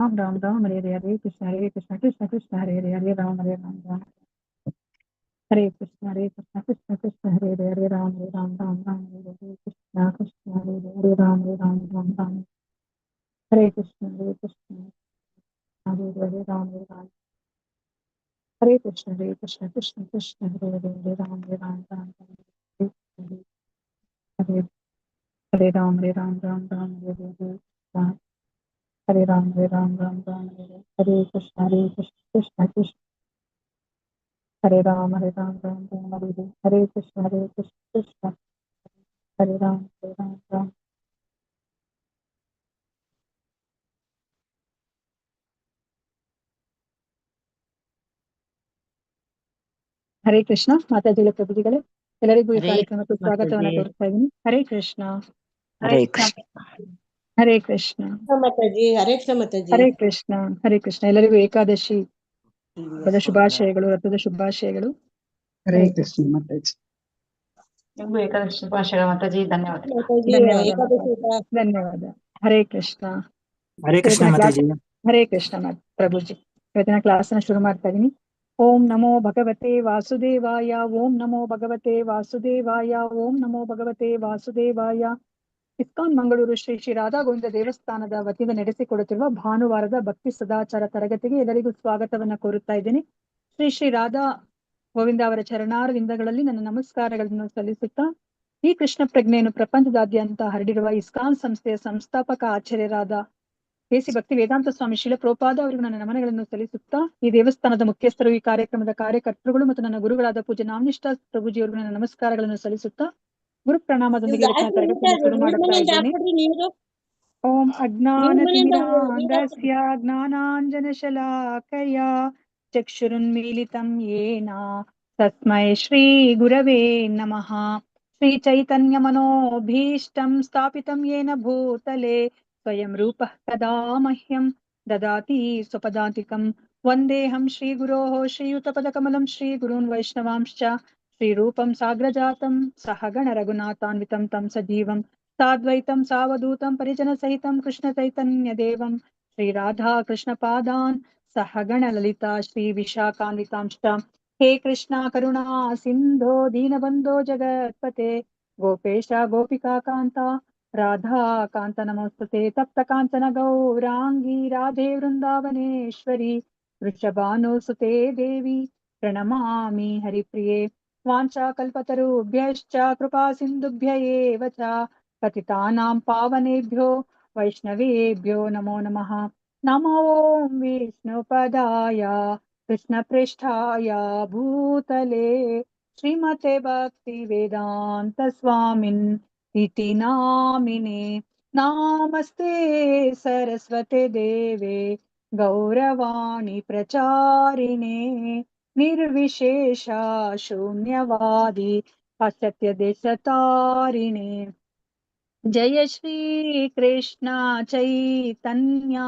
राम राम राम हरे कृष्ण कृष्ण कृष्ण हरे राम राम हरे कृष्ण कृष्ण हरे राम राम हरे कृष्ण कृष्ण हरे राम राम हरे कृष्ण हरे राम हरे कृष्ण कृष्ण कृष्ण हरे राम राम हरे हरे राम हरे राम हरे कृष्ण कृष्ण हरे राम हरे कृष्ण हरे राम हरे कृष्ण माताजी प्रभुजिगळे ಎಲ್ಲರಿಗೂ ಈ ಕಾರ್ಯಕ್ರಮಕ್ಕೆ ಸ್ವಾಗತವನ್ನು ಕೋರ್ತಾ ಇದ್ದೀನಿ ಹರೇ ಕೃಷ್ಣ हरे कृष्ण ಹರೇ ಕೃಷ್ಣ ಮಾತಾಜಿ ಹರೇ ಕೃಷ್ಣ ಮಾತಾಜಿ ಹರೇ ಕೃಷ್ಣ ಹರೇ ಕೃಷ್ಣ ಎಲ್ಲರಿಗೂ ಏಕಾದಶಿ ಶುಭಾಶಯಗಳು ರಥದ ಶುಭಾಶಯಗಳು हरे कृष्ण माताजी ನಿಮಗೂ ಏಕಾದಶಿ ಶುಭಾಶಯಗಳು ಮಾತಾಜಿ ಧನ್ಯವಾದ ಮಾತಾಜಿ ಏಕಾದಶಿ ಧನ್ಯವಾದ ಹರೇ ಕೃಷ್ಣ हरे कृष्ण माताजी ಹರೇ ಕೃಷ್ಣ ಪ್ರಭುಜಿ ಇವತ್ತಿನ ಕ್ಲಾಸ್ ನ ಶುರು ಮಾಡ್ತಾ ಇದೀನಿ ಓಂ ನಮೋ ಭಗವತೆ ವಾಸುದೇವಾಯ ಓಂ ನಮೋ ಭಗವತೆ ವಾಸುದೇವಾಯ ಓಂ ನಮೋ ಭಗವತೆ ವಾಸುದೇವಾಯ ಇಸ್ಕಾನ್ ಮಂಗಳೂರು ಶ್ರೀ ಶ್ರೀ ರಾಧಾ ಗೋವಿಂದ ದೇವಸ್ಥಾನದ ವತಿಯಿಂದ ನಡೆಸಿಕೊಡುತ್ತಿರುವ ಭಾನುವಾರದ ಭಕ್ತಿ ಸದಾಚಾರ ತರಗತಿಗೆ ಎಲ್ಲರಿಗೂ ಸ್ವಾಗತವನ್ನ ಕೋರುತ್ತಾ ಇದ್ದೇನೆ ಶ್ರೀ ಶ್ರೀ ರಾಧಾ ಗೋವಿಂದ ಅವರ ಚರಣಾರವಿಂದಗಳಲ್ಲಿ ನನ್ನ ನಮಸ್ಕಾರಗಳನ್ನು ಸಲ್ಲಿಸುತ್ತಾ ಈ ಕೃಷ್ಣ ಪ್ರಜ್ಞೆಯನ್ನು ಪ್ರಪಂಚದಾದ್ಯಂತ ಹರಡಿರುವ ಇಸ್ಕಾನ್ ಸಂಸ್ಥೆಯ ಸಂಸ್ಥಾಪಕ ಆಚಾರ್ಯರಾದ ಕೆಸಿ ಭಕ್ತಿ ವೇದಾಂತ ಸ್ವಾಮಿ ಶಿಲ ಪ್ರೋಪಾದ ಅವರಿಗೂ ನನ್ನ ನಮನಗಳನ್ನು ಸಲ್ಲಿಸುತ್ತಾ ಈ ದೇವಸ್ಥಾನದ ಮುಖ್ಯಸ್ಥರು ಈ ಕಾರ್ಯಕ್ರಮದ ಕಾರ್ಯಕರ್ತರುಗಳು ಮತ್ತು ನನ್ನ ಗುರುಗಳಾದ ಪೂಜ್ಯ ನಾಮನಿಷ್ಠ ಪ್ರಭುಜಿಯವರಿಗೂ ನನ್ನ ನಮಸ್ಕಾರಗಳನ್ನು ಸಲ್ಲಿಸುತ್ತಾ ಗುರು ಪ್ರಣಾಮದೊಂದಿಗೆ ತರಗತಿಯನ್ನು ಶುರು ಮಾಡುತ್ತಾ ಇದ್ದೇನೆ ಓಂ ಅಜ್ಞಾನತಿಮಿರಾಂಧಸ್ಯ ಜ್ಞಾನಾಂಜನಶಲಾಕಯ ಚಕ್ಷುರುನ್ಮೀಲಿತಂ ಯೇನ ತಸ್ಮೈ ಶ್ರೀ ಗುರವೇ ನಮಃ ಶ್ರೀ ಚೈತನ್ಯ ಮನೋಭೀಷ್ಟಂ ಸ್ಥಾಪಿತಂ ಯೇನ ಭೂತಲೆ ಸ್ವಯಂ ರೂಪಃ ಕದಾ ಮಹ್ಯಂ ದದಾತಿ ಸ್ವಪದಾಂತಿಕಂ ವಂದೇಹಂ ಶ್ರೀಗುರೋಃ ಶ್ರೀಯುತಪದಕಮಲಂ ಶ್ರೀಗುರುನ್ ವೈಷ್ಣವಾಂಶ್ಚ ಶ್ರೀರೂಪಂ ಸಾಗ್ರಜಾತಂ ಸಹಗಣ ರಘುನಾಥಾನ್ವಿತಂ ತಂ ಸಜೀವಂ ಸಾದ್ವೈತಂ ಸಾವಧೂತಂ ಪರಿಜನ ಸಹಿತಂ ಕೃಷ್ಣ ಚೈತನ್ಯ ದೇವಂ ಶ್ರೀ ರಾಧಾ ಕೃಷ್ಣ ಪಾದಾನ್ ಸಹಗಣ ಲಲಿತಾ ಶ್ರೀ ವಿಶಾಖಾನ್ವಿತಾಂಶ್ಚ ಹೇ ಕೃಷ್ಣ ಕರುಣಾ ಸಿಂಧೋ ದೀನಬಂಧೋ ಜಗತ್ಪತೆ ಗೋಪೇಶ ಗೋಪಿಕಾ ಕಾಂತ ರಾಧಾ ಕಾಂತ ನಮೋಸ್ತುತೆ ತಪ್ತ ಕಾಂಚನ ಗೌರಾಂಗಿ ರಾಧೆ ವೃಂದಾವನೇಶ್ವರಿ ವೃಷಭಾನುಸುತೆ ದೇವಿ ಪ್ರಣಮಾಮಿ ಹರಿಪ್ರಿಯೆ ವಾಂಛಾ ಕಲ್ಪತರುಭ್ಯಶ್ಚ ಕೃಪಾ ಸಿಂಧುಭ್ಯ ಏವ ಚ ಪತಿತಾನಾಂ ಪಾವನೇಭ್ಯೋ ವೈಷ್ಣವೇಭ್ಯೋ ನಮೋ ನಮಃ ನಮೋ ಓಂ ವಿಷ್ಣುಪದಾಯ ಕೃಷ್ಣಪ್ರೇಷ್ಠಾಯ ಭೂತಲೆ ಶ್ರೀಮತೆ ಭಕ್ತಿ ವೇದಾಂತ ಸ್ವಾಮಿನ್ ಇತಿ ನಾಮಿನೆ ನಾಮಸ್ತೆ ಸರಸ್ವತೆ ದೇವೆ ಗೌರವಾಣಿ ಪ್ರಚಾರಿಣೆ ನಿರ್ವಿಶೇಷ ಶೂನ್ಯವಾದಿ ಪಾಶ್ಚಾತ್ಯ ದೇಶತಾರಿಣೆ ಜಯ ಶ್ರೀ ಕೃಷ್ಣ ಚೈತನ್ಯ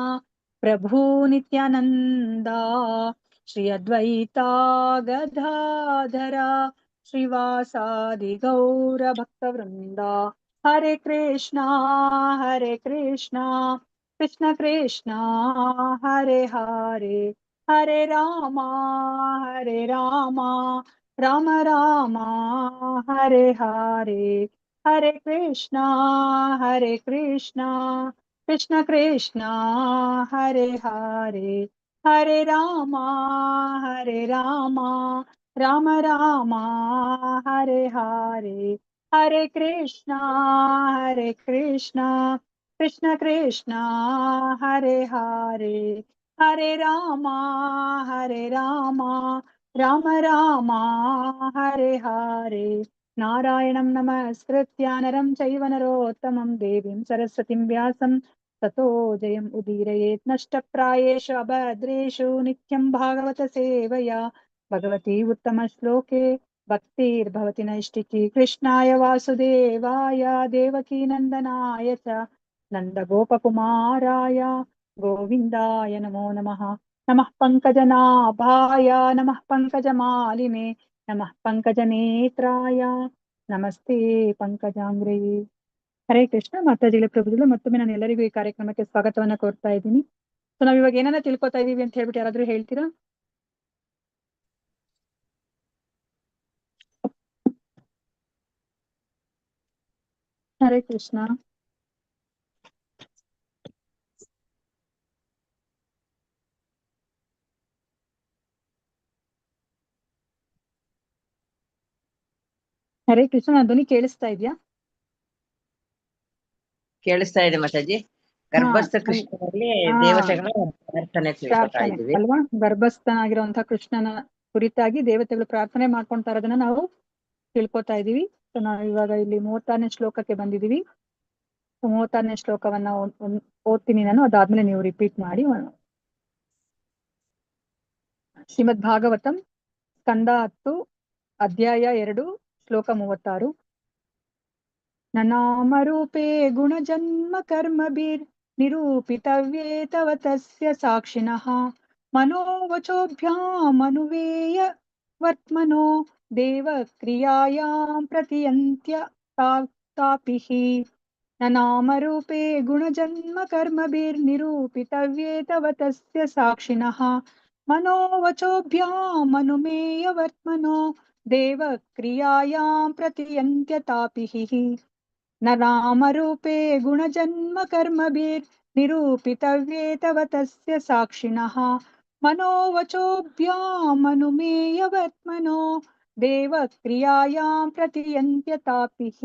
ಪ್ರಭು ನಿತ್ಯಾನಂದ ಶ್ರೀ ಅದ್ವೈತ ಗದಾಧರ ಶ್ರೀವಾಸಾದಿ ಗೌರ ಭಕ್ತ ವೃಂದ ಹರೇ ಕೃಷ್ಣ ಕೃಷ್ಣ ಕೃಷ್ಣ ಹರೇ ಹರೇ ಹರೇ ರಾಮ ರಾಮ ರಾಮ ಹರೇ ಹರೇ ಹರೇ ಕೃಷ್ಣ ಕೃಷ್ಣ ಕೃಷ್ಣ ಹರೇ ಹರೇ ಹರೇ ರಾಮ ರಾಮ ರಾಮ ಹರೇ ಹರೇ ಹರೇ ಕೃಷ್ಣ ಕೃಷ್ಣ ಕೃಷ್ಣ ಹರೇ ಹರೇ ಹರೇ ರಾಮ ರಾಮ ರಾಮ ಹರೇ ಹರೇ ನಾರಾಯಣಂ ನಮಸ್ಕೃತ್ಯ ನರಂ ಚೈವ ನರೋತ್ತಮಂ ದೇವೀಂ ಸರಸ್ವತಿಂ ವ್ಯಾಸಂ ತತೋ ಜಯಂ ಉದೀರಯೇತ್ ನಷ್ಟಪ್ರಾಯೇಷು ಅಭದ್ರೇಷು ನಿತ್ಯಂ ಭಾಗವತ ಸೇವಯಾ ಭಗವತಿ ಉತ್ತಮ ಶ್ಲೋಕೆ ಭಕ್ತಿರ್ಭವತಿ ನೈಷ್ಟಿಕಿ ಕೃಷ್ಣಾಯ ವಾಸುದೇವಾಯ ದೇವಕೀ ನಂದನಾಯ ಚ ನಂದ ಗೋಪಕುಮಾರಾಯ ಗೋವಿಂದಾಯ ನಮೋ ನಮಃ ನಮಃ ಪಂಕಜನಾಭಾಯ ನಮಃ ಪಂಕಜಮಾಲಿನೇ ನಮಃ ಪಂಕಜನೇತ್ರಾಯ ನಮಸ್ತೆ ಪಂಕಜಾಂಗ್ರಯೇ ಹರೇ ಕೃಷ್ಣ ಮಾತಾಜಿಗಳ ಪ್ರಭುಗಳು ಮತ್ತೊಮ್ಮೆ ನಾನು ಎಲ್ಲರಿಗೂ ಈ ಕಾರ್ಯಕ್ರಮಕ್ಕೆ ಸ್ವಾಗತವನ್ನ ಕೋರ್ತಾ ಇದ್ದೀನಿ ಸೊ ನಾವ್ ಇವಾಗ ಏನನ್ನ ತಿಳ್ಕೊತಾ ಇದೀವಿ ಅಂತ ಹೇಳ್ಬಿಟ್ಟು ಯಾರಾದ್ರೂ ಹೇಳ್ತೀರಾ? ಹರೇ ಕೃಷ್ಣ. ಹರೇ ಕೃಷ್ಣ, ನನ್ನ ಧ್ವನಿ ಕೇಳಿಸ್ತಾ ಇದ್ಯಾ? ಕೇಳಿಸ್ತಾ ಇದೆ ಮಾತಾಜಿ. ಗರ್ಭಸ್ಥ ಕೃಷ್ಣನಲ್ಲಿ ದೇವತೆಗಳ ಪ್ರಾರ್ಥನೆ ತಿಳ್ಕೊತಾ ಪ್ರಾರ್ಥನೆ ಇದ್ದೀವಿ. ಅಲ್ವಾ? ಗರ್ಭಸ್ಥನಾಗಿರುವಂತಹ ಕೃಷ್ಣನ ಕುರಿತಾಗಿ ದೇವತೆಗಳು ಪ್ರಾರ್ಥನೆ ಮಾಡ್ಕೊಂತಾ ಇರೋದನ್ನ ನಾವು ತಿಳ್ಕೊತಾ ಇದೀವಿ. ಸೊ ನಾವು ಇವಾಗ ಇಲ್ಲಿ 36ನೇ ಶ್ಲೋಕಕ್ಕೆ ಬಂದಿದೀವಿ. 36ನೇ ಶ್ಲೋಕವನ್ನ ಓದ್ತೀನಿ ನಾನು, ಅದಾದ್ಮೇಲೆ ನೀವು ರಿಪೀಟ್ ಮಾಡಿ. ಶ್ರೀಮದ್ ಭಾಗವತಂ ಸ್ಕಂದ 10 ಅಧ್ಯಾಯ 2 ಶ್ಲೋಕ 36. ನನಾಮರೂಪೇ ಗುಣಜನ್ಮ ಕರ್ಮಭಿರ್ ನಿರೂಪಿತವ್ಯೇ ತವ ತಸ್ಯ ಸಾಕ್ಷಿಣಃ ಮನೋವಚೋಭ್ಯಾಮನುವೇಯ ವರ್ತ್ಮನೋ ದೇವ ಕ್ರಿಯಾಯಾಂ ಪ್ರತಿಯಂತ್ಯ ತಾಪಿಃ. ನನಾಮರೂಪೇ ಗುಣಜನ್ಮ ಕರ್ಮಭಿರ್ ನಿರೂಪಿತವ್ಯೇ ತವ ತಸ್ಯ ಸಾಕ್ಷಿಣಃ ಮನೋವಚೋಭ್ಯಾಮನುಮೇಯ ವರ್ತ್ಮನೋ ದೇವ ಕ್ರಿಯಾಯಾಂ ಪ್ರತಿಯಂತ್ಯ ತಾಪಿಃ. ನ ನಾಮರೂಪೇ ಗುಣಜನ್ಮ ಕರ್ಮಭಿರ್ ನಿರೂಪಿತವ್ಯೇ ತವ ತಸ್ಯ ಸಾಕ್ಷಿಣಃ ಮನೋವಚೋಭ್ಯಾಮನುಮೇಯ ವರ್ತ್ಮನೋ ದೇವ ಕ್ರಿಯಾಯಾಂ ಪ್ರತಿಯಂತ್ಯ ತಾಪಿಃ.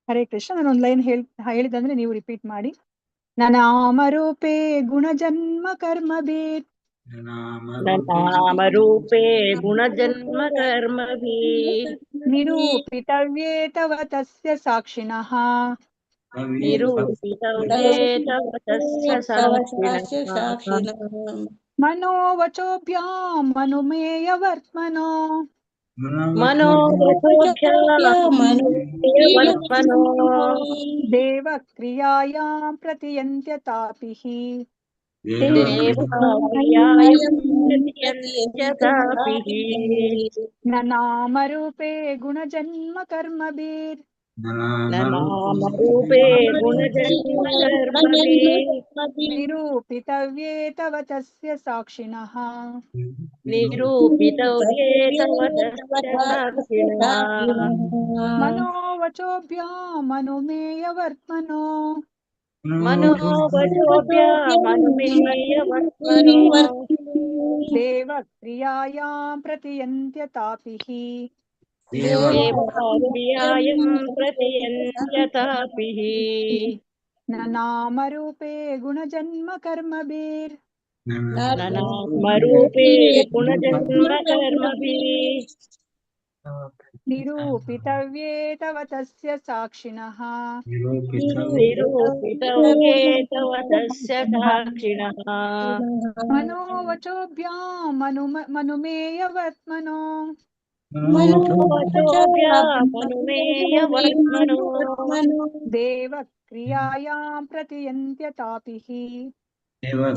ಹರೇ ಕೃಷ್ಣ. ನಾನು ಒಂದು ಲೈನ್ ಹೇಳಿದಂದ್ರೆ ನೀವು ರಿಪೀಟ್ ಮಾಡಿ. ನ ನಾಮರೂಪೇ ಗುಣಜನ್ಮ ಕರ್ಮಭಿರ್ ನಾಮರೂಪೇ ಗುಣಜನ್ಮ ಕರ್ಮಭಿ ನಿರೂಪಿತವ್ಯೇ ತವ ತಸ್ಯ ಸಾಕ್ಷಿಣಃ ನಿರೂಪಿತವ್ಯೇ ತವ ತಸ್ಯ ಸಾಕ್ಷಿಣಃ ಮನೋವಚೋಭ್ಯಾಂ ಮನುಮೇಯ ವರ್ತ್ಮನೋ ಮನೋವಚೋಭ್ಯಾಮನುಮೇಯ ದೇವ ಕ್ರಿಯಾಯಾಂ ಪ್ರತಿಯಂತ್ಯ ತಾಪಿಃ. ನ ನಾಮರೂಪೇ ಗುಣಜನ್ಮ ಕರ್ಮಭಿರ್ ನಾಮರೂಪೇ ಗುಣಜನ್ಮ ಕರ್ಮಭಿ ನಿರೂಪಿತವ್ಯೇ ತವ ತಸ್ಯ ಸಾಕ್ಷಿಣಃ ನಿರೂಪಿತವ್ಯೇ ತವ ತಸ್ಯ ಸಾಕ್ಷಿಣಃ ಮನೋವಚೋಭ್ಯಾಂ ಮನುಮೇಯ ವರ್ತ್ಮನೋ ಮನೋವಚೋಭ್ಯಾಮನುಮೇಯ ವರ್ತ್ಮನೋ ದೇವ ಕ್ರಿಯಾಯಾಂ ಪ್ರತಿಯಂತ್ಯ ತಾಪಿಃ. ದೇವಕ್ರಿಯಾಯಂ ಪ್ರತಿಯಂತ್ಯ ತಾಪಿಃ. ನ ನಾಮರೂಪೇ ಗುಣಜನ್ಮ ಕರ್ಮಭಿರ್ ನಾಮರೂಪೇ ಗುಣಜನ್ಮ ಕರ್ಮಭಿ ನಿರೂಪಿತವ್ಯೇ ತವ ತಸ್ಯ ಸಾಕ್ಷಿಣಃ ನಿರೂಪಿತವ್ಯೇ ತವ ತಸ್ಯ ಸಾಕ್ಷಿಣಃ ಮನೋವಚೋಭ್ಯಾಂ ಮನುಮೇಯ ವರ್ತ್ಮನೋ ಮನೋವಚೋಭ್ಯಾಮನುಮೇಯ ವರ್ತ್ಮನೋ ದೇವ ಕ್ರಿಯಾಯಾಂ ಪ್ರತಿಯಂತ್ಯ ತಾಪಿಃ.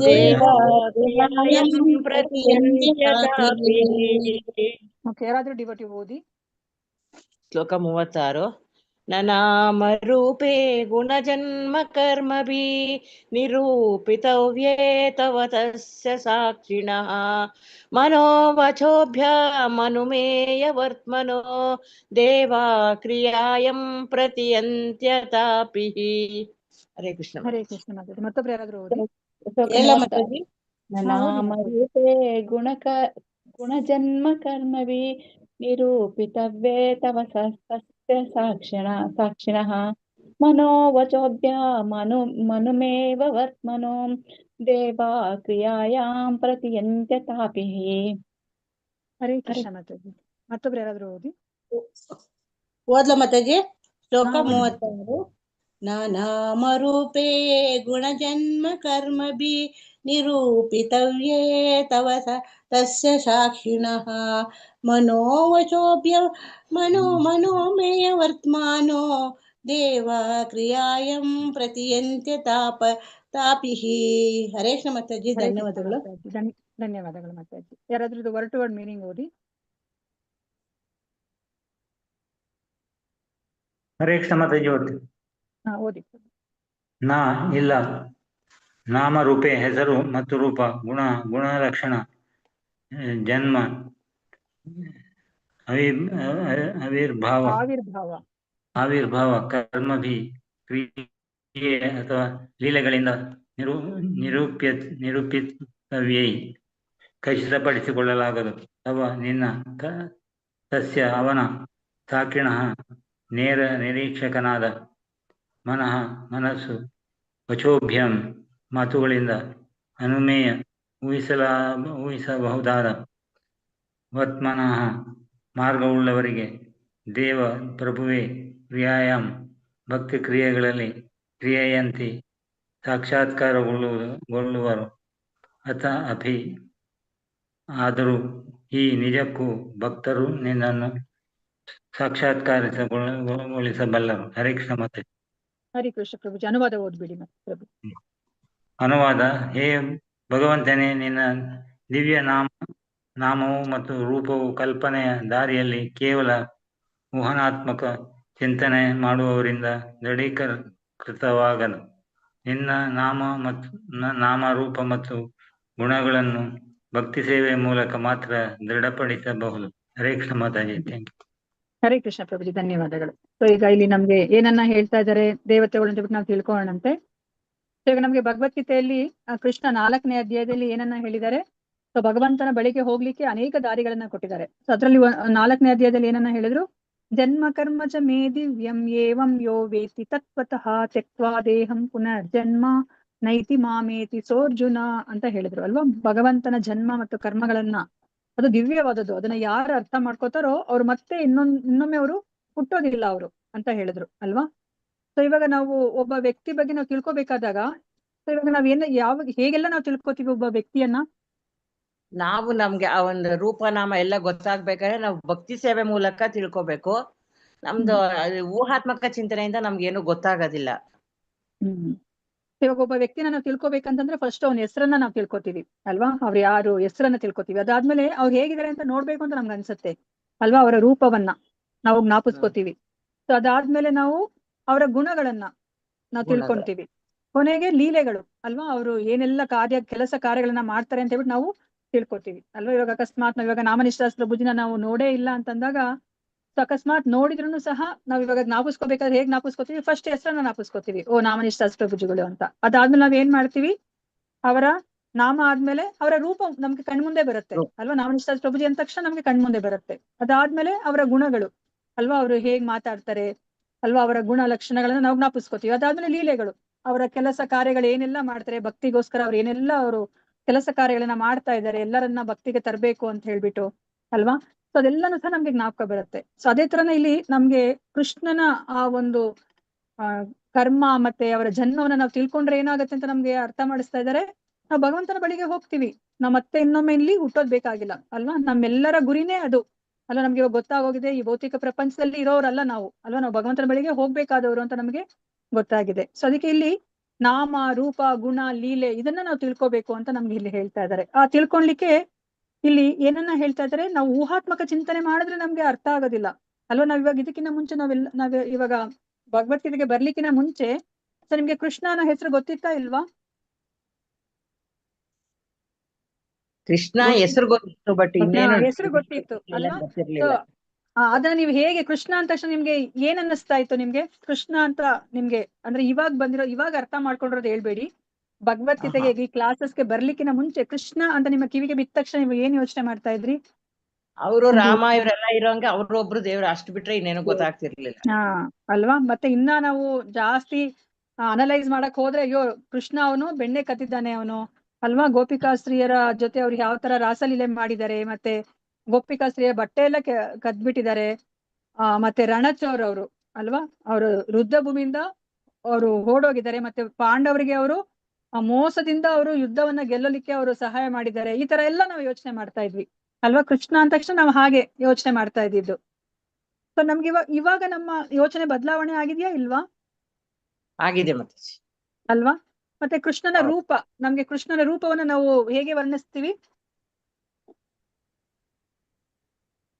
ದೇವಕ್ರಿಯಾಯಂ ಪ್ರತಿಯಂತ್ಯ ತಾಪಿಃ. ಓಕೆ, ಯಾರಾದ್ರೂ ಡಿವೋಟಿ ಓದಿ. ಶ್ಲೋಕ 36. ನನಾಮರೂಪೇ ಗುಣಜನ್ಮ ಕರ್ಮಭಿ ನಿರೂಪಿತವ್ಯೇ ತವ ತಸ್ಯ ಸಾಕ್ಷಿಣಃ ಮನೋವಚೋಭ್ಯಾಮನುಮೇಯ ವರ್ತ್ಮನೋ ದೇವಾ ಕ್ರಿಯಾಯಂ ಪ್ರತಿಯಂತ್ಯ ತಾಪಿಃ. ಹರೇ ಕೃಷ್ಣ. ಹರೇ ಕೃಷ್ಣ ಮಾತಾಡಿ. ಮತ್ತೊಬ್ರು ಯಾರಾದ್ರೂ ಓದಿ. ನಾಮರೂಪೇ ಗುಣಜನ್ಮ ಕರ್ಮಭಿ ನಿರೂಪಿತವ್ಯೇ ತವ ತಸ್ಯ ಸಾಕ್ಷಿಣಃ ಮನೋವಚೋಭ್ಯಾಮನುಮೇವ ವರ್ತ್ಮನೋ ದೇವಾ ಕ್ರಿಯಾಯಾಂ ಪ್ರತಿಯಂತ್ಯ ತಾಪಿಃ. ಹರೇ ಕೃಷ್ಣ ಮಾತಾಡಿ. ಮತ್ತೊಬ್ರು ಯಾರಾದ್ರೂ ಓದಿ. ಓದ್ಲ ಮಾತಾಜಿ. ಶ್ಲೋಕ 36. ನಾಮರೂಪೇ ಗುಣಜನ್ಮ ಕರ್ಮಭಿ ನಿರೂಪಿತವ್ಯೇ ತವ ತಸ್ಯ ಸಾಕ್ಷಿಣಃ ಮನೋಮೇಯ ವರ್ತ್ಮಾನೋ ದೇವ ಕ್ರಿಯಾಯಂ ಪ್ರತಿಯಂತ್ಯ ತಾಪಿಃ. ಹರೇ ಕೃಷ್ಣ ಮಾತಾಜಿ. ಧನ್ಯವಾದಗಳು. ಧನ್ಯವಾದಗಳು ಮಾತಾಜಿ. ಯಾರಾದ್ರೂ ಇದು ವರ್ಡ್ ಟು ವರ್ಡ್ ಮೀನಿಂಗ್ ಓದಿ. ಹರೇ ಕೃಷ್ಣ ಮಾತಾಜಿ ಓದಿ. ಓದಿ. ನಾ ಇಲ್ಲ, ನಾಮರೂಪೆ ಹೆಸರು ಮತ್ತು ರೂಪ, ಗುಣ ಗುಣಲಕ್ಷಣ, ಜನ್ಮ, ಆವಿರ್ಭಾವ ಆವಿರ್ಭಾವ, ಕರ್ಮಭಿ, ಕ್ರಿಯೆ ಅಥವಾ ಲೀಲೆಗಳಿಂದ ನಿರೂಪಿತವ್ಯೈ, ಖಚಿತಪಡಿಸಿಕೊಳ್ಳಲಾಗದು. ತವ ನಿನ್ನ, ತಸ್ಯ ಅವನ, ಸಾಕ್ಷಿಣಃ ನೇರ ನಿರೀಕ್ಷಕನಾದ, ಮನಃ ಮನಸ್ಸು, ವಚೋಭ್ಯಂ ಮಾತುಗಳಿಂದ, ಅನುಮೇಯ ಊಹಿಸಬಹುದಾದ, ವರ್ತ್ಮನಃ ಮಾರ್ಗವುಳ್ಳವರಿಗೆ, ದೇವ ಪ್ರಭುವೇ ಕ್ರಿಯಾಯಾಮ್ ಭಕ್ತಿ ಕ್ರಿಯೆಗಳಲ್ಲಿ, ಕ್ರಿಯೆಯಂತಿ ಸಾಕ್ಷಾತ್ಕಾರಗೊಳ್ಳುವರು. ಅಥ ಅಪಿ ಆದರೂ ಈ ನಿಜಕ್ಕೂ ಭಕ್ತರು ನಿನ್ನನ್ನು ಸಾಕ್ಷಾತ್ಕಾರಗೊಳಿಸಬಲ್ಲರು. ಹರೇ ಕೃಷ್ಣ. ಮತ್ತೆ ಹರಿ ಕೃಷ್ಣ ಪ್ರಭುಜಿ, ಅನುವಾದ ಓದ್ಬಿಡಿ ಮತ್ತೆ ಪ್ರಭು. ಅನುವಾದ. ಹೇ ಭಗವಂತನೇ, ನಿನ್ನ ದಿವ್ಯ ನಾಮವು ಮತ್ತು ರೂಪವು ಕಲ್ಪನೆಯ ದಾರಿಯಲ್ಲಿ ಕೇವಲ ಊಹನಾತ್ಮಕ ಚಿಂತನೆ ಮಾಡುವವರಿಂದ ದೃಢೀಕೃತವಾಗದು. ನಿನ್ನ ನಾಮ ರೂಪ ಮತ್ತು ಗುಣಗಳನ್ನು ಭಕ್ತಿ ಸೇವೆಯ ಮೂಲಕ ಮಾತ್ರ ದೃಢಪಡಿಸಬಹುದು. ಹರೇ ಕೃಷ್ಣ ಮಾತಾಜಿ. Thank you. ಹರೇ ಕೃಷ್ಣ ಪ್ರಭುಜಿ, ಧನ್ಯವಾದಗಳು. ಸೊ ಈಗ ಇಲ್ಲಿ ನಮ್ಗೆ ಏನನ್ನ ಹೇಳ್ತಾ ಇದ್ದಾರೆ ದೇವತೆಗಳು ಅಂತ ಬಿಟ್ಟು ನಾವು ತಿಳ್ಕೊಳ್ಳೋಣಂತೆ. ಸೊ ಈಗ ನಮ್ಗೆ ಭಗವದ್ಗೀತೆಯಲ್ಲಿ ಕೃಷ್ಣ 4ನೇ ಅಧ್ಯಾಯದಲ್ಲಿ ಏನನ್ನ ಹೇಳಿದ್ದಾರೆ? ಸೊ ಭಗವಂತನ ಬಳಿಗೆ ಹೋಗ್ಲಿಕ್ಕೆ ಅನೇಕ ದಾರಿಗಳನ್ನ ಕೊಟ್ಟಿದ್ದಾರೆ. ಸೊ ಅದ್ರಲ್ಲಿ 4ನೇ ಅಧ್ಯಾಯದಲ್ಲಿ ಏನನ್ನ ಹೇಳಿದ್ರು? ಜನ್ಮ ಕರ್ಮ ಚ ಮೇ ದಿವ್ಯಂ ಏವಂ ಯೋ ವೇತಿ ತತ್ವತಃ ತ್ಯಕ್ವಾ ದೇಹಂ ಪುನರ್ಜನ್ಮ ನೈತಿ ಮಾಮೇತಿ ಸೋರ್ಜುನ ಅಂತ ಹೇಳಿದ್ರು ಅಲ್ವಾ. ಭಗವಂತನ ಜನ್ಮ ಮತ್ತು ಕರ್ಮಗಳನ್ನ, ಅದು ದಿವ್ಯವಾದದ್ದು, ಅದನ್ನ ಯಾರು ಅರ್ಥ ಮಾಡ್ಕೋತಾರೋ ಅವ್ರು ಮತ್ತೆ ಇನ್ನೊಮ್ಮೆ ಅವರು ಹುಟ್ಟೋದಿಲ್ಲ ಅವರು ಅಂತ ಹೇಳಿದ್ರು ಅಲ್ವಾ. ಸೊ ಇವಾಗ ನಾವು ಒಬ್ಬ ವ್ಯಕ್ತಿ ಬಗ್ಗೆ ನಾವು ತಿಳ್ಕೊಬೇಕಾದಾಗ, ಸೊ ಇವಾಗ ನಾವ್ ಹೇಗೆಲ್ಲ ನಾವು ತಿಳ್ಕೊತೀವಿ ಒಬ್ಬ ವ್ಯಕ್ತಿಯನ್ನ? ನಾವು ನಮ್ಗೆ ಆ ಒಂದು ರೂಪನಾಮ ಎಲ್ಲ ಗೊತ್ತಾಗ್ಬೇಕಾದ್ರೆ ನಾವು ಭಕ್ತಿ ಸೇವೆ ಮೂಲಕ ತಿಳ್ಕೊಬೇಕು. ನಮ್ದು ಊಹಾತ್ಮಕ ಚಿಂತನೆಯಿಂದ ನಮ್ಗೇನು ಗೊತ್ತಾಗೋದಿಲ್ಲ. ಇವಾಗ ಒಬ್ಬ ವ್ಯಕ್ತಿನ ನಾವು ತಿಳ್ಕೊಬೇಕಂತಂದ್ರೆ ಫಸ್ಟ್ ಅವನ ಹೆಸರನ್ನ ನಾವು ತಿಳ್ಕೊತೀವಿ ಅಲ್ವಾ. ಅವ್ರು ಯಾರು, ಹೆಸರನ್ನ ತಿಳ್ಕೊತೀವಿ. ಅದಾದ್ಮೇಲೆ ಅವ್ರು ಹೇಗಿದ್ದಾರೆ ಅಂತ ನೋಡ್ಬೇಕು ಅಂತ ನಮ್ಗೆ ಅನ್ಸುತ್ತೆ ಅಲ್ವಾ. ಅವರ ರೂಪವನ್ನ ನಾವು ಜ್ಞಾಪಿಸ್ಕೋತೀವಿ. ಸೊ ಅದಾದ್ಮೇಲೆ ನಾವು ಅವರ ಗುಣಗಳನ್ನ ನಾವು ತಿಳ್ಕೊಂತೀವಿ. ಕೊನೆಗೆ ಲೀಲೆಗಳು ಅಲ್ವಾ, ಅವರು ಏನೆಲ್ಲ ಕೆಲಸ ಕಾರ್ಯಗಳನ್ನ ಮಾಡ್ತಾರೆ ಅಂತ ಹೇಳ್ಬಿಟ್ಟು ನಾವು ತಿಳ್ಕೊತೀವಿ ಅಲ್ವಾ. ಇವಾಗ ಅಕಸ್ಮಾತ್ ನಾವ್ ಇವಾಗ ನಾಮನಿಷ್ಠಾಸ್ತ್ರ ಭುಜಿನ ನಾವು ನೋಡೇ ಇಲ್ಲ ಅಂತಂದಾಗ, ಅಕಸ್ಮಾತ್ ನೋಡಿದ್ರು ಸಹ ನಾವ್ ಇವಾಗ ಜ್ಞಾಪಿಸ್ಕೋಬೇಕಾದ್ರೆ ಹೇಗ್ ಜ್ಞಾಪಿಸ್ಕೋತೀವಿ? ಫಸ್ಟ್ ಹೆಸರನ್ನ ಜ್ಞಾಪಿಸ್ಕೋತೀವಿ, ಓ ನಾಮನಿಷ್ಠಾಸ್ತ್ರ ಭುಜಿಗಳು ಅಂತ. ಅದಾದ್ಮೇಲೆ ನಾವ್ ಏನ್ ಮಾಡ್ತೀವಿ? ಅವರ ನಾಮ ಆದ್ಮೇಲೆ ಅವರ ರೂಪ ನಮ್ಗೆ ಕಣ್ಮುಂದೆ ಬರುತ್ತೆ ಅಲ್ವಾ. ನಾಮನಿಷ್ಠಾಸ್ತ್ರ ಭುಜಿ ಅಂದ ತಕ್ಷಣ ನಮ್ಗೆ ಕಣ್ಮುಂದೆ ಬರುತ್ತೆ. ಅದಾದ್ಮೇಲೆ ಅವರ ಗುಣಗಳು ಅಲ್ವಾ, ಅವರು ಹೇಗ್ ಮಾತಾಡ್ತಾರೆ ಅಲ್ವಾ, ಅವರ ಗುಣ ಲಕ್ಷಣಗಳನ್ನ ನಾವು ಜ್ಞಾಪಿಸ್ಕೋತೀವಿ. ಅದಾದ್ಮೇಲೆ ಲೀಲೆಗಳು, ಅವರ ಕೆಲಸ ಕಾರ್ಯಗಳು ಏನೆಲ್ಲ ಮಾಡ್ತಾರೆ ಭಕ್ತಿಗೋಸ್ಕರ, ಅವ್ರು ಏನೆಲ್ಲ ಅವರು ಕೆಲಸ ಕಾರ್ಯಗಳನ್ನ ಮಾಡ್ತಾ ಇದ್ದಾರೆ, ಎಲ್ಲರನ್ನ ಭಕ್ತಿಗೆ ತರಬೇಕು ಅಂತ ಹೇಳ್ಬಿಟ್ಟು ಅಲ್ವಾ. ಸೊ ಅದೆಲ್ಲಾನು ಸಹ ನಮ್ಗೆ ಜ್ಞಾಪಕ ಬರುತ್ತೆ. ಸೊ ಅದೇ ತರನ ಇಲ್ಲಿ ನಮ್ಗೆ ಕೃಷ್ಣನ ಆ ಒಂದು ಕರ್ಮ ಮತ್ತೆ ಅವರ ಜನ್ಮವನ್ನ ನಾವು ತಿಳ್ಕೊಂಡ್ರೆ ಏನಾಗುತ್ತೆ ಅಂತ ನಮ್ಗೆ ಅರ್ಥ ಮಾಡಿಸ್ತಾ ಇದ್ದಾರೆ. ನಾವು ಭಗವಂತನ ಬಳಿಗೆ ಹೋಗ್ತೀವಿ, ನಾವ್ ಮತ್ತೆ ಇನ್ನೊಮ್ಮೆ ಇಲ್ಲಿ ಹುಟ್ಟೋದ್ ಬೇಕಾಗಿಲ್ಲ ಅಲ್ವಾ. ನಮ್ಮೆಲ್ಲರ ಗುರಿನೇ ಅದು ಅಲ್ವಾ. ನಮ್ಗೆ ಇವಾಗ ಗೊತ್ತಾಗೋಗಿದೆ, ಈ ಭೌತಿಕ ಪ್ರಪಂಚದಲ್ಲಿ ಇರೋರಲ್ಲ ನಾವು ಅಲ್ವಾ, ನಾವು ಭಗವಂತನ ಬಳಿಗೆ ಹೋಗ್ಬೇಕಾದವರು ಅಂತ ನಮ್ಗೆ ಗೊತ್ತಾಗಿದೆ. ಸೊ ಅದಕ್ಕೆ ಇಲ್ಲಿ ನಾಮ ರೂಪ ಗುಣ ಲೀಲೆ ಇದನ್ನ ನಾವು ತಿಳ್ಕೊಬೇಕು ಅಂತ ನಮ್ಗೆ ಇಲ್ಲಿ ಹೇಳ್ತಾ ಇದ್ದಾರೆ. ಆ ತಿಳ್ಕೊಳ್ಲಿಕ್ಕೆ ಇಲ್ಲಿ ಏನನ್ನ ಹೇಳ್ತಾ ಇದ್ದಾರೆ? ನಾವು ಊಹಾತ್ಮಕ ಚಿಂತನೆ ಮಾಡಿದ್ರೆ ನಮ್ಗೆ ಅರ್ಥ ಆಗೋದಿಲ್ಲ ಅಲ್ವಾ. ನಾವ್ ಇವಾಗ ಇದಕ್ಕಿಂತ ಮುಂಚೆ ನಾವ್ ಇವಾಗ ಭಗವದ್ಗೀತೆಗೆ ಬರ್ಲಿಕ್ಕಿನ ಮುಂಚೆ ಸೊ ನಿಮ್ಗೆ ಕೃಷ್ಣನ ಹೆಸರು ಗೊತ್ತಿತ್ತಾ ಇಲ್ವಾ? ಕೃಷ್ಣ ಹೆಸರು ಗೊತ್ತಿತ್ತು, ಬಟ್ ಇನ್ನೇನು ಹೆಸರು ಗೊತ್ತಿತ್ತು ಅಲ್ವಾ. ಅದನ್ನ ನೀವು ಹೇಗೆ ಕೃಷ್ಣ ಅಂದ ತಕ್ಷಣ ನಿಮ್ಗೆ ಏನ್ ಅನ್ನಿಸ್ತಾ ಇತ್ತು? ನಿಮ್ಗೆ ಕೃಷ್ಣ ಅಂತ ನಿಮ್ಗೆ ಅಂದ್ರೆ ಇವಾಗ ಅರ್ಥ ಮಾಡ್ಕೊಂಡಿರೋದು ಹೇಳ್ಬೇಡಿ. ಭಗವದ್ಗೀತೆಗೆ ಈ ಕ್ಲಾಸಸ್ಗೆ ಬರ್ಲಿಕ್ಕಿನ ಮುಂಚೆ ಕೃಷ್ಣ ಅಂತ ನಿಮ್ಮ ಕಿವಿಗೆ ಬಿದ್ದ ತಕ್ಷಣ ನೀವು ಏನ್ ಯೋಚನೆ ಮಾಡ್ತಾ ಇದ್ರಿ? ಅವರು ರಾಮ ಇವರೆಲ್ಲ ಇರೋಂಗೆ ಅವ್ರೊಬ್ರು ದೇವ್ರು, ಅಷ್ಟು ಬಿಟ್ರೆ ಇನ್ನೇನು ಗೊತ್ತಾಗ್ತಿರ್ಲಿಲ್ಲ. ಅಲ್ವಾ. ಮತ್ತೆ ಇನ್ನ ನಾವು ಜಾಸ್ತಿ ಅನಲೈಸ್ ಮಾಡಕ್ ಹೋದ್ರೆ, ಅಯ್ಯೋ ಕೃಷ್ಣ ಅವನು ಬೆಣ್ಣೆ ಕತ್ತಿದ್ದಾನೆ ಅವನು ಅಲ್ವಾ. ಗೋಪಿಕಾಸ್ತ್ರೀಯರ ಜೊತೆ ಅವ್ರು ಯಾವ ತರ ರಾಸಲೀಲೆ ಮಾಡಿದ್ದಾರೆ, ಮತ್ತೆ ಗೋಪಿಕಾಸ್ತ್ರೀಯ ಬಟ್ಟೆ ಎಲ್ಲ ಕದ್ಬಿಟ್ಟಿದ್ದಾರೆ. ಮತ್ತೆ ರಣಚೋರ್ ಅವರು ಅಲ್ವಾ, ಅವರು ಯುದ್ಧ ಭೂಮಿಯಿಂದ ಅವರು ಓಡೋಗಿದ್ದಾರೆ. ಮತ್ತೆ ಪಾಂಡವರಿಗೆ ಅವರು ಮೋಸದಿಂದ ಅವರು ಯುದ್ಧವನ್ನ ಗೆಲ್ಲಲಿಕ್ಕೆ ಅವರು ಸಹಾಯ ಮಾಡಿದ್ದಾರೆ. ಈ ತರ ಎಲ್ಲ ನಾವು ಯೋಚನೆ ಮಾಡ್ತಾ ಇದ್ವಿ ಅಲ್ವಾ. ಕೃಷ್ಣ ಅಂದ ತಕ್ಷಣ ನಾವು ಹಾಗೆ ಯೋಚನೆ ಮಾಡ್ತಾ ಇದ್ದಿದ್ದು. ಸೊ ನಮ್ಗೆ ಇವಾಗ ನಮ್ಮ ಯೋಚನೆ ಬದಲಾವಣೆ ಆಗಿದೆಯಾ ಇಲ್ವಾ? ಆಗಿದೆ ಮತ್ತೆ ಅಲ್ವಾ. ಮತ್ತೆ ಕೃಷ್ಣನ ರೂಪ, ನಮ್ಗೆ ಕೃಷ್ಣನ ರೂಪವನ್ನ ನಾವು ಹೇಗೆ ವರ್ಣಿಸ್ತೀವಿ?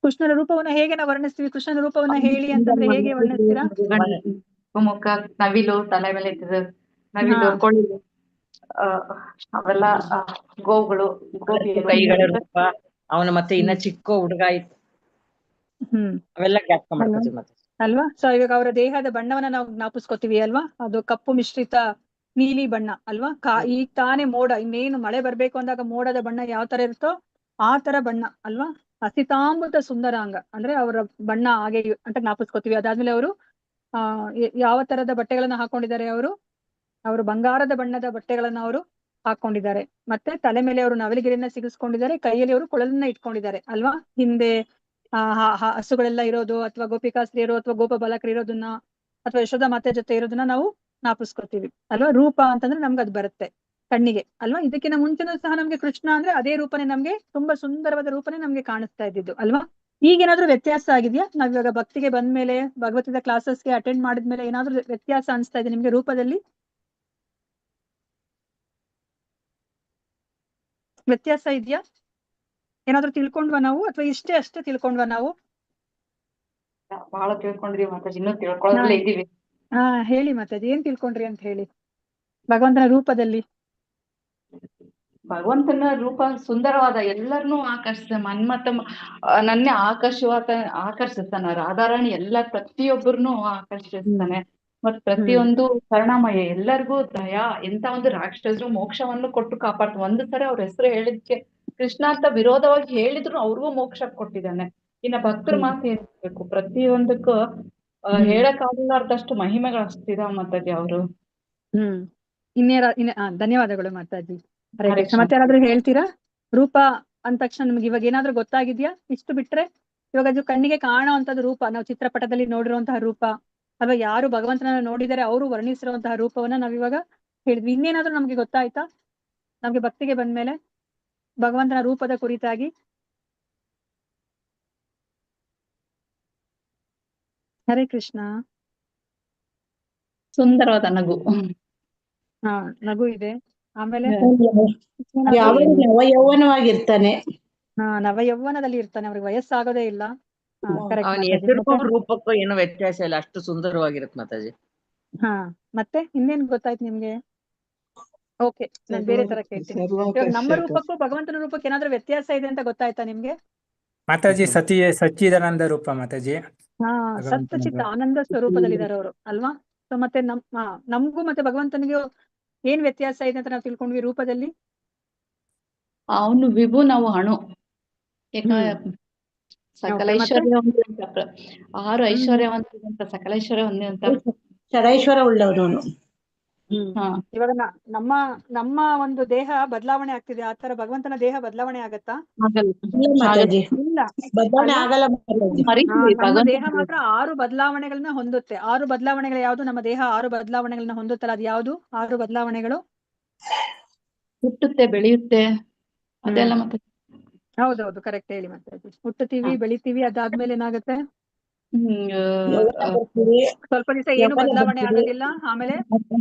ಕೃಷ್ಣನ ರೂಪವನ್ನ ಹೇಗೆ ನಾವು ವರ್ಣಿಸ್ತೀವಿ? ಕೃಷ್ಣನ ರೂಪವನ್ನ ಹೇಳಿ ಅಂತಂದ್ರೆ ಹೇಗೆ ವರ್ಣಿಸ್ತೀರಾ? ಮುಖ, ನವಿಲು, ತಲೆ ಮೇಲೆ ಇರ್ತದೆ ನವಿಲು, ಕೊಳ್ಳಿ. ಅವೆಲ್ಲ ಗೋವುಗಳು ಗೋಪಿಯರು ಕೈಗಳ ರೂಪ ಅವನು ಮತ್ತೆ ಇನ್ನ ಚಿಕ್ಕ ಹುಡುಗ ಇತ್ತು ಹ್ಮ್ ಅವೆಲ್ಲ ಜ್ಞಾಪಕ ಅಲ್ವಾ ಮಾಡ್ಕೋತೀವಿ ಮತ್ತೆ. ಅಲ್ವಾ? ಸೊ ಇವಾಗ ಅವರ ದೇಹದ ಬಣ್ಣವನ್ನ ನಾವು ಜ್ಞಾಪಿಸ್ಕೋತೀವಿ ಅಲ್ವಾ? ಅದು ಕಪ್ಪು ಮಿಶ್ರಿತ ನೀಲಿ ಬಣ್ಣ ಅಲ್ವಾ? ಈಗ ತಾನೇ ಮೋಡ, ಇನ್ನೇನು ಮಳೆ ಬರ್ಬೇಕು ಅಂದಾಗ ಮೋಡದ ಬಣ್ಣ ಯಾವ ತರ ಇರುತ್ತೋ ಆ ತರ ಬಣ್ಣ ಅಲ್ವಾ? ಅಸಿತಾಂಬುತ ಸುಂದರಾಂಗ ಅಂದ್ರೆ ಅವರ ಬಣ್ಣ ಹಾಗೆ ಅಂತ ಜ್ಞಾಪಿಸ್ಕೋತೀವಿ. ಅದಾದ್ಮೇಲೆ ಅವರು ಯಾವ ತರದ ಬಟ್ಟೆಗಳನ್ನ ಹಾಕೊಂಡಿದ್ದಾರೆ ಅವರು ಬಂಗಾರದ ಬಣ್ಣದ ಬಟ್ಟೆಗಳನ್ನ ಅವರು ಹಾಕೊಂಡಿದ್ದಾರೆ. ಮತ್ತೆ ತಲೆ ಮೇಲೆ ಅವರು ನವಲಿಗಿರಿಯನ್ನ ಸಿಗಿಸ್ಕೊಂಡಿದ್ದಾರೆ, ಕೈಯಲ್ಲಿ ಅವರು ಕೊಳಲನ್ನ ಇಟ್ಕೊಂಡಿದ್ದಾರೆ ಅಲ್ವಾ? ಹಿಂದೆ ಹಸುಗಳೆಲ್ಲ ಇರೋದು ಅಥವಾ ಗೋಪಿಕಾಸ್ತ್ರೀಯರು ಅಥವಾ ಗೋಪ ಬಾಲಕರು ಇರೋದನ್ನ ಅಥವಾ ಯಶೋಧ ಮಾತೆ ಜೊತೆ ಇರೋದನ್ನ ನಾವು ಜ್ಞಾಪಿಸ್ಕೊತೀವಿ ಅಲ್ವಾ? ರೂಪ ಅಂತಂದ್ರೆ ನಮ್ಗೆ ಅದು ಬರುತ್ತೆ ಕಣ್ಣಿಗೆ ಅಲ್ವಾ? ಇದಕ್ಕಿಂತ ಮುಂಚೆನೂ ಸಹ ನಮ್ಗೆ ಕೃಷ್ಣ ಅಂದ್ರೆ ಅದೇ ರೂಪನೇ ನಮ್ಗೆ ತುಂಬಾ ಸುಂದರವಾದ ರೂಪನೇ ನಮ್ಗೆ ಕಾಣಿಸ್ತಾ ಇದ್ದಿದ್ದು ಅಲ್ವಾ? ಈಗೇನಾದ್ರೂ ವ್ಯತ್ಯಾಸ ಆಗಿದ್ಯಾ? ನಾವ್ ಇವಾಗ ಭಕ್ತಿಗೆ ಬಂದ್ಮೇಲೆ ಭಗವತಿದ ಕ್ಲಾಸಸ್ಗೆ ಅಟೆಂಡ್ ಮಾಡಿದ್ಮೇಲೆ ಏನಾದ್ರೂ ವ್ಯತ್ಯಾಸ ಅನಿಸ್ತಾ ಇದೆ ನಿಮ್ಗೆ ರೂಪದಲ್ಲಿ? ವ್ಯತ್ಯಾಸ ಇದೆಯಾ? ಏನಾದ್ರೂ ತಿಳ್ಕೊಂಡ್ವಾ ನಾವು ಅಥವಾ ಅಷ್ಟೇ ತಿಳ್ಕೊಂಡ್ವಾ ನಾವು? ಬಹಳ ತಿಳ್ಕೊಂಡ್ರಿ ಮಾತಾಜಿ, ಇನ್ನೂ ತಿಳ್ಕೊಳ್ಳೋದ್ರಲ್ಲೇ ಇದೀವಿ. ಹೇಳಿ ಮಾತಾಜಿ, ಏನ್ ತಿಳ್ಕೊಂಡ್ರಿ ಅಂತ ಹೇಳಿ ಭಗವಂತನ ರೂಪದಲ್ಲಿ. ಭಗವಂತನ ರೂಪ ಸುಂದರವಾದ, ಎಲ್ಲರನ್ನೂ ಆಕರ್ಷಿಸ ಮನ್ಮತ್ತ ನನ್ನೇ ಆಕರ್ಷಿಸ್ತಾನ. ರಾಧಾರಾಣಿ ಎಲ್ಲ ಪ್ರತಿಯೊಬ್ಬರನ್ನು ಆಕರ್ಷಿಸ್ತಾನೆ. ಮತ್ ಪ್ರತಿಯೊಂದು ಕರುಣಾಮಯ, ಎಲ್ಲರಿಗೂ ದಯಾ, ಎಂತ ಒಂದು ರಾಕ್ಷಸರು ಮೋಕ್ಷವನ್ನು ಕೊಟ್ಟು ಕಾಪಾಡ್ತಾನೆ. ಒಂದು ಸರಿ ಅವ್ರ ಹೆಸರು ಹೇಳಿದ್ಕೆ ಕೃಷ್ಣ ಅಂತ ವಿರೋಧವಾಗಿ ಹೇಳಿದ್ರು ಅವ್ರಿಗೂ ಮೋಕ್ಷ ಕೊಟ್ಟಿದ್ದಾನೆ. ಇನ್ನ ಭಕ್ತರ ಮಾತು ಏನ್ಬೇಕು, ಪ್ರತಿಯೊಂದಕ್ಕೂ ಹೇಳಕ್ ಆಗಲಾರ್ದಷ್ಟು ಮಹಿಮೆಗಳು ಅಷ್ಟಿದಾವ ಮಾತಾಜಿ ಅವರು. ಧನ್ಯವಾದಗಳು ಮಾತಾಜಿ. ಹರೇ ಕೃಷ್ಣ. ಮತ್ತೆ ಯಾರಾದ್ರೂ ಹೇಳ್ತೀರಾ? ರೂಪ ಅಂದ ತಕ್ಷಣ ನಿಮ್ಗೆ ಇವಾಗ ಏನಾದ್ರೂ ಗೊತ್ತಾಗಿದ್ಯಾ? ಇಷ್ಟು ಬಿಟ್ರೆ ಇವಾಗ ಅದು ಕಣ್ಣಿಗೆ ಕಾಣುವಂತದ್ದು ರೂಪ, ನಾವು ಚಿತ್ರಪಟದಲ್ಲಿ ನೋಡಿರುವಂತಹ ರೂಪ ಅಥವಾ ಯಾರು ಭಗವಂತನ ನೋಡಿದರೆ ಅವರು ವರ್ಣಿಸಿರುವಂತಹ ರೂಪವನ್ನ ನಾವಿವಾಗ ಹೇಳಿದ್ವಿ. ಇನ್ನೇನಾದ್ರೂ ನಮ್ಗೆ ಗೊತ್ತಾಯ್ತಾ ನಮ್ಗೆ ಭಕ್ತಿಗೆ ಬಂದ್ಮೇಲೆ ಭಗವಂತನ ರೂಪದ ಕುರಿತಾಗಿ? ಹರೇ ಕೃಷ್ಣ. ಸುಂದರವಾದ ನಗು. ನಗು ಇದೆ. ಆಮೇಲೆ ಯಾವಾಗ ನವಯೌವನವಾಗಿರ್ತಾನೆ. ನವಯೌವನದಲ್ಲಿ ಇರ್ತಾನೆ, ಅವ್ರಿಗೆ ವಯಸ್ಸಾಗೋದೇ ಇಲ್ಲ. ಅವನ ಹೆಸರಿಗೂ ರೂಪಕ್ಕೂ ಏನು ವ್ಯತ್ಯಾಸ ಇಲ್ಲ, ಅಷ್ಟು ಸುಂದರವಾಗಿರುತ್ತೆ ಮಾತಾಜಿ. ಮತ್ತೆ ಇನ್ನೇನ್ ಗೊತ್ತಾಯ್ತು ನಿಮ್ಗೆ? ಓಕೆ, ನಾನ್ ಬೇರೆ ತರ ಕೇಳ್ತೀನಿ. ಇವಾಗ ನಮ್ಮ ರೂಪಕ್ಕೂ ಭಗವಂತನ ರೂಪಕ್ಕೆ ಏನಾದ್ರೂ ವ್ಯತ್ಯಾಸ ಇದೆ ಅಂತ ಗೊತ್ತಾಯ್ತಾ ನಿಮ್ಗೆ? ಮಾತಾಜಿ ಸಚ್ಚಿದಾನಂದ ರೂಪ ಮಾತಾಜಿ. ಸತ್ಚಿತ್ತ ಆನಂದ ಸ್ವರೂಪದಲ್ಲಿದ್ದಾರೆ ಅವರು ಅಲ್ವಾ? ಸೊ ಮತ್ತೆ ನಮ್ಗೂ ಮತ್ತೆ ಭಗವಂತನಿಗೂ ಏನ್ ವ್ಯತ್ಯಾಸ ಇದೆ ಅಂತ ನಾವು ತಿಳ್ಕೊಂಡ್ವಿ ರೂಪದಲ್ಲಿ? ಅವನು ವಿಭು, ನಾವು ಅಣು. ಸಕಲ ಐಶ್ವರ್ಯ ಹೊಂದಿದಂತ 6 ಐಶ್ವರ್ಯ ಹೊಂದಿದಂತ ಸಕಲ ಐಶ್ವರ್ಯ ಹೊಂದಿದಂತ ಷಡೈಶ್ವರ ಉಳ್ಳವನು. ಇವಾಗ ನಮ್ಮ ಒಂದು ದೇಹ ಬದಲಾವಣೆ ಆಗ್ತಿದೆ, ಆ ತರ ಭಗವಂತನ ದೇಹ ಬದಲಾವಣೆ ಆಗತ್ತಾ? ಇಲ್ಲ, ನಮ್ಮ ದೇಹ ಮಾತ್ರ 6 ಬದಲಾವಣೆಗಳನ್ನ ಹೊಂದುತ್ತೆ. 6 ಬದಲಾವಣೆಗಳು ಯಾವ್ದು? ನಮ್ಮ ದೇಹ 6 ಬದಲಾವಣೆಗಳನ್ನ ಹೊಂದುತ್ತಲ್ಲ, ಅದು ಯಾವ್ದು 6 ಬದಲಾವಣೆಗಳು? ಹುಟ್ಟುತ್ತೆ, ಬೆಳೆಯುತ್ತೆ, ಅದೆಲ್ಲ. ಮತ್ತೆ ಹೌದೌದು, ಕರೆಕ್ಟ್ ಹೇಳಿ ಮತ್ತೆ. ಹುಟ್ಟುತ್ತೀವಿ, ಬೆಳಿತೀವಿ, ಅದಾದ್ಮೇಲೆ ಏನಾಗುತ್ತೆ? ಸ್ವಲ್ಪ ದಿವಸ ಏನು ಬದಲಾವಣೆ ಆಗೋದಿಲ್ಲ, ಆಮೇಲೆ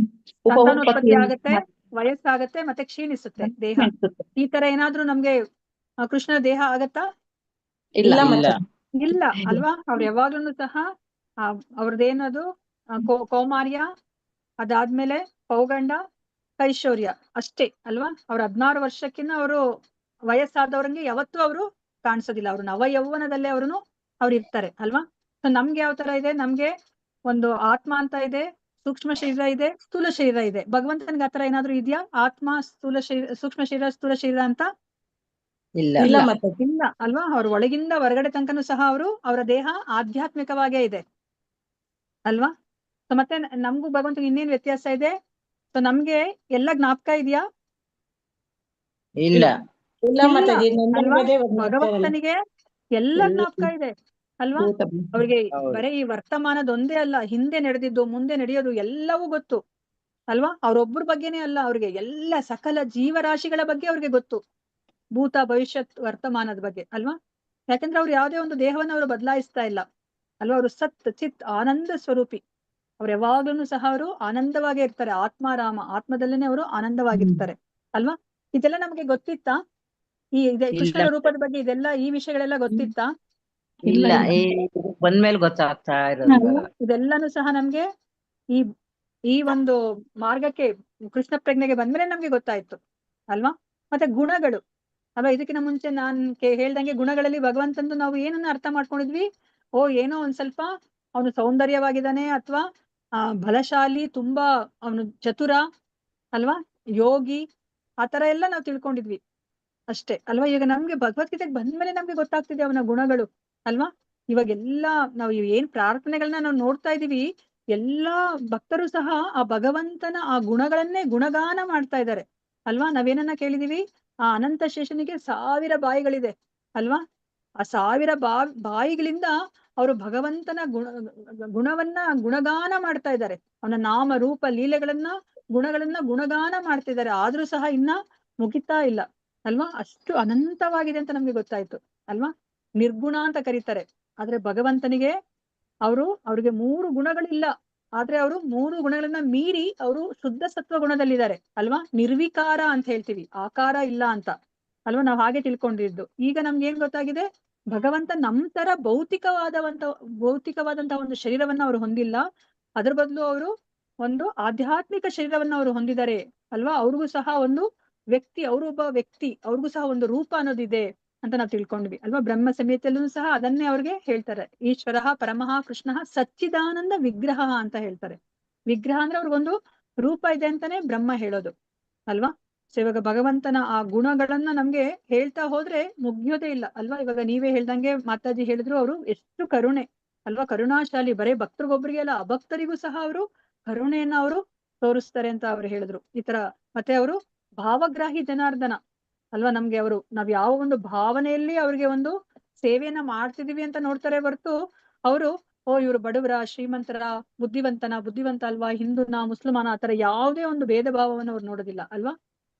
ಸಂತಾನೋತ್ಪತ್ತಿ ಆಗತ್ತೆ, ವಯಸ್ಸಾಗತ್ತೆ, ಮತ್ತೆ ಕ್ಷೀಣಿಸುತ್ತೆ ದೇಹ. ಈ ತರ ಏನಾದ್ರೂ ನಮ್ಗೆ ಕೃಷ್ಣನ ದೇಹ ಆಗತ್ತಾ? ಇಲ್ಲ ಅಲ್ವಾ? ಅವ್ರು ಯಾವಾಗ್ಲೂ ಸಹ ಅವ್ರದ್ದೇನದು ಕೌಮಾರ್ಯ, ಅದಾದ್ಮೇಲೆ ಪೌಗಂಡ, ಕೈಶೋರ್ಯ ಅಷ್ಟೇ ಅಲ್ವಾ? ಅವ್ರ 16 ವರ್ಷಕ್ಕಿಂತ ಅವರು ವಯಸ್ಸಾದವ್ರಂಗೆ ಯಾವತ್ತೂ ಅವರು ಕಾಣಿಸೋದಿಲ್ಲ. ಅವ್ರು ನವಯೌವನದಲ್ಲೇ ಅವ್ರು ಇರ್ತಾರೆ ಅಲ್ವಾ? ಸೊ ನಮ್ಗೆ ಯಾವ ತರ ಇದೆ? ನಮ್ಗೆ ಒಂದು ಆತ್ಮ ಅಂತ ಇದೆ, ಸೂಕ್ಷ್ಮ ಶರೀರ ಇದೆ, ಸ್ಥೂಲ ಶರೀರ ಇದೆ. ಭಗವಂತನಿಗೆ ಆತರ ಏನಾದ್ರೂ ಇದೆಯಾ? ಆತ್ಮ, ಸ್ಥೂಲ ಶರೀರ, ಸೂಕ್ಷ್ಮ ಶರೀರ, ಸ್ಥೂಲ ಶರೀರ ಅಂತ ಇಲ್ಲ ಅಲ್ವಾ? ಅವ್ರ ಒಳಗಿಂದ ಹೊರಗಡೆ ತನಕನೂ ಸಹ ಅವರ ದೇಹ ಆಧ್ಯಾತ್ಮಿಕವಾಗೇ ಇದೆ ಅಲ್ವಾ? ಸೊ ಮತ್ತೆ ನಮ್ಗೂ ಭಗವಂತನಿಗೆ ಇನ್ನೇನ್ ವ್ಯತ್ಯಾಸ ಇದೆ? ಸೊ ನಮ್ಗೆ ಎಲ್ಲ ಜ್ಞಾಪಕ ಇದೆಯಾ? ಇಲ್ಲ ಅಲ್ವಾ? ಭಗವಂತನಿಗೆ ಎಲ್ಲ ಜ್ಞಾಪಕ ಇದೆ ಅಲ್ವಾ? ಅವ್ರಿಗೆ ಬರೀ ಈ ವರ್ತಮಾನದೊಂದೇ ಅಲ್ಲ, ಹಿಂದೆ ನಡೆದಿದ್ದು, ಮುಂದೆ ನಡೆಯೋದು ಎಲ್ಲವೂ ಗೊತ್ತು ಅಲ್ವಾ? ಅವ್ರೊಬ್ಬರ ಬಗ್ಗೆನೇ ಅಲ್ಲ, ಅವ್ರಿಗೆ ಎಲ್ಲ ಸಕಲ ಜೀವರಾಶಿಗಳ ಬಗ್ಗೆ ಅವ್ರಿಗೆ ಗೊತ್ತು, ಭೂತ, ಭವಿಷ್ಯತ್, ವರ್ತಮಾನದ ಬಗ್ಗೆ ಅಲ್ವಾ? ಯಾಕಂದ್ರೆ ಅವ್ರು ಯಾವುದೇ ಒಂದು ದೇಹವನ್ನು ಅವರು ಬದಲಾಯಿಸ್ತಾ ಇಲ್ಲ ಅಲ್ವಾ? ಅವರು ಸತ್ ಚಿತ್ ಆನಂದ ಸ್ವರೂಪಿ. ಅವ್ರು ಯಾವಾಗ್ಲೂ ಸಹ ಅವರು ಆನಂದವಾಗೇ ಇರ್ತಾರೆ. ಆತ್ಮಾರಾಮ, ಆತ್ಮದಲ್ಲೇನೆ ಅವರು ಆನಂದವಾಗಿರ್ತಾರೆ ಅಲ್ವಾ? ಇದೆಲ್ಲ ನಮ್ಗೆ ಗೊತ್ತಿತ್ತಾ? ಕೃಷ್ಣನ ರೂಪದ ಬಗ್ಗೆ ಇದೆಲ್ಲ, ಈ ವಿಷಯಗಳೆಲ್ಲ ಗೊತ್ತಿತ್ತಾ? ಇಲ್ಲ, ಬಂದ್ಮೇಲೆ ಗೊತ್ತಾಗ್ತಾ ಇರೋದು. ಇದೆಲ್ಲಾನು ಸಹ ನಮ್ಗೆ ಈ ಒಂದು ಮಾರ್ಗಕ್ಕೆ ಕೃಷ್ಣ ಪ್ರಜ್ಞೆಗೆ ಬಂದ್ಮೇಲೆ ನಮ್ಗೆ ಗೊತ್ತಾಯ್ತು ಅಲ್ವಾ. ಮತ್ತೆ ಗುಣಗಳು ಅಲ್ವಾ, ಇದಕ್ಕಿಂತ ಮುಂಚೆ ನಾನ್ ಹೇಳ್ದಂಗೆ ಗುಣಗಳಲ್ಲಿ ಭಗವಂತಂದು ನಾವು ಏನನ್ನ ಅರ್ಥ ಮಾಡ್ಕೊಂಡಿದ್ವಿ, ಏನೋ ಒಂದ್ ಸ್ವಲ್ಪ ಅವನು ಸೌಂದರ್ಯವಾಗಿದ್ದಾನೆ ಅಥವಾ ಬಲಶಾಲಿ, ತುಂಬಾ ಅವನು ಚತುರ ಅಲ್ವಾ, ಯೋಗಿ, ಆತರ ಎಲ್ಲ ನಾವು ತಿಳ್ಕೊಂಡಿದ್ವಿ ಅಷ್ಟೇ ಅಲ್ವಾ. ಈಗ ನಮ್ಗೆ ಭಗವದ್ಗೀತೆಗೆ ಬಂದ್ಮೇಲೆ ನಮ್ಗೆ ಗೊತ್ತಾಗ್ತಿದೆ ಅವನ ಗುಣಗಳು ಅಲ್ವಾ. ಇವಾಗೆಲ್ಲಾ ನಾವು ಏನ್ ಪ್ರಾರ್ಥನೆಗಳನ್ನ ನಾವು ನೋಡ್ತಾ ಇದೀವಿ, ಎಲ್ಲಾ ಭಕ್ತರು ಸಹ ಆ ಭಗವಂತನ ಆ ಗುಣಗಳನ್ನೇ ಗುಣಗಾನ ಮಾಡ್ತಾ ಇದ್ದಾರೆ ಅಲ್ವಾ. ನಾವೇನನ್ನ ಕೇಳಿದೀವಿ, ಆ ಅನಂತ ಶೇಷನಿಗೆ 1000 ಬಾಯಿಗಳಿದೆ ಅಲ್ವಾ. ಆ 1000 ಬಾಯಿಗಳಿಂದ ಅವರು ಭಗವಂತನ ಗುಣವನ್ನ ಗುಣಗಾನ ಮಾಡ್ತಾ ಇದ್ದಾರೆ, ಅವನ ನಾಮ ರೂಪ ಲೀಲೆಗಳನ್ನ ಗುಣಗಾನ ಮಾಡ್ತಿದ್ದಾರೆ. ಆದ್ರೂ ಸಹ ಇನ್ನ ಮುಗಿತಾ ಇಲ್ಲ ಅಲ್ವಾ. ಅಷ್ಟು ಅನಂತವಾಗಿದೆ ಅಂತ ನಮ್ಗೆ ಗೊತ್ತಾಯ್ತು ಅಲ್ವಾ. ನಿರ್ಗುಣ ಅಂತ ಕರೀತಾರೆ, ಆದ್ರೆ ಭಗವಂತನಿಗೆ ಅವ್ರಿಗೆ 3 ಗುಣಗಳಿಲ್ಲ, ಆದ್ರೆ ಅವರು 3 ಗುಣಗಳನ್ನ ಮೀರಿ ಅವರು ಶುದ್ಧ ಸತ್ವ ಗುಣದಲ್ಲಿದ್ದಾರೆ ಅಲ್ವಾ. ನಿರ್ವಿಕಾರ ಅಂತ ಹೇಳ್ತೀವಿ, ಆಕಾರ ಇಲ್ಲ ಅಂತ ಅಲ್ವಾ, ನಾವ್ ಹಾಗೆ ತಿಳ್ಕೊಂಡಿದ್ದು. ಈಗ ನಮ್ಗೆ ಏನ್ ಗೊತ್ತಾಗಿದೆ, ಭಗವಂತ ನಮ್ ತರ ಭೌತಿಕವಾದಂತಹ ಒಂದು ಶರೀರವನ್ನ ಅವರು ಹೊಂದಿಲ್ಲ, ಅದ್ರ ಬದಲು ಅವರು ಒಂದು ಆಧ್ಯಾತ್ಮಿಕ ಶರೀರವನ್ನ ಅವರು ಹೊಂದಿದ್ದಾರೆ ಅಲ್ವಾ. ಅವ್ರಿಗೂ ಸಹ ಒಂದು ವ್ಯಕ್ತಿ, ಒಬ್ಬ ವ್ಯಕ್ತಿ, ಅವ್ರಿಗೂ ಸಹ ಒಂದು ರೂಪ ಅನ್ನೋದಿದೆ ಅಂತ ನಾವು ತಿಳ್ಕೊಂಡ್ವಿ ಅಲ್ವಾ. ಬ್ರಹ್ಮ ಸಂಹಿತೆಯಲ್ಲೂ ಸಹ ಅದನ್ನೇ ಅವ್ರಿಗೆ ಹೇಳ್ತಾರೆ, ಈಶ್ವರ ಪರಮಃ ಕೃಷ್ಣ ಸಚ್ಚಿದಾನಂದ ವಿಗ್ರಹ ಅಂತ ಹೇಳ್ತಾರೆ. ವಿಗ್ರಹ ಅಂದ್ರೆ ಅವ್ರಿಗೊಂದು ರೂಪ ಇದೆ ಅಂತಾನೆ ಬ್ರಹ್ಮ ಹೇಳೋದು ಅಲ್ವಾ. ಸೊ ಇವಾಗ ಭಗವಂತನ ಆ ಗುಣಗಳನ್ನ ನಮ್ಗೆ ಹೇಳ್ತಾ ಹೋದ್ರೆ ಮುಗಿಯೋದೇ ಇಲ್ಲ ಅಲ್ವಾ. ಇವಾಗ ನೀವೇ ಹೇಳ್ದಂಗೆ ಮಾತಾಜಿ ಹೇಳಿದ್ರು, ಅವರು ಎಷ್ಟು ಕರುಣೆ ಅಲ್ವಾ, ಕರುಣಾಶಾಲಿ, ಬರೇ ಭಕ್ತರಿಗೊಬ್ರಿಗೆ ಅಲ್ಲ, ಅಭಕ್ತರಿಗೂ ಸಹ ಅವರು ಕರುಣೆಯನ್ನ ಅವರು ತೋರಿಸ್ತಾರೆ ಅಂತ ಅವ್ರು ಹೇಳಿದ್ರು ಈ ತರ. ಮತ್ತೆ ಅವರು ಭಾವಗ್ರಾಹಿ ಜನಾರ್ದನ ಅಲ್ವಾ. ನಮ್ಗೆ ನಾವ್ ಯಾವ ಒಂದು ಭಾವನೆಯಲ್ಲಿ ಅವ್ರಿಗೆ ಒಂದು ಸೇವೆಯನ್ನ ಮಾಡ್ತಿದೀವಿ ಅಂತ ನೋಡ್ತಾರೆ ಹೊರತು, ಅವರು ಇವ್ರು ಬಡವರ, ಶ್ರೀಮಂತರ, ಬುದ್ಧಿವಂತ ಅಲ್ವಾ, ಹಿಂದೂನ, ಮುಸ್ಲಿಮಾನ, ಆತರ ಯಾವುದೇ ಒಂದು ಭೇದ ಭಾವವನ್ನು ಅವ್ರು ನೋಡೋದಿಲ್ಲ ಅಲ್ವಾ.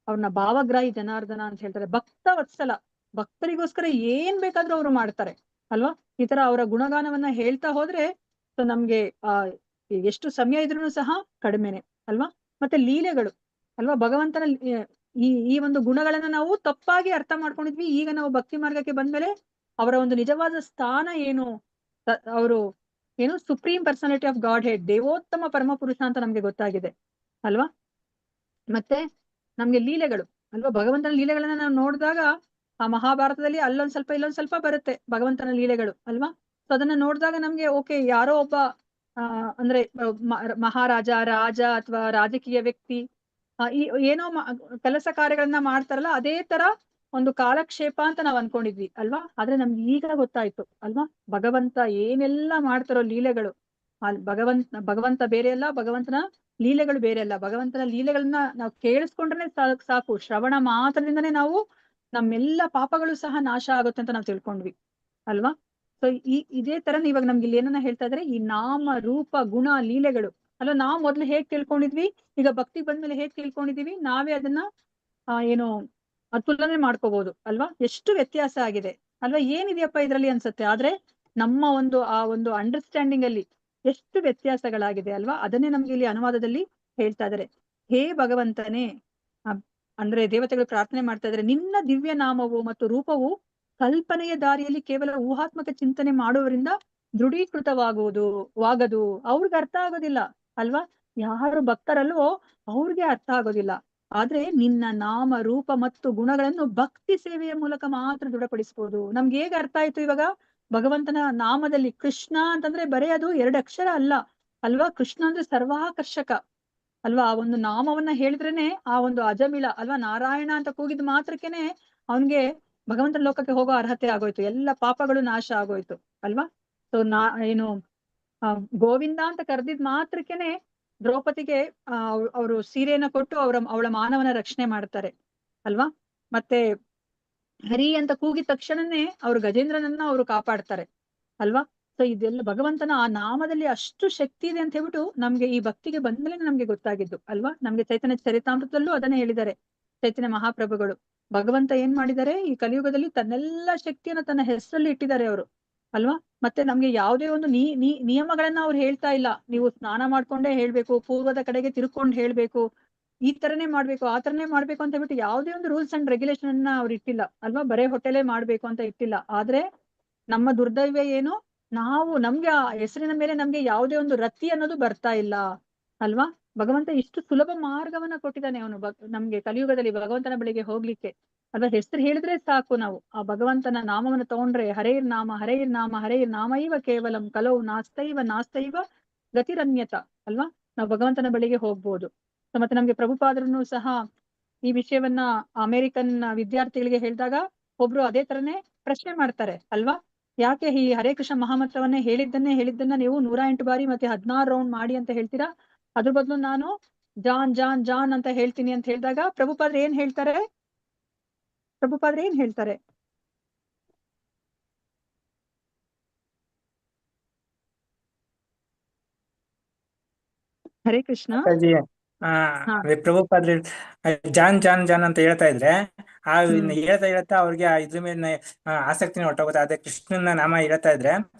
ಅವ್ರನ್ನ ಭಾವಗ್ರಾಹಿ ಜನಾರ್ದನ ಅಂತ ಹೇಳ್ತಾರೆ. ಭಕ್ತ ವತ್ಸಲ, ಭಕ್ತರಿಗೋಸ್ಕರ ಏನ್ ಬೇಕಾದ್ರೂ ಅವ್ರು ಮಾಡ್ತಾರೆ ಅಲ್ವಾ. ಈ ತರ ಅವರ ಗುಣಗಾನವನ್ನ ಹೇಳ್ತಾ ಹೋದ್ರೆ ನಮ್ಗೆ ಎಷ್ಟು ಸಮಯ ಇದ್ರೂ ಸಹ ಕಡಿಮೆನೆ ಅಲ್ವಾ. ಮತ್ತೆ ಲೀಲೆಗಳು ಅಲ್ವಾ, ಭಗವಂತನ ಈ ಒಂದು ಗುಣಗಳನ್ನ ನಾವು ತಪ್ಪಾಗಿ ಅರ್ಥ ಮಾಡ್ಕೊಂಡಿದ್ವಿ. ಈಗ ನಾವು ಭಕ್ತಿ ಮಾರ್ಗಕ್ಕೆ ಬಂದ್ಮೇಲೆ ಅವರ ಒಂದು ನಿಜವಾದ ಸ್ಥಾನ ಏನು, ಅವರು ಏನು supreme personality of god head, ದೇವೋತ್ತಮ ಪರಮ ಪುರುಷ ಅಂತ ನಮ್ಗೆ ಗೊತ್ತಾಗಿದೆ ಅಲ್ವಾ. ಮತ್ತೆ ನಮ್ಗೆ ಲೀಲೆಗಳು ಅಲ್ವಾ, ಭಗವಂತನ ಲೀಲೆಗಳನ್ನ ನಾವು ನೋಡಿದಾಗ ಆ ಮಹಾಭಾರತದಲ್ಲಿ ಅಲ್ಲೊಂದ್ ಸ್ವಲ್ಪ ಇಲ್ಲೊಂದ್ ಸ್ವಲ್ಪ ಬರುತ್ತೆ ಭಗವಂತನ ಲೀಲೆಗಳು ಅಲ್ವಾ. ಸೊ ಅದನ್ನ ನೋಡಿದಾಗ ನಮ್ಗೆ ಯಾರೋ ಒಬ್ಬ ಅಂದ್ರೆ ಮಹಾರಾಜ, ರಾಜ ಅಥವಾ ರಾಜಕೀಯ ವ್ಯಕ್ತಿ ಏನೋ ಕೆಲಸ ಕಾರ್ಯಗಳನ್ನ ಮಾಡ್ತಾರಲ್ಲ, ಅದೇ ತರ ಒಂದು ಕಾಲಕ್ಷೇಪ ಅಂತ ನಾವ್ ಅನ್ಕೊಂಡಿದ್ವಿ ಅಲ್ವಾ. ಆದ್ರೆ ನಮ್ಗೆ ಈಗ ಗೊತ್ತಾಯ್ತು ಅಲ್ವಾ, ಭಗವಂತ ಏನೆಲ್ಲ ಮಾಡ್ತಾರೋ ಲೀಲೆಗಳು, ಭಗವಂತ ಬೇರೆ ಅಲ್ಲ, ಭಗವಂತನ ಲೀಲೆಗಳು ಬೇರೆ ಅಲ್ಲ. ಭಗವಂತನ ಲೀಲೆಗಳನ್ನ ನಾವು ಕೇಳಿಸ್ಕೊಂಡ್ರೆ ಸಾಕು, ಶ್ರವಣ ಮಾತ್ರದಿಂದನೇ ನಾವು ನಮ್ಮೆಲ್ಲ ಪಾಪಗಳು ಸಹ ನಾಶ ಆಗುತ್ತೆ ಅಂತ ನಾವು ತಿಳ್ಕೊಂಡ್ವಿ ಅಲ್ವಾ. ಸೊ ಇದೇ ತರ ಇವಾಗ ನಮ್ಗೆ ಇಲ್ಲಿ ಏನನ್ನ ಹೇಳ್ತಾ ಇದ್ರೆ, ಈ ನಾಮ ರೂಪ ಗುಣ ಲೀಲೆಗಳು ಅಲ್ವಾ, ನಾವ್ ಮೊದ್ಲು ಹೇಗ್ ತಿಳ್ಕೊಂಡಿದ್ವಿ, ಈಗ ಭಕ್ತಿ ಬಂದ್ಮೇಲೆ ಹೇಗ್ ತಿಳ್ಕೊಂಡಿದೀವಿ, ನಾವೇ ಅದನ್ನ ಏನು ತುಲನೆ ಮಾಡ್ಕೋಬಹುದು ಅಲ್ವಾ. ಎಷ್ಟು ವ್ಯತ್ಯಾಸ ಆಗಿದೆ ಅಲ್ವಾ, ಏನಿದೆಯಪ್ಪ ಇದ್ರಲ್ಲಿ ಅನ್ಸುತ್ತೆ. ಆದ್ರೆ ನಮ್ಮ ಆ ಒಂದು ಅಂಡರ್ಸ್ಟ್ಯಾಂಡಿಂಗ್ ಅಲ್ಲಿ ಎಷ್ಟು ವ್ಯತ್ಯಾಸಗಳಾಗಿದೆ ಅಲ್ವಾ. ಅದನ್ನೇ ನಮ್ಗೆ ಇಲ್ಲಿ ಅನುವಾದದಲ್ಲಿ ಹೇಳ್ತಾ ಇದಾರೆ. ಹೇ ಭಗವಂತನೇ, ಅಂದ್ರೆ ದೇವತೆಗಳು ಪ್ರಾರ್ಥನೆ ಮಾಡ್ತಾ ಇದಾರೆ, ನಿನ್ನ ದಿವ್ಯ ನಾಮವು ಮತ್ತು ರೂಪವು ಕಲ್ಪನೆಯ ದಾರಿಯಲ್ಲಿ ಕೇವಲ ಊಹಾತ್ಮಕ ಚಿಂತನೆ ಮಾಡುವವರಿಂದ ವಾಗದು, ಅವ್ರಿಗೆ ಅರ್ಥ ಆಗೋದಿಲ್ಲ ಅಲ್ವಾ. ಯಾರು ಭಕ್ತರಲ್ವೋ ಅವ್ರಿಗೆ ಅರ್ಥ ಆಗೋದಿಲ್ಲ. ಆದ್ರೆ ನಿನ್ನ ನಾಮ ರೂಪ ಮತ್ತು ಗುಣಗಳನ್ನು ಭಕ್ತಿ ಸೇವೆಯ ಮೂಲಕ ಮಾತ್ರ ದೃಢಪಡಿಸಬಹುದು. ನಮ್ಗೆ ಹೇಗೆ ಅರ್ಥ ಆಯ್ತು ಇವಾಗ, ಭಗವಂತನ ನಾಮದಲ್ಲಿ ಕೃಷ್ಣ ಅಂತಂದ್ರೆ ಬರೇ ಅದು 2 ಅಕ್ಷರ ಅಲ್ಲ ಅಲ್ವಾ. ಕೃಷ್ಣ ಅಂದ್ರೆ ಸರ್ವಾಕರ್ಷಕ ಅಲ್ವಾ. ಆ ಒಂದು ನಾಮವನ್ನ ಹೇಳಿದ್ರೇನೆ ಆ ಒಂದು ಅಜಮಿಳ ಅಲ್ವಾ, ನಾರಾಯಣ ಅಂತ ಕೂಗಿದ ಮಾತ್ರಕ್ಕೆನೆ ಅವನ್ಗೆ ಭಗವಂತನ ಲೋಕಕ್ಕೆ ಹೋಗೋ ಅರ್ಹತೆ ಆಗೋಯ್ತು, ಎಲ್ಲ ಪಾಪಗಳು ನಾಶ ಆಗೋಯ್ತು ಅಲ್ವಾ. ಸೊ ಗೋವಿಂದ ಅಂತ ಕರೆದಿದ್ ಮಾತ್ರಕ್ಕೆನೆ ದ್ರೌಪದಿಗೆ ಅವರು ಸೀರೆಯನ್ನ ಕೊಟ್ಟು ಅವಳ ಮಾನವನ ರಕ್ಷಣೆ ಮಾಡ್ತಾರೆ ಅಲ್ವಾ. ಮತ್ತೆ ಹರಿ ಅಂತ ಕೂಗಿದ ತಕ್ಷಣನೇ ಅವ್ರು ಗಜೇಂದ್ರನನ್ನ ಅವರು ಕಾಪಾಡ್ತಾರೆ ಅಲ್ವಾ. ಸೊ ಇದೆಲ್ಲ ಭಗವಂತನ ಆ ನಾಮದಲ್ಲಿ ಅಷ್ಟು ಶಕ್ತಿ ಇದೆ ಅಂತ ಹೇಳ್ಬಿಟ್ಟು ನಮ್ಗೆ ಈ ಭಕ್ತಿಗೆ ಬಂದ್ಮೇಲೆ ನಮ್ಗೆ ಗೊತ್ತಾಗಿದ್ದು ಅಲ್ವಾ. ನಮ್ಗೆ ಚೈತನ್ಯ ಚರಿತಾಮೃತದಲ್ಲೂ ಅದನ್ನೇ ಹೇಳಿದ್ದಾರೆ ಚೈತನ್ಯ ಮಹಾಪ್ರಭುಗಳು. ಭಗವಂತ ಏನ್ ಮಾಡಿದ್ದಾರೆ, ಈ ಕಲಿಯುಗದಲ್ಲಿ ತನ್ನೆಲ್ಲ ಶಕ್ತಿಯನ್ನ ತನ್ನ ಹೆಸರಲ್ಲಿ ಇಟ್ಟಿದ್ದಾರೆ ಅವರು ಅಲ್ವಾ. ಮತ್ತೆ ನಮ್ಗೆ ಯಾವುದೇ ಒಂದು ನಿಯಮಗಳನ್ನ ಅವ್ರು ಹೇಳ್ತಾ ಇಲ್ಲ, ನೀವು ಸ್ನಾನ ಮಾಡ್ಕೊಂಡೇ ಹೇಳ್ಬೇಕು, ಪೂರ್ವದ ಕಡೆಗೆ ತಿರ್ಕೊಂಡು ಹೇಳ್ಬೇಕು, ಈ ತರನೇ ಮಾಡ್ಬೇಕು, ಆ ತರನೇ ಮಾಡ್ಬೇಕು ಅಂತ ಹೇಳ್ಬಿಟ್ಟು ಯಾವುದೇ ಒಂದು ರೂಲ್ಸ್ ಅಂಡ್ ರೆಗ್ಯುಲೇಷನ್ ಅನ್ನ ಅವ್ರು ಇಟ್ಟಿಲ್ಲ ಅಲ್ವಾ. ಬರೇ ಹೊಟ್ಟೆಲೆ ಮಾಡ್ಬೇಕು ಅಂತ ಇಟ್ಟಿಲ್ಲ. ಆದ್ರೆ ನಮ್ಮ ದುರ್ದೈವ ಏನು, ನಮ್ಗೆ ಆ ಹೆಸರಿನ ಮೇಲೆ ನಮ್ಗೆ ಯಾವುದೇ ಒಂದು ರತಿ ಅನ್ನೋದು ಬರ್ತಾ ಇಲ್ಲ ಅಲ್ವಾ. ಭಗವಂತ ಇಷ್ಟು ಸುಲಭ ಮಾರ್ಗವನ್ನ ಕೊಟ್ಟಿದ್ದಾನೆ ಅವನು ನಮ್ಗೆ ಕಲಿಯುಗದಲ್ಲಿ ಭಗವಂತನ ಬಳಿಗೆ ಹೋಗ್ಲಿಕ್ಕೆ. ಅದ್ರ ಹೆಸರು ಹೇಳಿದ್ರೆ ಸಾಕು, ನಾವು ಆ ಭಗವಂತನ ನಾಮವನ್ನು ತಗೊಂಡ್ರೆ ಹರೇರ್ ನಾಮ ಹರೇರ್ ನಾಮ ಹರೇರ್ ನಾಮೈವ ಕೇವಲಂ ಕಲೌ ನಾಸ್ತೈವ ಗತಿರನ್ಯತ ಅಲ್ವಾ, ನಾವು ಭಗವಂತನ ಬಳಿಗೆ ಹೋಗ್ಬೋದು. ಮತ್ತೆ ನಮ್ಗೆ ಪ್ರಭುಪಾದರನ್ನು ಸಹ ಈ ವಿಷಯವನ್ನ ಅಮೆರಿಕನ್ ವಿದ್ಯಾರ್ಥಿಗಳಿಗೆ ಹೇಳಿದಾಗ ಒಬ್ರು ಅದೇ ತರನೇ ಪ್ರಶ್ನೆ ಮಾಡ್ತಾರೆ ಅಲ್ವಾ, ಯಾಕೆ ಈ ಹರೇ ಕೃಷ್ಣ ಮಹಾಮಂತ್ರವನ್ನೇ ಹೇಳಿದ್ದನ್ನ ನೀವು 108 ಬಾರಿ ಮತ್ತೆ 16 ರೌಂಡ್ ಮಾಡಿ ಅಂತ ಹೇಳ್ತೀರಾ, ಅದ್ರ ಬದಲು ನಾನು ಜಾನ್ ಜಾನ್ ಜಾನ್ ಅಂತ ಹೇಳ್ತೀನಿ ಅಂತ ಹೇಳಿದಾಗ ಪ್ರಭುಪಾದ್ರು ಏನ್ ಹೇಳ್ತಾರೆ? ಹರೇ ಕೃಷ್ಣ. ಮಾತಾಜಿ ಪ್ರಭುಪಾದ್ರೆ ಜಾನ್ ಜಾನ್ ಜಾನ್ ಅಂತ ಹೇಳ್ತಾ ಇದ್ರೆ ಹೇಳ್ತಾ ಅವ್ರಿಗೆ ಇದ್ರ ಮೇಲೆ ಆಸಕ್ತಿನೇ ಹೊರಟೋಗುತ್ತೆ. ಅದೇ ಕೃಷ್ಣನ ನಾಮ ಹೇಳ್ತಾ ಇದ್ರೆ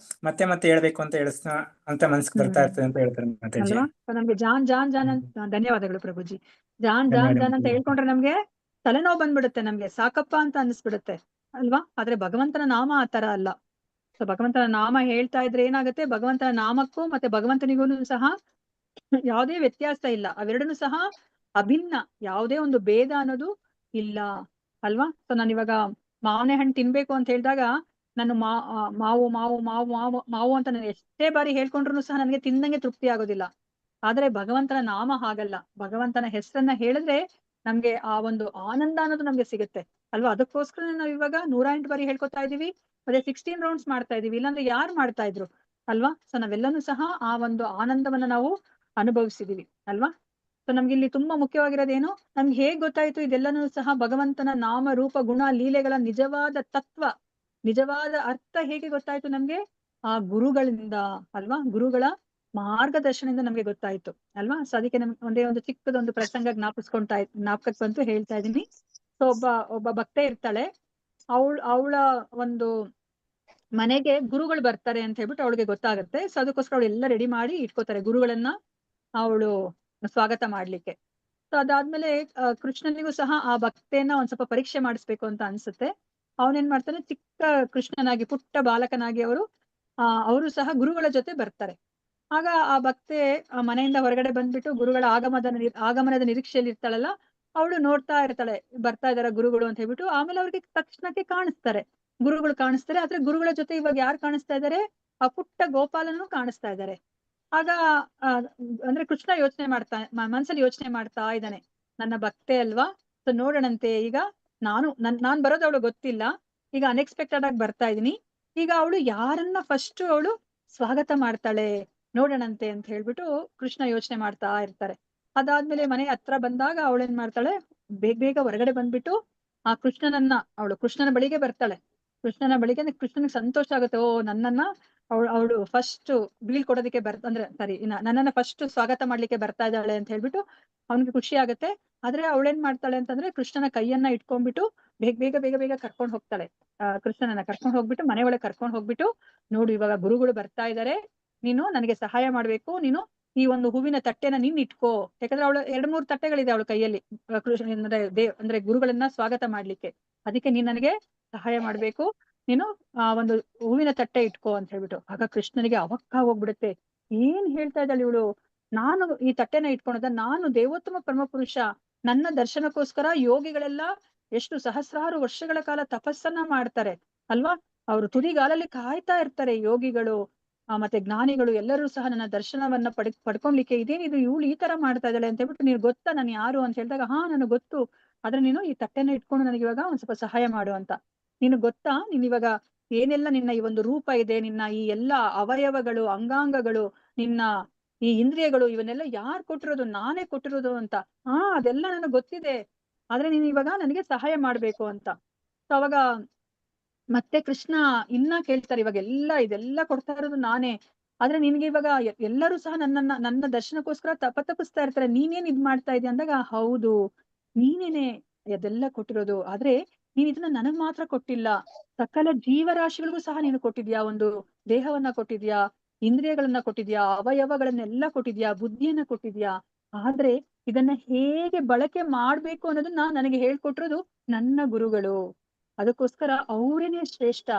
ಮತ್ತೆ ಮತ್ತೆ ಹೇಳ್ಬೇಕು ಅಂತ ಮನ್ಸಿಗೆ ಬರ್ತಾ ಇರ್ತದೆ ಅಂತ ಹೇಳ್ತಾರೆ ಮಾತಾಜಿ. ಅಲ್ವಾ, ನಮ್ಗೆ ಜಾನ್ ಜಾನ್ ಜಾನ್ ಅಂತ ಧನ್ಯವಾದಗಳು ಪ್ರಭುಜಿ. ಜಾನ್ ಜಾನ್ ಜಾನ್ ಅಂತ ಹೇಳ್ಕೊಂಡ್ರೆ ನಮ್ಗೆ ತಲೆನೋವು ಬಂದ್ಬಿಡುತ್ತೆ, ನಮ್ಗೆ ಸಾಕಪ್ಪ ಅಂತ ಅನ್ಸ್ಬಿಡುತ್ತೆ ಅಲ್ವಾ. ಆದ್ರೆ ಭಗವಂತನ ನಾಮ ಆ ತರ ಅಲ್ಲ. ಸೊ ಭಗವಂತನ ನಾಮ ಹೇಳ್ತಾ ಇದ್ರೆ ಏನಾಗುತ್ತೆ, ಭಗವಂತನ ನಾಮಕ್ಕೂ ಮತ್ತೆ ಭಗವಂತನಿಗೂ ಸಹ ಯಾವುದೇ ವ್ಯತ್ಯಾಸ ಇಲ್ಲ, ಅವೆರಡನ್ನು ಸಹ ಅಭಿನ್ನ, ಯಾವುದೇ ಒಂದು ಭೇದ ಅನ್ನೋದು ಇಲ್ಲ ಅಲ್ವಾ. ಸೊ ನಾನು ಇವಾಗ ಮಾವನೆ ಹಣ್ಣು ತಿನ್ಬೇಕು ಅಂತ ಹೇಳಿದಾಗ ನಾನು ಮಾವು ಮಾವು ಮಾವು ಮಾವು ಮಾವು ಅಂತ ನಾನು ಎಷ್ಟೇ ಬಾರಿ ಹೇಳ್ಕೊಂಡ್ರು ಸಹ ನನಗೆ ತಿಂದಂಗೆ ತೃಪ್ತಿ ಆಗೋದಿಲ್ಲ. ಆದ್ರೆ ಭಗವಂತನ ನಾಮ ಹಾಗಲ್ಲ, ಭಗವಂತನ ಹೆಸರನ್ನ ಹೇಳಿದ್ರೆ ನಮ್ಗೆ ಆ ಒಂದು ಆನಂದ ಅನ್ನೋದು ನಮ್ಗೆ ಸಿಗುತ್ತೆ ಅಲ್ವಾ. ಅದಕ್ಕೋಸ್ಕರ ನಾವ್ ಇವಾಗ 108 ಬಾರಿ ಹೇಳ್ಕೊತಾ ಇದೀವಿ, ಮತ್ತೆ 16 ರೌಂಡ್ಸ್ ಮಾಡ್ತಾ ಇದೀವಿ, ಇಲ್ಲಾಂದ್ರೆ ಯಾರು ಮಾಡ್ತಾ ಇದ್ರು ಅಲ್ವಾ. ಸೊ ನಾವೆಲ್ಲನೂ ಸಹ ಆ ಒಂದು ಆನಂದವನ್ನ ನಾವು ಅನುಭವಿಸಿದೀವಿ ಅಲ್ವಾ. ಸೊ ನಮ್ಗೆ ಇಲ್ಲಿ ತುಂಬಾ ಮುಖ್ಯವಾಗಿರೋದೇನು, ನಮ್ಗೆ ಹೇಗ್ ಗೊತ್ತಾಯ್ತು ಇದೆಲ್ಲನೂ ಸಹ ಭಗವಂತನ ನಾಮ ರೂಪ ಗುಣ ಲೀಲೆಗಳ ನಿಜವಾದ ತತ್ವ, ನಿಜವಾದ ಅರ್ಥ ಹೇಗೆ ಗೊತ್ತಾಯ್ತು ನಮ್ಗೆ? ಆ ಗುರುಗಳಿಂದ ಅಲ್ವಾ, ಗುರುಗಳ ಮಾರ್ಗದರ್ಶನದಿಂದ ನಮ್ಗೆ ಗೊತ್ತಾಯ್ತು ಅಲ್ವಾ. ಸೊ ಅದಕ್ಕೆ ನಮ್ಗೆ ಒಂದೇ ಒಂದು ಚಿಕ್ಕದೊಂದು ಪ್ರಸಂಗ ಜ್ಞಾಪಕಕ್ಕೆ ಬಂತು, ಹೇಳ್ತಾ ಇದೀನಿ. ಸೊ ಒಬ್ಬ ಭಕ್ತೆ ಇರ್ತಾಳೆ, ಅವಳ ಒಂದು ಮನೆಗೆ ಗುರುಗಳು ಬರ್ತಾರೆ ಅಂತ ಹೇಳ್ಬಿಟ್ಟು ಅವಳಿಗೆ ಗೊತ್ತಾಗುತ್ತೆ. ಸೊ ಅದಕ್ಕೋಸ್ಕರ ಅವಳು ಎಲ್ಲ ರೆಡಿ ಮಾಡಿ ಇಟ್ಕೋತಾರೆ ಗುರುಗಳನ್ನ ಅವಳು ಸ್ವಾಗತ ಮಾಡ್ಲಿಕ್ಕೆ. ಸೊ ಅದಾದ್ಮೇಲೆ ಕೃಷ್ಣನಿಗೂ ಸಹ ಆ ಭಕ್ತೆಯನ್ನ ಒಂದ್ ಸ್ವಲ್ಪ ಪರೀಕ್ಷೆ ಮಾಡಿಸ್ಬೇಕು ಅಂತ ಅನ್ಸುತ್ತೆ. ಅವನೇನ್ ಮಾಡ್ತಾನೆ, ಚಿಕ್ಕ ಕೃಷ್ಣನಾಗಿ ಪುಟ್ಟ ಬಾಲಕನಾಗಿ ಅವರು ಸಹ ಗುರುಗಳ ಜೊತೆ ಬರ್ತಾರೆ. ಆಗ ಆ ಭಕ್ತೆ ಮನೆಯಿಂದ ಹೊರಗಡೆ ಬಂದ್ಬಿಟ್ಟು ಗುರುಗಳ ಆಗಮನದ ನಿರೀಕ್ಷೆಯಲ್ಲಿ ಇರ್ತಾಳಲ್ಲ, ಅವಳು ನೋಡ್ತಾ ಇರ್ತಾಳೆ ಬರ್ತಾ ಇದಾರೆ ಗುರುಗಳು ಅಂತ ಹೇಳ್ಬಿಟ್ಟು. ಆಮೇಲೆ ಅವ್ರಿಗೆ ತಕ್ಷಣಕ್ಕೆ ಕಾಣಿಸ್ತಾರೆ, ಗುರುಗಳು ಕಾಣಿಸ್ತಾರೆ. ಆದ್ರೆ ಗುರುಗಳ ಜೊತೆ ಇವಾಗ ಯಾರು ಕಾಣಿಸ್ತಾ ಇದ್ದಾರೆ? ಆ ಪುಟ್ಟ ಗೋಪಾಲನು ಕಾಣಿಸ್ತಾ ಇದ್ದಾರೆ. ಆಗ ಅಂದ್ರೆ ಕೃಷ್ಣ ಮನ್ಸಲ್ಲಿ ಯೋಚನೆ ಮಾಡ್ತಾ ಇದ್ದಾನೆ, ನನ್ನ ಭಕ್ತೆ ಅಲ್ವಾ, ಸೊ ನೋಡೋಣಂತೆ. ಈಗ ನಾನ್ ಬರೋದು ಅವಳು ಗೊತ್ತಿಲ್ಲ, ಈಗ ಅನ್ಎಕ್ಸ್ಪೆಕ್ಟೆಡ್ ಆಗಿ ಬರ್ತಾ ಇದೀನಿ, ಈಗ ಅವಳು ಯಾರನ್ನ ಫಸ್ಟ್ ಅವಳು ಸ್ವಾಗತ ಮಾಡ್ತಾಳೆ ನೋಡೋಣಂತೆ ಅಂತ ಹೇಳ್ಬಿಟ್ಟು ಕೃಷ್ಣ ಯೋಚನೆ ಮಾಡ್ತಾ ಇರ್ತಾರೆ. ಅದಾದ್ಮೇಲೆ ಮನೆ ಹತ್ರ ಬಂದಾಗ ಅವಳೇನ್ ಮಾಡ್ತಾಳೆ, ಬೇಗ ಹೊರಗಡೆ ಬಂದ್ಬಿಟ್ಟು ಆ ಕೃಷ್ಣನ ಬಳಿಗೆ ಬರ್ತಾಳೆ. ಕೃಷ್ಣನ ಬಳಿಗೆ ಕೃಷ್ಣನಿಗೆ ಸಂತೋಷ ಆಗುತ್ತೆ, ಓ ನನ್ನನ್ನ ಅವಳು ಫಸ್ಟ್ ಬೀಳ್ಕೊಡೋದಕ್ಕೆ ನನ್ನನ್ನ ಫಸ್ಟ್ ಸ್ವಾಗತ ಮಾಡ್ಲಿಕ್ಕೆ ಬರ್ತಾ ಇದ್ದಾಳೆ ಅಂತ ಹೇಳ್ಬಿಟ್ಟು ಅವನಿಗೆ ಖುಷಿ ಆಗುತ್ತೆ. ಆದ್ರೆ ಅವಳೇನ್ ಮಾಡ್ತಾಳೆ ಅಂತಂದ್ರೆ ಕೃಷ್ಣನ ಕೈಯನ್ನ ಇಟ್ಕೊಂಡ್ಬಿಟ್ಟು ಬೇಗ ಕರ್ಕೊಂಡು ಹೋಗ್ತಾಳೆ. ಕೃಷ್ಣನನ್ನ ಕರ್ಕೊಂಡು ಹೋಗ್ಬಿಟ್ಟು ಮನೆ ಒಳಗೆ ಕರ್ಕೊಂಡು ಹೋಗ್ಬಿಟ್ಟು, ನೋಡು ಇವಾಗ ಗುರುಗಳು ಬರ್ತಾ ಇದ್ದಾರೆ, ನೀನು ನನಗೆ ಸಹಾಯ ಮಾಡ್ಬೇಕು, ನೀನು ಈ ಒಂದು ಹೂವಿನ ತಟ್ಟೆನ ನೀನ್ ಇಟ್ಕೋ. ಯಾಕಂದ್ರೆ ಅವಳು 2-3 ತಟ್ಟೆಗಳಿದೆ ಅವಳ ಕೈಯಲ್ಲಿ, ಅಂದ್ರೆ ಗುರುಗಳನ್ನ ಸ್ವಾಗತ ಮಾಡ್ಲಿಕ್ಕೆ. ಅದಕ್ಕೆ ನೀನ್ ನನಗೆ ಸಹಾಯ ಮಾಡ್ಬೇಕು, ನೀನು ಒಂದು ಹೂವಿನ ತಟ್ಟೆ ಇಟ್ಕೋ ಅಂತ ಹೇಳ್ಬಿಟ್ಟು. ಆಗ ಕೃಷ್ಣನಿಗೆ ಅವಕ್ಕ ಹೋಗ್ಬಿಡುತ್ತೆ, ಏನ್ ಹೇಳ್ತಾ ಇದ್ದಾಳೆ ಇವಳು, ನಾನು ಈ ತಟ್ಟೆನ ಇಟ್ಕೊಳದ, ನಾನು ದೇವೋತ್ತಮ ಪರಮಪುರುಷ, ನನ್ನ ದರ್ಶನಕ್ಕೋಸ್ಕರ ಯೋಗಿಗಳೆಲ್ಲ ಎಷ್ಟು ಸಹಸ್ರಾರು ವರ್ಷಗಳ ಕಾಲ ತಪಸ್ಸನ್ನ ಮಾಡ್ತಾರೆ ಅಲ್ವಾ. ಅವರು ತುದಿಗಾಲಲ್ಲಿ ಕಾಯ್ತಾ ಇರ್ತಾರೆ ಯೋಗಿಗಳು, ಮತ್ತೆ ಜ್ಞಾನಿಗಳು ಎಲ್ಲರೂ ಸಹ ನನ್ನ ದರ್ಶನವನ್ನ ಪಡ್ಕೊಳ್ಲಿಕ್ಕೆ. ಇದೇನಿದು ಇವಳು ಈ ತರ ಮಾಡ್ತಾ ಇದ್ದಾಳೆ ಅಂತ ಹೇಳ್ಬಿಟ್ಟು, ನೀನು ಗೊತ್ತಾ ನಾನು ಯಾರು ಅಂತ ಹೇಳಿದಾಗ, ಹಾ ನನಗೆ ಗೊತ್ತು, ಆದ್ರೆ ನೀನು ಈ ತಟ್ಟೆನ ಇಟ್ಕೊಂಡು ನನಗೆ ಇವಾಗ ಒಂದ್ ಸ್ವಲ್ಪ ಸಹಾಯ ಮಾಡು ಅಂತ. ನೀನು ಗೊತ್ತಾ, ನೀನ್ ಇವಾಗ ಏನೆಲ್ಲ ನಿನ್ನ ಈ ಒಂದು ರೂಪ ಇದೆ, ನಿನ್ನ ಈ ಎಲ್ಲಾ ಅವಯವಗಳು, ಅಂಗಾಂಗಗಳು, ನಿನ್ನ ಈ ಇಂದ್ರಿಯಗಳು, ಇವನ್ನೆಲ್ಲ ಯಾರು ಕೊಟ್ಟಿರೋದು? ನಾನೇ ಕೊಟ್ಟಿರೋದು ಅಂತ. ಅದೆಲ್ಲ ನನಗೆ ಗೊತ್ತಿದೆ, ಆದ್ರೆ ನೀನ್ ಇವಾಗ ನನಗೆ ಸಹಾಯ ಮಾಡ್ಬೇಕು ಅಂತ. ಸೊ ಅವಾಗ ಮತ್ತೆ ಕೃಷ್ಣ ಇನ್ನ ಕೇಳ್ತಾರೆ, ಇವಾಗ ಇದೆಲ್ಲ ಕೊಡ್ತಾ ಇರೋದು ನಾನೇ, ಆದ್ರೆ ನಿನ್ಗೆ ಇವಾಗ ಎಲ್ಲರೂ ಸಹ ನನ್ನ ದರ್ಶನಕ್ಕೋಸ್ಕರ ತಪಸ್ತಾ ಇರ್ತಾರೆ, ನೀನೇನ್ ಇದ್ ಮಾಡ್ತಾ ಇದೀಯ ಅಂದಾಗ, ಹೌದು ನೀನೇನೆ ಅದೆಲ್ಲ ಕೊಟ್ಟಿರೋದು, ಆದ್ರೆ ನೀನ್ ಇದನ್ನ ನನಗ್ ಮಾತ್ರ ಕೊಟ್ಟಿಲ್ಲ, ಸಕಲ ಜೀವರಾಶಿಗಳಿಗೂ ಸಹ ನೀನು ಕೊಟ್ಟಿದ್ಯಾ, ಒಂದು ದೇಹವನ್ನ ಕೊಟ್ಟಿದ್ಯಾ, ಇಂದ್ರಿಯಗಳನ್ನ ಕೊಟ್ಟಿದ್ಯಾ, ಅವಯವಗಳನ್ನೆಲ್ಲ ಕೊಟ್ಟಿದ್ಯಾ, ಬುದ್ಧಿಯನ್ನ ಕೊಟ್ಟಿದ್ಯಾ, ಆದ್ರೆ ಇದನ್ನ ಹೇಗೆ ಬಳಕೆ ಮಾಡ್ಬೇಕು ಅನ್ನೋದನ್ನ ನನಗೆ ಹೇಳ್ಕೊಟ್ಟಿರೋದು ನನ್ನ ಗುರುಗಳು. ಅದಕ್ಕೋಸ್ಕರ ಅವರೇನೆ ಶ್ರೇಷ್ಠ,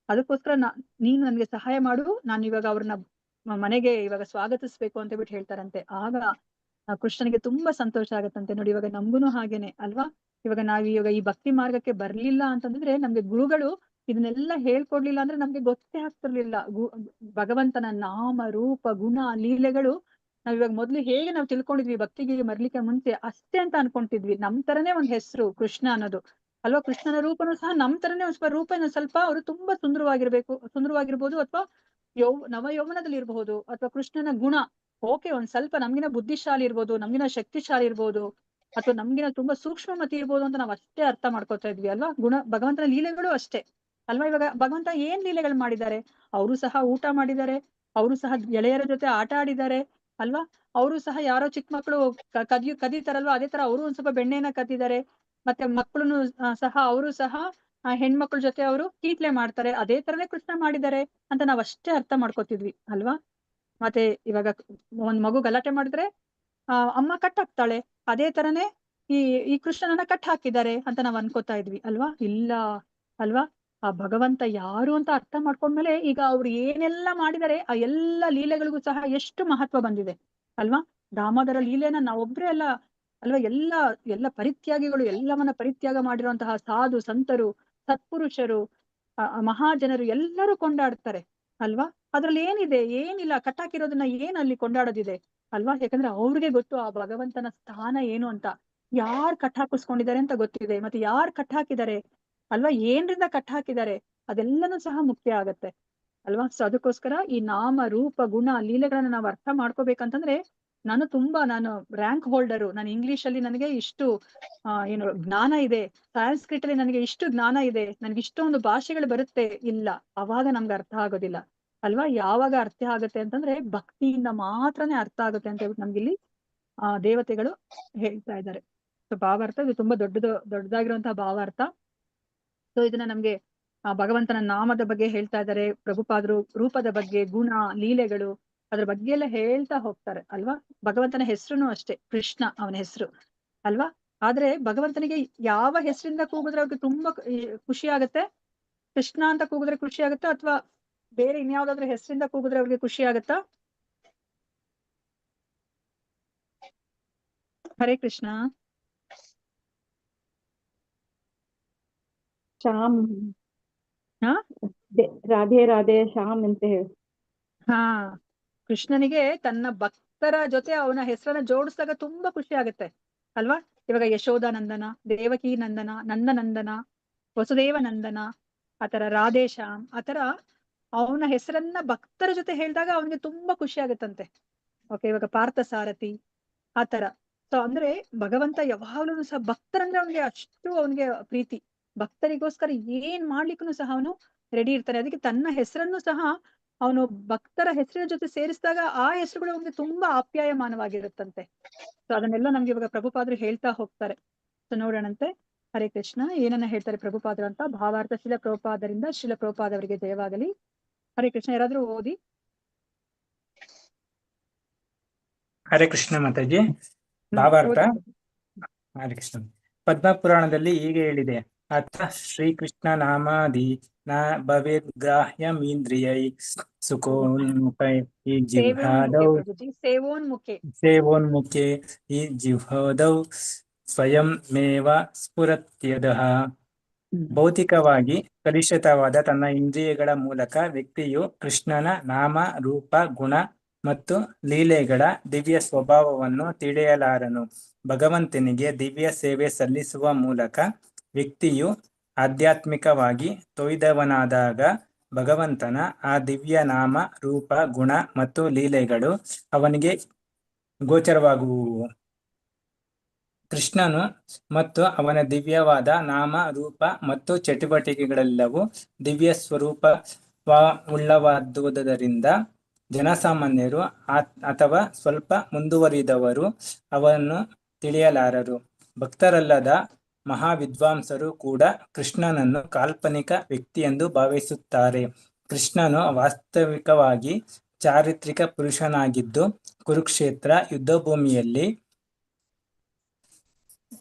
ಅದಕ್ಕೋಸ್ಕರ ನೀನು ನನ್ಗೆ ಸಹಾಯ ಮಾಡು, ನಾನು ಇವಾಗ ಅವ್ರನ್ನ ಮನೆಗೆ ಇವಾಗ ಸ್ವಾಗತಿಸ್ಬೇಕು ಅಂತ ಹೇಳ್ಬಿಟ್ಟು ಹೇಳ್ತಾರಂತೆ. ಆಗ ಕೃಷ್ಣನಿಗೆ ತುಂಬಾ ಸಂತೋಷ ಆಗತ್ತಂತೆ. ನೋಡಿ ಇವಾಗ ನಮ್ಗುನು ಹಾಗೇನೆ ಅಲ್ವಾ, ಇವಾಗ ಈ ಭಕ್ತಿ ಮಾರ್ಗಕ್ಕೆ ಬರ್ಲಿಲ್ಲ ಅಂತಂದ್ರೆ ನಮ್ಗೆ ಗುರುಗಳು ಇದನ್ನೆಲ್ಲ ಹೇಳ್ಕೊಡ್ಲಿಲ್ಲ ಅಂದ್ರೆ ನಮ್ಗೆ ಗೊತ್ತೇ ಆಗ್ತಿರ್ಲಿಲ್ಲ. ಭಗವಂತನ ನಾಮ ರೂಪ ಗುಣ ಲೀಲೆಗಳು ನಾವ್ ಇವಾಗ ಮೊದ್ಲು ಹೇಗೆ ನಾವು ತಿಳ್ಕೊಂಡಿದ್ವಿ ಭಕ್ತಿಗೆ ಮರ್ಲಿಕ್ಕೆ ಮುಂಚೆ ಅಷ್ಟೇ ಅಂತ ಅನ್ಕೊಂತಿದ್ವಿ. ನಮ್ ತರನೇ ಒಂದ್ ಹೆಸರು ಕೃಷ್ಣ ಅನ್ನೋದು ಅಲ್ವಾ. ಕೃಷ್ಣನ ರೂಪನು ಸಹ ನಮ್ ತರನೇ ಒಂದ್ ರೂಪ ಸ್ವಲ್ಪ ಅವರು ತುಂಬಾ ಸುಂದರವಾಗಿರ್ಬೋದು, ಅಥವಾ ನವ ಯೌವನದಲ್ಲಿ ಇರಬಹುದು, ಅಥವಾ ಕೃಷ್ಣನ ಗುಣ ಓಕೆ ಒಂದ್ ಸ್ವಲ್ಪ ನಮ್ಗಿನ ಬುದ್ಧಿಶಾಲಿ ಇರ್ಬೋದು, ನಮ್ಗಿನ ಶಕ್ತಿಶಾಲಿ ಇರ್ಬೋದು, ಅಥವಾ ನಮ್ಗಿನ ತುಂಬಾ ಸೂಕ್ಷ್ಮಮತಿ ಇರ್ಬೋದು ಅಂತ ನಾವ್ ಅಷ್ಟೇ ಅರ್ಥ ಮಾಡ್ಕೊತಾ ಇದ್ವಿ ಅಲ್ವಾ. ಭಗವಂತನ ಲೀಲೆಗಳು ಅಷ್ಟೇ ಅಲ್ವಾ. ಇವಾಗ ಭಗವಂತ ಏನ್ ಲೀಲೆಗಳು ಮಾಡಿದ್ದಾರೆ, ಅವರು ಸಹ ಊಟ ಮಾಡಿದ್ದಾರೆ, ಅವರು ಸಹ ಗೆಳೆಯರ ಜೊತೆ ಆಟ ಆಡಿದ್ದಾರೆ ಅಲ್ವಾ. ಅವರು ಸಹ ಯಾರೋ ಚಿಕ್ಕ ಮಕ್ಕಳು ಕದೀತಾರಲ್ವಾ, ಅದೇ ತರ ಅವರು ಒಂದ್ ಸ್ವಲ್ಪ ಬೆಣ್ಣೆನ ಕದ್ದಿದ್ದಾರೆ. ಮತ್ತೆ ಮಕ್ಕಳನ್ನು ಸಹ ಅವರು ಸಹ ಹೆಣ್ಮಕ್ಳ ಜೊತೆ ಅವರು ಕೀಟ್ಲೆ ಮಾಡ್ತಾರೆ, ಅದೇ ತರನೇ ಕೃಷ್ಣ ಮಾಡಿದ್ದಾರೆ ಅಂತ ನಾವ್ ಅಷ್ಟೇ ಅರ್ಥ ಮಾಡ್ಕೊತಿದ್ವಿ ಅಲ್ವಾ. ಮತ್ತೆ ಇವಾಗ ಒಂದ್ ಮಗು ಗಲಾಟೆ ಮಾಡಿದ್ರೆ ಅಮ್ಮ ಕಟ್ ಹಾಕ್ತಾಳೆ, ಅದೇ ತರನೇ ಈ ಕೃಷ್ಣನನ್ನ ಕಟ್ ಹಾಕಿದ್ದಾರೆ ಅಂತ ನಾವ್ ಅನ್ಕೋತಾ ಇದ್ವಿ ಅಲ್ವಾ. ಇಲ್ಲ ಅಲ್ವಾ, ಆ ಭಗವಂತ ಯಾರು ಅಂತ ಅರ್ಥ ಮಾಡ್ಕೊಂಡ್ಮೇಲೆ ಈಗ ಅವ್ರು ಏನೆಲ್ಲ ಮಾಡಿದರೆ ಆ ಎಲ್ಲ ಲೀಲೆಗಳಿಗೂ ಸಹ ಎಷ್ಟು ಮಹತ್ವ ಬಂದಿದೆ ಅಲ್ವಾ. ದಾಮೋದರ ಲೀಲೆನ ನಾವೊಬ್ರೇ ಅಲ್ಲ ಅಲ್ವಾ, ಎಲ್ಲ ಪರಿತ್ಯಾಗಿಗಳು, ಎಲ್ಲವನ್ನ ಪರಿತ್ಯಾಗ ಮಾಡಿರುವಂತಹ ಸಾಧು ಸಂತರು, ಸತ್ಪುರುಷರು, ಮಹಾಜನರು ಎಲ್ಲರೂ ಕೊಂಡಾಡ್ತಾರೆ ಅಲ್ವಾ. ಅದ್ರಲ್ಲಿ ಏನಿಲ್ಲ, ಕಟ್ಟಾಕಿರೋದನ್ನ ಏನ್ ಅಲ್ಲಿ ಕೊಂಡಾಡೋದಿದೆ ಅಲ್ವಾ. ಯಾಕಂದ್ರೆ ಅವ್ರಿಗೆ ಗೊತ್ತು ಆ ಭಗವಂತನ ಸ್ಥಾನ ಏನು ಅಂತ, ಯಾರ್ ಕಟ್ಟಾಕಿಸ್ಕೊಂಡಿದ್ದಾರೆ ಅಂತ ಗೊತ್ತಿದೆ, ಮತ್ತೆ ಯಾರ್ ಕಟ್ಟಾಕಿದ್ದಾರೆ ಅಲ್ವಾ, ಏನ್ರಿಂದ ಕಟ್ಟಾಕಿದ್ದಾರೆ ಅದೆಲ್ಲನೂ ಸಹ ಮುಖ್ಯ ಆಗತ್ತೆ ಅಲ್ವಾ. ಸೊ ಅದಕ್ಕೋಸ್ಕರ ಈ ನಾಮ ರೂಪ ಗುಣ ಲೀಲೆಗಳನ್ನ ನಾವು ಅರ್ಥ ಮಾಡ್ಕೋಬೇಕಂತಂದ್ರೆ ನಾನು ರ್ಯಾಂಕ್ ಹೋಲ್ಡರು, ನಾನು ಇಂಗ್ಲಿಷ್ ಅಲ್ಲಿ ನನಗೆ ಇಷ್ಟು ಏನು ಜ್ಞಾನ ಇದೆ, ಸಂಸ್ಕೃತ್ ಅಲ್ಲಿ ನನಗೆ ಇಷ್ಟು ಜ್ಞಾನ ಇದೆ, ನನ್ಗೆ ಇಷ್ಟೊಂದು ಭಾಷೆಗಳು ಬರುತ್ತೆ, ಇಲ್ಲ, ಅವಾಗ ನಮ್ಗೆ ಅರ್ಥ ಆಗೋದಿಲ್ಲ ಅಲ್ವಾ. ಯಾವಾಗ ಅರ್ಥ ಆಗುತ್ತೆ ಅಂತಂದ್ರೆ ಭಕ್ತಿಯಿಂದ ಮಾತ್ರನೇ ಅರ್ಥ ಆಗುತ್ತೆ ಅಂತ ಹೇಳ್ಬಿಟ್ಟು ನಮ್ಗಿಲ್ಲಿ ದೇವತೆಗಳು ಹೇಳ್ತಾ ಇದ್ದಾರೆ. ಸೊ ಭಾವಾರ್ಥ ಇದು ತುಂಬಾ ದೊಡ್ಡದಾಗಿರುವಂತಹ ಭಾವಾರ್ಥ. ಸೊ ಇದನ್ನ ನಮ್ಗೆ ಭಗವಂತನ ನಾಮದ ಬಗ್ಗೆ ಹೇಳ್ತಾ ಇದ್ದಾರೆ, ಪ್ರಭುಪಾದರು ರೂಪದ ಬಗ್ಗೆ, ಗುಣ ಲೀಲೆಗಳು ಅದ್ರ ಬಗ್ಗೆ ಎಲ್ಲ ಹೇಳ್ತಾ ಹೋಗ್ತಾರೆ ಅಲ್ವಾ. ಭಗವಂತನ ಹೆಸರುನು ಅಷ್ಟೇ ಕೃಷ್ಣ ಅವನ ಹೆಸರು ಅಲ್ವಾ. ಆದ್ರೆ ಭಗವಂತನಿಗೆ ಯಾವ ಹೆಸರಿಂದ ಕೂಗಿದ್ರೆ ಅವ್ರಿಗೆ ತುಂಬಾ ಖುಷಿ ಆಗತ್ತೆ, ಕೃಷ್ಣ ಅಂತ ಕೂಗಿದ್ರೆ ಖುಷಿ ಆಗುತ್ತಾ, ಅಥವಾ ಬೇರೆ ಇನ್ಯಾವ್ದಾದ್ರು ಹೆಸರಿಂದ ಕೂಗಿದ್ರೆ ಅವ್ರಿಗೆ ಖುಷಿ ಆಗತ್ತಾ? ಹರೇ ಕೃಷ್ಣ. ಶ್ಯಾಮ್. ಹಾ ರಾಧೆ ರಾಧೆ ಶ್ಯಾಮ್ ಅಂತ ಹೇಳಿ. ಹಾ, ಕೃಷ್ಣನಿಗೆ ತನ್ನ ಭಕ್ತರ ಜೊತೆ ಅವನ ಹೆಸರನ್ನ ಜೋಡಿಸಿದಾಗ ತುಂಬಾ ಖುಷಿ ಆಗುತ್ತೆ ಅಲ್ವಾ. ಇವಾಗ ಯಶೋಧಾನಂದನ, ದೇವಕಿ ನಂದನ, ನಂದನಂದನ, ವಸುದೇವ ನಂದನ, ಆತರ ರಾಧೇಶ್ಯಾಮ್, ಆತರ ಅವನ ಹೆಸರನ್ನ ಭಕ್ತರ ಜೊತೆ ಹೇಳಿದಾಗ ಅವನಿಗೆ ತುಂಬಾ ಖುಷಿ ಆಗುತ್ತಂತೆ. ಓಕೆ, ಇವಾಗ ಪಾರ್ಥ ಸಾರಥಿ ಆತರ. ಸೊ ಅಂದ್ರೆ ಭಗವಂತ ಯಾವಾಗ್ಲೂ ಸಹ ಭಕ್ತರಂದ್ರೆ ಅವನಿಗೆ ಅಷ್ಟು ಅವನಿಗೆ ಪ್ರೀತಿ, ಭಕ್ತರಿಗೋಸ್ಕರ ಏನ್ ಮಾಡ್ಲಿಕ್ಕೂ ಸಹ ಅವನು ರೆಡಿ ಇರ್ತಾನೆ. ಅದಕ್ಕೆ ತನ್ನ ಹೆಸರನ್ನು ಸಹ ಅವನು ಭಕ್ತರ ಹೆಸರಿನ ಜೊತೆ ಸೇರಿಸಿದಾಗ ಆ ಹೆಸರುಗಳು ಅವನಿಗೆ ತುಂಬಾ ಆಪ್ಯಾಯಮಾನವಾಗಿರುತ್ತಂತೆ. ಸೊ ಅದನ್ನೆಲ್ಲ ನಮ್ಗೆ ಇವಾಗ ಪ್ರಭುಪಾದರು ಹೇಳ್ತಾ ಹೋಗ್ತಾರೆ. ಸೊ ನೋಡೋಣಂತೆ. ಹರೇ ಕೃಷ್ಣ. ಏನನ್ನ ಹೇಳ್ತಾರೆ ಪ್ರಭುಪಾದರು ಅಂತ. ಭಾವಾರ್ಥ ಶಿಲ ಪ್ರಭುಪಾದರಿಂದ ಶಿಲ ಪ್ರಭುಪಾದವರಿಗೆ ಜಯವಾಗಲಿ. ಹರೇ ಕೃಷ್ಣ. ಯಾರಾದ್ರೂ ಓದಿ. ಹರೇ ಕೃಷ್ಣ ಮಾತಾಜಿ. ಭಾವಾರ್ಥ. ಹರೇ ಕೃಷ್ಣ. ಪದ್ಮ ಪುರಾಣದಲ್ಲಿ ಹೀಗೆ ಹೇಳಿದೆ, ಅಥ ಶ್ರೀಕೃಷ್ಣ ನಾಮಾದಿ ನ ಭವೇದ್ ಗ್ರಾಹ್ಯಮೀಂದ್ರಿಯೈ ಸುಖೋನ್ಮುಖೈ ಈ ಜಿಹ್ವಾದೌ ಸೇವೋನ್ಮುಖೆ ಈ ಜಿಹ್ವಾದೌ ಸ್ವಯಂಮೇವ ಸ್ಫುರತ್ಯದಃ. ಭೌತಿಕವಾಗಿ ಕಲುಷಿತವಾದ ತನ್ನ ಇಂದ್ರಿಯಗಳ ಮೂಲಕ ವ್ಯಕ್ತಿಯು ಕೃಷ್ಣನ ನಾಮ ರೂಪ ಗುಣ ಮತ್ತು ಲೀಲೆಗಳ ದಿವ್ಯ ಸ್ವಭಾವವನ್ನು ತಿಳಿಯಲಾರನು. ಭಗವಂತನಿಗೆ ದಿವ್ಯ ಸೇವೆ ಸಲ್ಲಿಸುವ ಮೂಲಕ ವ್ಯಕ್ತಿಯು ಆಧ್ಯಾತ್ಮಿಕವಾಗಿ ತೊಯ್ದವನಾದಾಗ ಭಗವಂತನ ಆ ದಿವ್ಯ ನಾಮ ರೂಪ ಗುಣ ಮತ್ತು ಲೀಲೆಗಳು ಅವನಿಗೆ ಗೋಚರವಾಗುವು. ಕೃಷ್ಣನು ಮತ್ತು ಅವನ ದಿವ್ಯವಾದ ನಾಮ ರೂಪ ಮತ್ತು ಚಟುವಟಿಕೆಗಳೆಲ್ಲವೂ ದಿವ್ಯ ಸ್ವರೂಪವುಳ್ಳವಾದುದರಿಂದ ಜನಸಾಮಾನ್ಯರು ಅಥವಾ ಸ್ವಲ್ಪ ಮುಂದುವರಿದವರು ಅವನ್ನು ತಿಳಿಯಲಾರರು. ಭಕ್ತರಲ್ಲದ ಮಹಾವಿದ್ವಾಂಸರು ಕೂಡ ಕೃಷ್ಣನನ್ನು ಕಾಲ್ಪನಿಕ ವ್ಯಕ್ತಿಯೆಂದು ಭಾವಿಸುತ್ತಾರೆ. ಕೃಷ್ಣನು ವಾಸ್ತವಿಕವಾಗಿ ಚಾರಿತ್ರಿಕ ಪುರುಷನಾಗಿದ್ದು ಕುರುಕ್ಷೇತ್ರ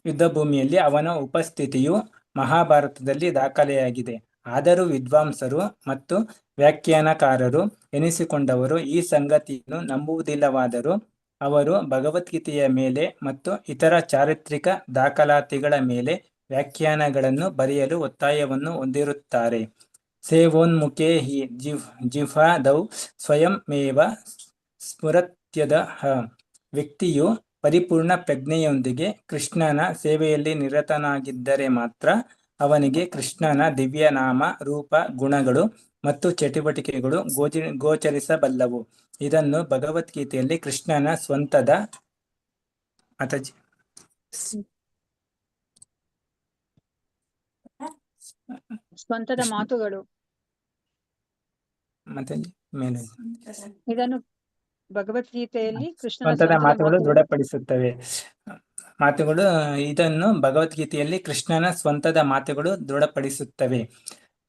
ಯುದ್ಧಭೂಮಿಯಲ್ಲಿ ಅವನ ಉಪಸ್ಥಿತಿಯು ಮಹಾಭಾರತದಲ್ಲಿ ದಾಖಲೆಯಾಗಿದೆ. ಆದರೂ ವಿದ್ವಾಂಸರು ಮತ್ತು ವ್ಯಾಖ್ಯಾನಕಾರರು ಎನಿಸಿಕೊಂಡವರು ಈ ಸಂಗತಿಯನ್ನು ನಂಬುವುದಿಲ್ಲವಾದರೂ ಅವರು ಭಗವದ್ಗೀತೆಯ ಮೇಲೆ ಮತ್ತು ಇತರ ಚಾರಿತ್ರಿಕ ದಾಖಲಾತಿಗಳ ಮೇಲೆ ವ್ಯಾಖ್ಯಾನಗಳನ್ನು ಬರೆಯಲು ಒತ್ತಾಯವನ್ನು ಹೊಂದಿರುತ್ತಾರೆ. ಸೇವೋನ್ಮುಖೇ ಹಿ ಜಿಹ್ವಾದೌ ಸ್ವಯಮೇವ ಸ್ಫುರತ್ಯದಃ. ವ್ಯಕ್ತಿಯು ಪರಿಪೂರ್ಣ ಪ್ರಜ್ಞೆಯೊಂದಿಗೆ ಕೃಷ್ಣನ ಸೇವೆಯಲ್ಲಿ ನಿರತನಾಗಿದ್ದರೆ ಮಾತ್ರ ಅವನಿಗೆ ಕೃಷ್ಣನ ದಿವ್ಯನಾಮ, ರೂಪ, ಗುಣಗಳು ಮತ್ತು ಚಟುವಟಿಕೆಗಳು ಗೋಚರಿಸಬಲ್ಲವು. ಇದನ್ನು ಭಗವದ್ಗೀತೆಯಲ್ಲಿ ಕೃಷ್ಣನ ಸ್ವಂತದ ಸ್ವಂತದ ಮಾತುಗಳು ಮತ್ತೆ ಮೇಲೆ ಇದನ್ನು ಭಗವದ್ಗೀತೆಯಲ್ಲಿ ಕೃಷ್ಣನ ಸ್ವಂತದ ಮಾತುಗಳು ಮಾತುಗಳು ದೃಢಪಡಿಸುತ್ತವೆ. ಇದನ್ನು ಭಗವದ್ಗೀತೆಯಲ್ಲಿ ಕೃಷ್ಣನ ಸ್ವಂತದ ಮಾತುಗಳು ದೃಢಪಡಿಸುತ್ತವೆ.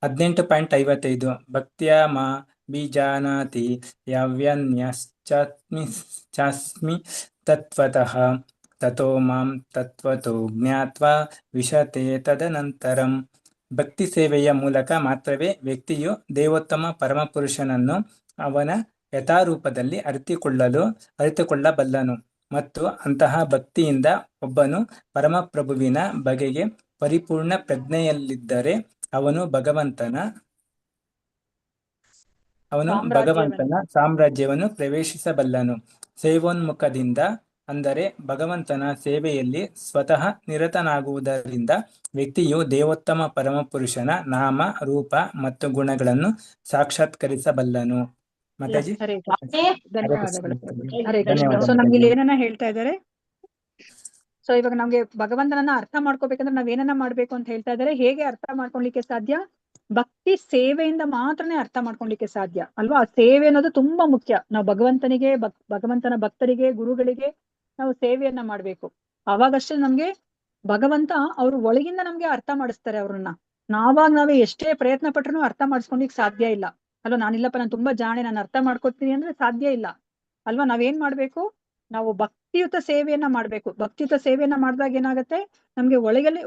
18.55 ಭಕ್ತ್ಯಾ ಮಾ ಬೀಜಾನಾತಿ ಯಾವ್ಯನ್ಯಶ್ಚಾಸ್ಮಿ ತತ್ವತಃ ತಥೋ ಮಾಂ ತತ್ವತೋ ಜ್ಞಾತ್ವಾ ವಿಶತೆ ತದನಂತರಂ. ಭಕ್ತಿ ಸೇವೆಯ ಮೂಲಕ ಮಾತ್ರವೇ ವ್ಯಕ್ತಿಯು ದೇವೋತ್ತಮ ಪರಮಪುರುಷನನ್ನು ಅವನ ಯಥಾರೂಪದಲ್ಲಿ ಅರಿತುಕೊಳ್ಳಬಲ್ಲನು ಮತ್ತು ಅಂತಹ ಭಕ್ತಿಯಿಂದ ಒಬ್ಬನು ಪರಮಪ್ರಭುವಿನ ಬಗೆಗೆ ಪರಿಪೂರ್ಣ ಪ್ರಜ್ಞೆಯಲ್ಲಿದ್ದರೆ ಅವನು ಭಗವಂತನ ಸಾಮ್ರಾಜ್ಯವನ್ನು ಪ್ರವೇಶಿಸಬಲ್ಲನು. ಸೇವೋನ್ಮುಖದಿಂದ ಅಂದರೆ ಭಗವಂತನ ಸೇವೆಯಲ್ಲಿ ಸ್ವತಃ ನಿರತನಾಗುವುದರಿಂದ ವ್ಯಕ್ತಿಯು ದೇವೋತ್ತಮ ಪರಮಪುರುಷನ ನಾಮ, ರೂಪ ಮತ್ತು ಗುಣಗಳನ್ನು ಸಾಕ್ಷಾತ್ಕರಿಸಬಲ್ಲನು. ಮಾತಾಜಿ, ಹರೇ ಕೃಷ್ಣ. ಧನ್ಯವಾದಗಳು. ಹರೇ ಕೃಷ್ಣ. ಧನ್ಯವಾದ ಸೊ ನಮ್ಗೆ ಮಾತಾಜಿ. ಇಲ್ಲಿ ಏನನ್ನ ಹೇಳ್ತಾ ಇದ್ದಾರೆ, ಸೊ ಇವಾಗ ನಮ್ಗೆ ಭಗವಂತನನ್ನ ಅರ್ಥ ಮಾಡ್ಕೋಬೇಕಂದ್ರೆ ನಾವ್ ಏನನ್ನ ಮಾಡ್ಬೇಕು ಅಂತ ಹೇಳ್ತಾ ಇದ್ದಾರೆ. ಹೇಗೆ ಅರ್ಥ ಮಾಡ್ಕೊಳ್ಲಿಕ್ಕೆ ಸಾಧ್ಯ? ಭಕ್ತಿ ಸೇವೆಯಿಂದ ಮಾತ್ರನೇ ಅರ್ಥ ಮಾಡ್ಕೊಳ್ಲಿಕ್ಕೆ ಸಾಧ್ಯ ಅಲ್ವಾ? ಆ ಸೇವೆ ಅನ್ನೋದು ತುಂಬಾ ಮುಖ್ಯ. ನಾವು ಭಗವಂತನಿಗೆ ಭಗವಂತನ ಭಕ್ತರಿಗೆ, ಗುರುಗಳಿಗೆ ನಾವು ಸೇವೆಯನ್ನ ಮಾಡ್ಬೇಕು. ಅವಾಗಷ್ಟೇ ನಮ್ಗೆ ಭಗವಂತ ಅವ್ರು ಒಳಗಿಂದ ನಮ್ಗೆ ಅರ್ಥ ಮಾಡಿಸ್ತಾರೆ ಅವ್ರನ್ನ. ನಾವೇ ಎಷ್ಟೇ ಪ್ರಯತ್ನ ಪಟ್ರು ಅರ್ಥ ಮಾಡಿಸ್ಕೊಳ್ಲಿಕ್ಕೆ ಸಾಧ್ಯ ಇಲ್ಲ ಅಲ್ವಾ? ನಾನಿಲ್ಲಪ್ಪ, ನಾನು ತುಂಬಾ ಜಾಣೆ, ನಾನು ಅರ್ಥ ಮಾಡ್ಕೊತೀನಿ ಅಂದ್ರೆ ಸಾಧ್ಯ ಇಲ್ಲ ಅಲ್ವಾ? ನಾವೇನ್ ಮಾಡ್ಬೇಕು? ನಾವು ಭಕ್ತಿಯುತ ಸೇವೆಯನ್ನ ಮಾಡ್ಬೇಕು. ಭಕ್ತಿಯುತ ಸೇವೆಯನ್ನ ಮಾಡಿದಾಗ ಏನಾಗುತ್ತೆ, ನಮ್ಗೆ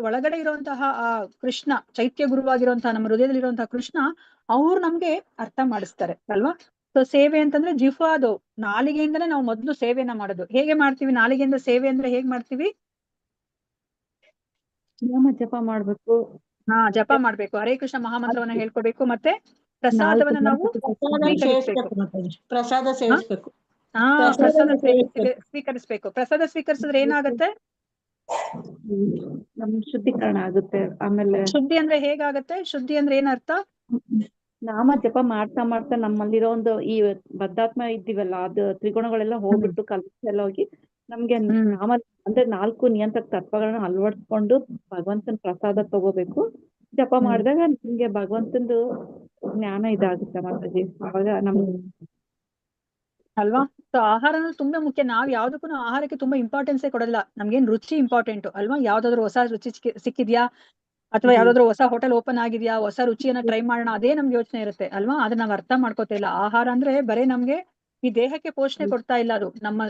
ಒಳಗಡೆ ಇರುವಂತಹ ಆ ಕೃಷ್ಣ, ಚೈತ್ಯ ಗುರುವಾಗಿರುವಂತಹ ನಮ್ಮ ಹೃದಯದಲ್ಲಿ ಇರುವಂತಹ ಕೃಷ್ಣ, ಅವ್ರು ನಮ್ಗೆ ಅರ್ಥ ಮಾಡಿಸ್ತಾರೆ ಅಲ್ವಾ? ಸೊ ಸೇವೆ ಅಂತಂದ್ರೆ ಜಿಹ್ವಾದು, ನಾಲಿಗೆಯಿಂದನೇ ನಾವು ಮೊದಲು ಸೇವೆಯನ್ನ ಮಾಡೋದು. ಹೇಗೆ ಮಾಡ್ತೀವಿ ನಾಲಿಗೆಯಿಂದ ಸೇವೆ ಅಂದ್ರೆ? ಹೇಗ್ ಮಾಡ್ತೀವಿ? ನಾಮ ಜಪ ಮಾಡ್ಬೇಕು. ಜಪ ಮಾಡ್ಬೇಕು, ಹರೇ ಕೃಷ್ಣ ಮಹಾಮಂತ್ರವನ್ನ ಹೇಳ್ಕೋಬೇಕು, ಮತ್ತೆ ಪ್ರಸಾದವನ್ನ ನಾವು ಪ್ರಸಾದ ಸೇವಿಸ್ಬೇಕು. ಪ್ರಸಾದ ಸ್ವೀಕರಿಸ್ಬೇಕು. ಪ್ರಸಾದ ಸ್ವೀಕರಿಸಿದ್ರೆ ಏನಾಗತ್ತೆ? ನಮ್ ಶುದ್ಧೀಕರಣ ಆಗುತ್ತೆ. ಆಮೇಲೆ ಶುದ್ಧಿ ಅಂದ್ರೆ ಹೇಗಾಗತ್ತೆ? ಶುದ್ಧಿ ಅಂದ್ರೆ ಏನರ್ಥ? ನಾಮ ಜಪ ಮಾಡ್ತಾ ಮಾಡ್ತಾ ನಮ್ಮಲ್ಲಿರೋ ಒಂದು ಈ ಬದ್ಧಾತ್ಮ ಇದ್ದೀವಲ್ಲ, ಅದು ತ್ರಿಗುಣಗಳೆಲ್ಲ ಹೋಗ್ಬಿಟ್ಟು ಕಲ್ಪನೆ ಎಲ್ಲ ಹೋಗಿ ನಮ್ಗೆ ನಾಮ ಅಂದ್ರೆ 4 ನಿಯಂತ್ರಕ ತತ್ವಗಳನ್ನ ಅಳವಡಿಸ್ಕೊಂಡು ಭಗವಂತನ ಪ್ರಸಾದ ತಗೋಬೇಕು. ಜಪ ಮಾಡಿದಾಗ ನಿಮ್ಗೆ ಭಗವಂತಂದು ಜ್ಞಾನ ಇದಾಗುತ್ತೆ ಮಾತಾಜಿ. ಅವಾಗ ನಮ್ಗೆ ಅಲ್ವಾ? ಸೊ ಆಹಾರ ತುಂಬಾ ಮುಖ್ಯ. ನಾವ್ ಯಾವ್ದಕ್ಕೂ ಆಹಾರಕ್ಕೆ ತುಂಬಾ ಇಂಪಾರ್ಟೆನ್ಸೇ ಕೊಡಲ್ಲ. ನಮ್ಗೇನ್ ರುಚಿ ಇಂಪಾರ್ಟೆಂಟ್ ಅಲ್ವಾ? ಯಾವ್ದಾದ್ರು ಹೊಸ ರುಚಿ ಸಿಕ್ಕಿದ್ಯಾ, ಅಥವಾ ಯಾವ್ದಾದ್ರು ಹೊಸ ಹೋಟೆಲ್ ಓಪನ್ ಆಗಿದ್ಯಾ, ಹೊಸ ರುಚಿಯನ್ನ ಟ್ರೈ ಮಾಡೋಣ, ಅದೇ ನಮ್ಗೆ ಯೋಚನೆ ಇರುತ್ತೆ ಅಲ್ವಾ? ಅದನ್ನ ನಾವ್ ಅರ್ಥ ಮಾಡ್ಕೋತಾ ಇಲ್ಲ. ಆಹಾರ ಅಂದ್ರೆ ಬರೀ ನಮ್ಗೆ ಈ ದೇಹಕ್ಕೆ ಪೋಷಣೆ ಕೊಡ್ತಾ ಇಲ್ಲ, ಅದು ನಮ್ಮ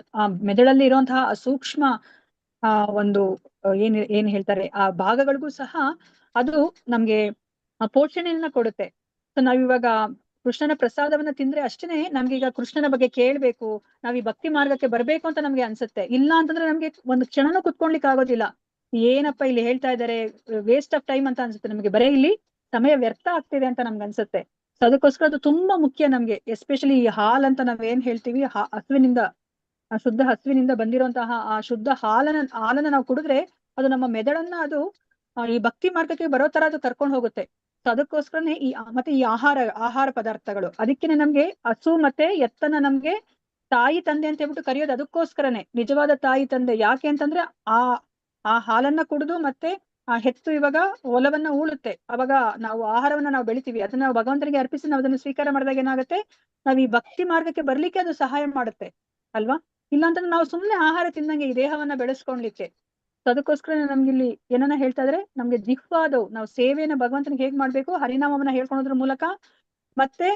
ಮೆದುಳಲ್ಲಿ ಇರುವಂತಹ ಸೂಕ್ಷ್ಮ ಒಂದು ಏನ್ ಹೇಳ್ತಾರೆ ಆ ಭಾಗಗಳಿಗೂ ಸಹ ಅದು ನಮ್ಗೆ ಪೋಷಣೆಯನ್ನ ಕೊಡುತ್ತೆ. ಸೊ ನಾವಿವಾಗ ಕೃಷ್ಣನ ಪ್ರಸಾದವನ್ನ ತಿಂದ್ರೆ ಅಷ್ಟೇನೆ ನಮ್ಗೆ ಈಗ ಕೃಷ್ಣನ ಬಗ್ಗೆ ಕೇಳ್ಬೇಕು, ನಾವ್ ಈ ಭಕ್ತಿ ಮಾರ್ಗಕ್ಕೆ ಬರ್ಬೇಕು ಅಂತ ನಮ್ಗೆ ಅನ್ಸುತ್ತೆ. ಇಲ್ಲ ಅಂತಂದ್ರೆ ನಮ್ಗೆ ಒಂದು ಕ್ಷಣನೂ ಕುತ್ಕೊಳ್ಲಿಕ್ಕೆ ಆಗೋದಿಲ್ಲ. ಏನಪ್ಪ ಇಲ್ಲಿ ಹೇಳ್ತಾ ಇದಾರೆ, ವೇಸ್ಟ್ ಆಫ್ ಟೈಮ್ ಅಂತ ಅನ್ಸುತ್ತೆ ನಮ್ಗೆ. ಬರೀ ಇಲ್ಲಿ ಸಮಯ ವ್ಯರ್ಥ ಆಗ್ತಿದೆ ಅಂತ ನಮ್ಗೆ ಅನ್ಸುತ್ತೆ. ಸೊ ಅದಕ್ಕೋಸ್ಕರ ಅದು ತುಂಬಾ ಮುಖ್ಯ ನಮ್ಗೆ. ಎಸ್ಪೆಷಲಿ ಈ ಹಾಲ್ ಅಂತ ನಾವ್ ಏನ್ ಹೇಳ್ತೀವಿ, ಹಸುವಿನಿಂದ, ಶುದ್ಧ ಹಸುವಿನಿಂದ ಬಂದಿರುವಂತಹ ಆ ಶುದ್ಧ ಹಾಲನ್ನ ನಾವು ಕುಡಿದ್ರೆ ಅದು ನಮ್ಮ ಮೆದುಳನ್ನ ಅದು ಈ ಭಕ್ತಿ ಮಾರ್ಗಕ್ಕೆ ಬರೋ ತರ ಅದು ಕರ್ಕೊಂಡು ಹೋಗುತ್ತೆ. ಸೊ ಅದಕ್ಕೋಸ್ಕರನೇ ಮತ್ತೆ ಈ ಆಹಾರ ಪದಾರ್ಥಗಳು, ಅದಕ್ಕೇನೆ ನಮ್ಗೆ ಹಸು ಮತ್ತೆ ಎತ್ತನ್ನ ನಮ್ಗೆ ತಾಯಿ ತಂದೆ ಅಂತ ಹೇಳ್ಬಿಟ್ಟು ಕರೆಯೋದು ಅದಕ್ಕೋಸ್ಕರನೇ. ನಿಜವಾದ ತಾಯಿ ತಂದೆ ಯಾಕೆ ಅಂತಂದ್ರೆ ಆ ಹಾಲನ್ನ ಕುಡಿದು ಮತ್ತೆ ಆ ಹೆತ್ತು ಇವಾಗ ಹೊಲವನ್ನ ಉಳುತ್ತೆ. ಅವಾಗ ನಾವು ಆಹಾರವನ್ನ ನಾವು ಬೆಳಿತೀವಿ, ಅದನ್ನ ನಾವು ಭಗವಂತನಿಗೆ ಅರ್ಪಿಸಿ ನಾವು ಅದನ್ನು ಸ್ವೀಕಾರ ಮಾಡಿದಾಗ ಏನಾಗುತ್ತೆ, ನಾವ್ ಈ ಭಕ್ತಿ ಮಾರ್ಗಕ್ಕೆ ಬರ್ಲಿಕ್ಕೆ ಅದು ಸಹಾಯ ಮಾಡುತ್ತೆ ಅಲ್ವಾ? ಇಲ್ಲಾಂತಂದ್ರೆ ನಾವು ಸುಮ್ನೆ ಆಹಾರ ತಿಂದಂಗೆ ಈ ದೇಹವನ್ನ ಬೆಳೆಸ್ಕೊಳ್ಲಿಕ್ಕೆ. ಅದಕ್ಕೋಸ್ಕರ ನಮ್ಗೆ ಇಲ್ಲಿ ಏನನ್ನ ಹೇಳ್ತಾ ಇದ್ರೆ, ನಮ್ಗೆ ಜಿಹ್ವಾದವು, ನಾವು ಸೇವೆಯನ್ನ ಭಗವಂತನಿಗೆ ಹೇಗ್ ಮಾಡ್ಬೇಕು, ಹರಿನಾಮವನ್ನ ಹೇಳ್ಕೊಳೋದ್ರ ಮೂಲಕ, ಮತ್ತೆ